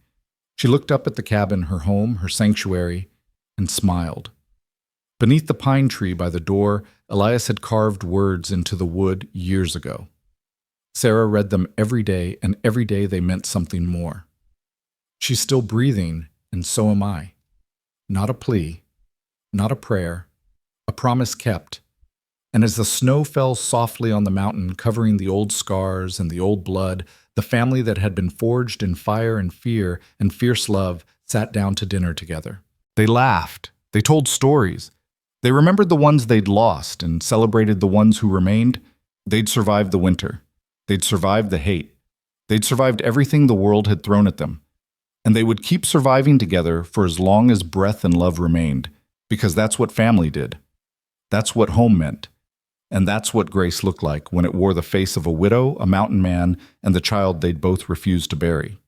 She looked up at the cabin, her home, her sanctuary, and smiled. Beneath the pine tree by the door, Elias had carved words into the wood years ago. Sarah read them every day, and every day they meant something more. "She's still breathing, and so am I." Not a plea, not a prayer, a promise kept. And as the snow fell softly on the mountain, covering the old scars and the old blood, the family that had been forged in fire and fear and fierce love sat down to dinner together. They laughed. They told stories. They remembered the ones they'd lost and celebrated the ones who remained. They'd survived the winter. They'd survived the hate. They'd survived everything the world had thrown at them. And they would keep surviving together for as long as breath and love remained, because that's what family did. That's what home meant. And that's what grace looked like when it wore the face of a widow, a mountain man, and the child they'd both refused to bury.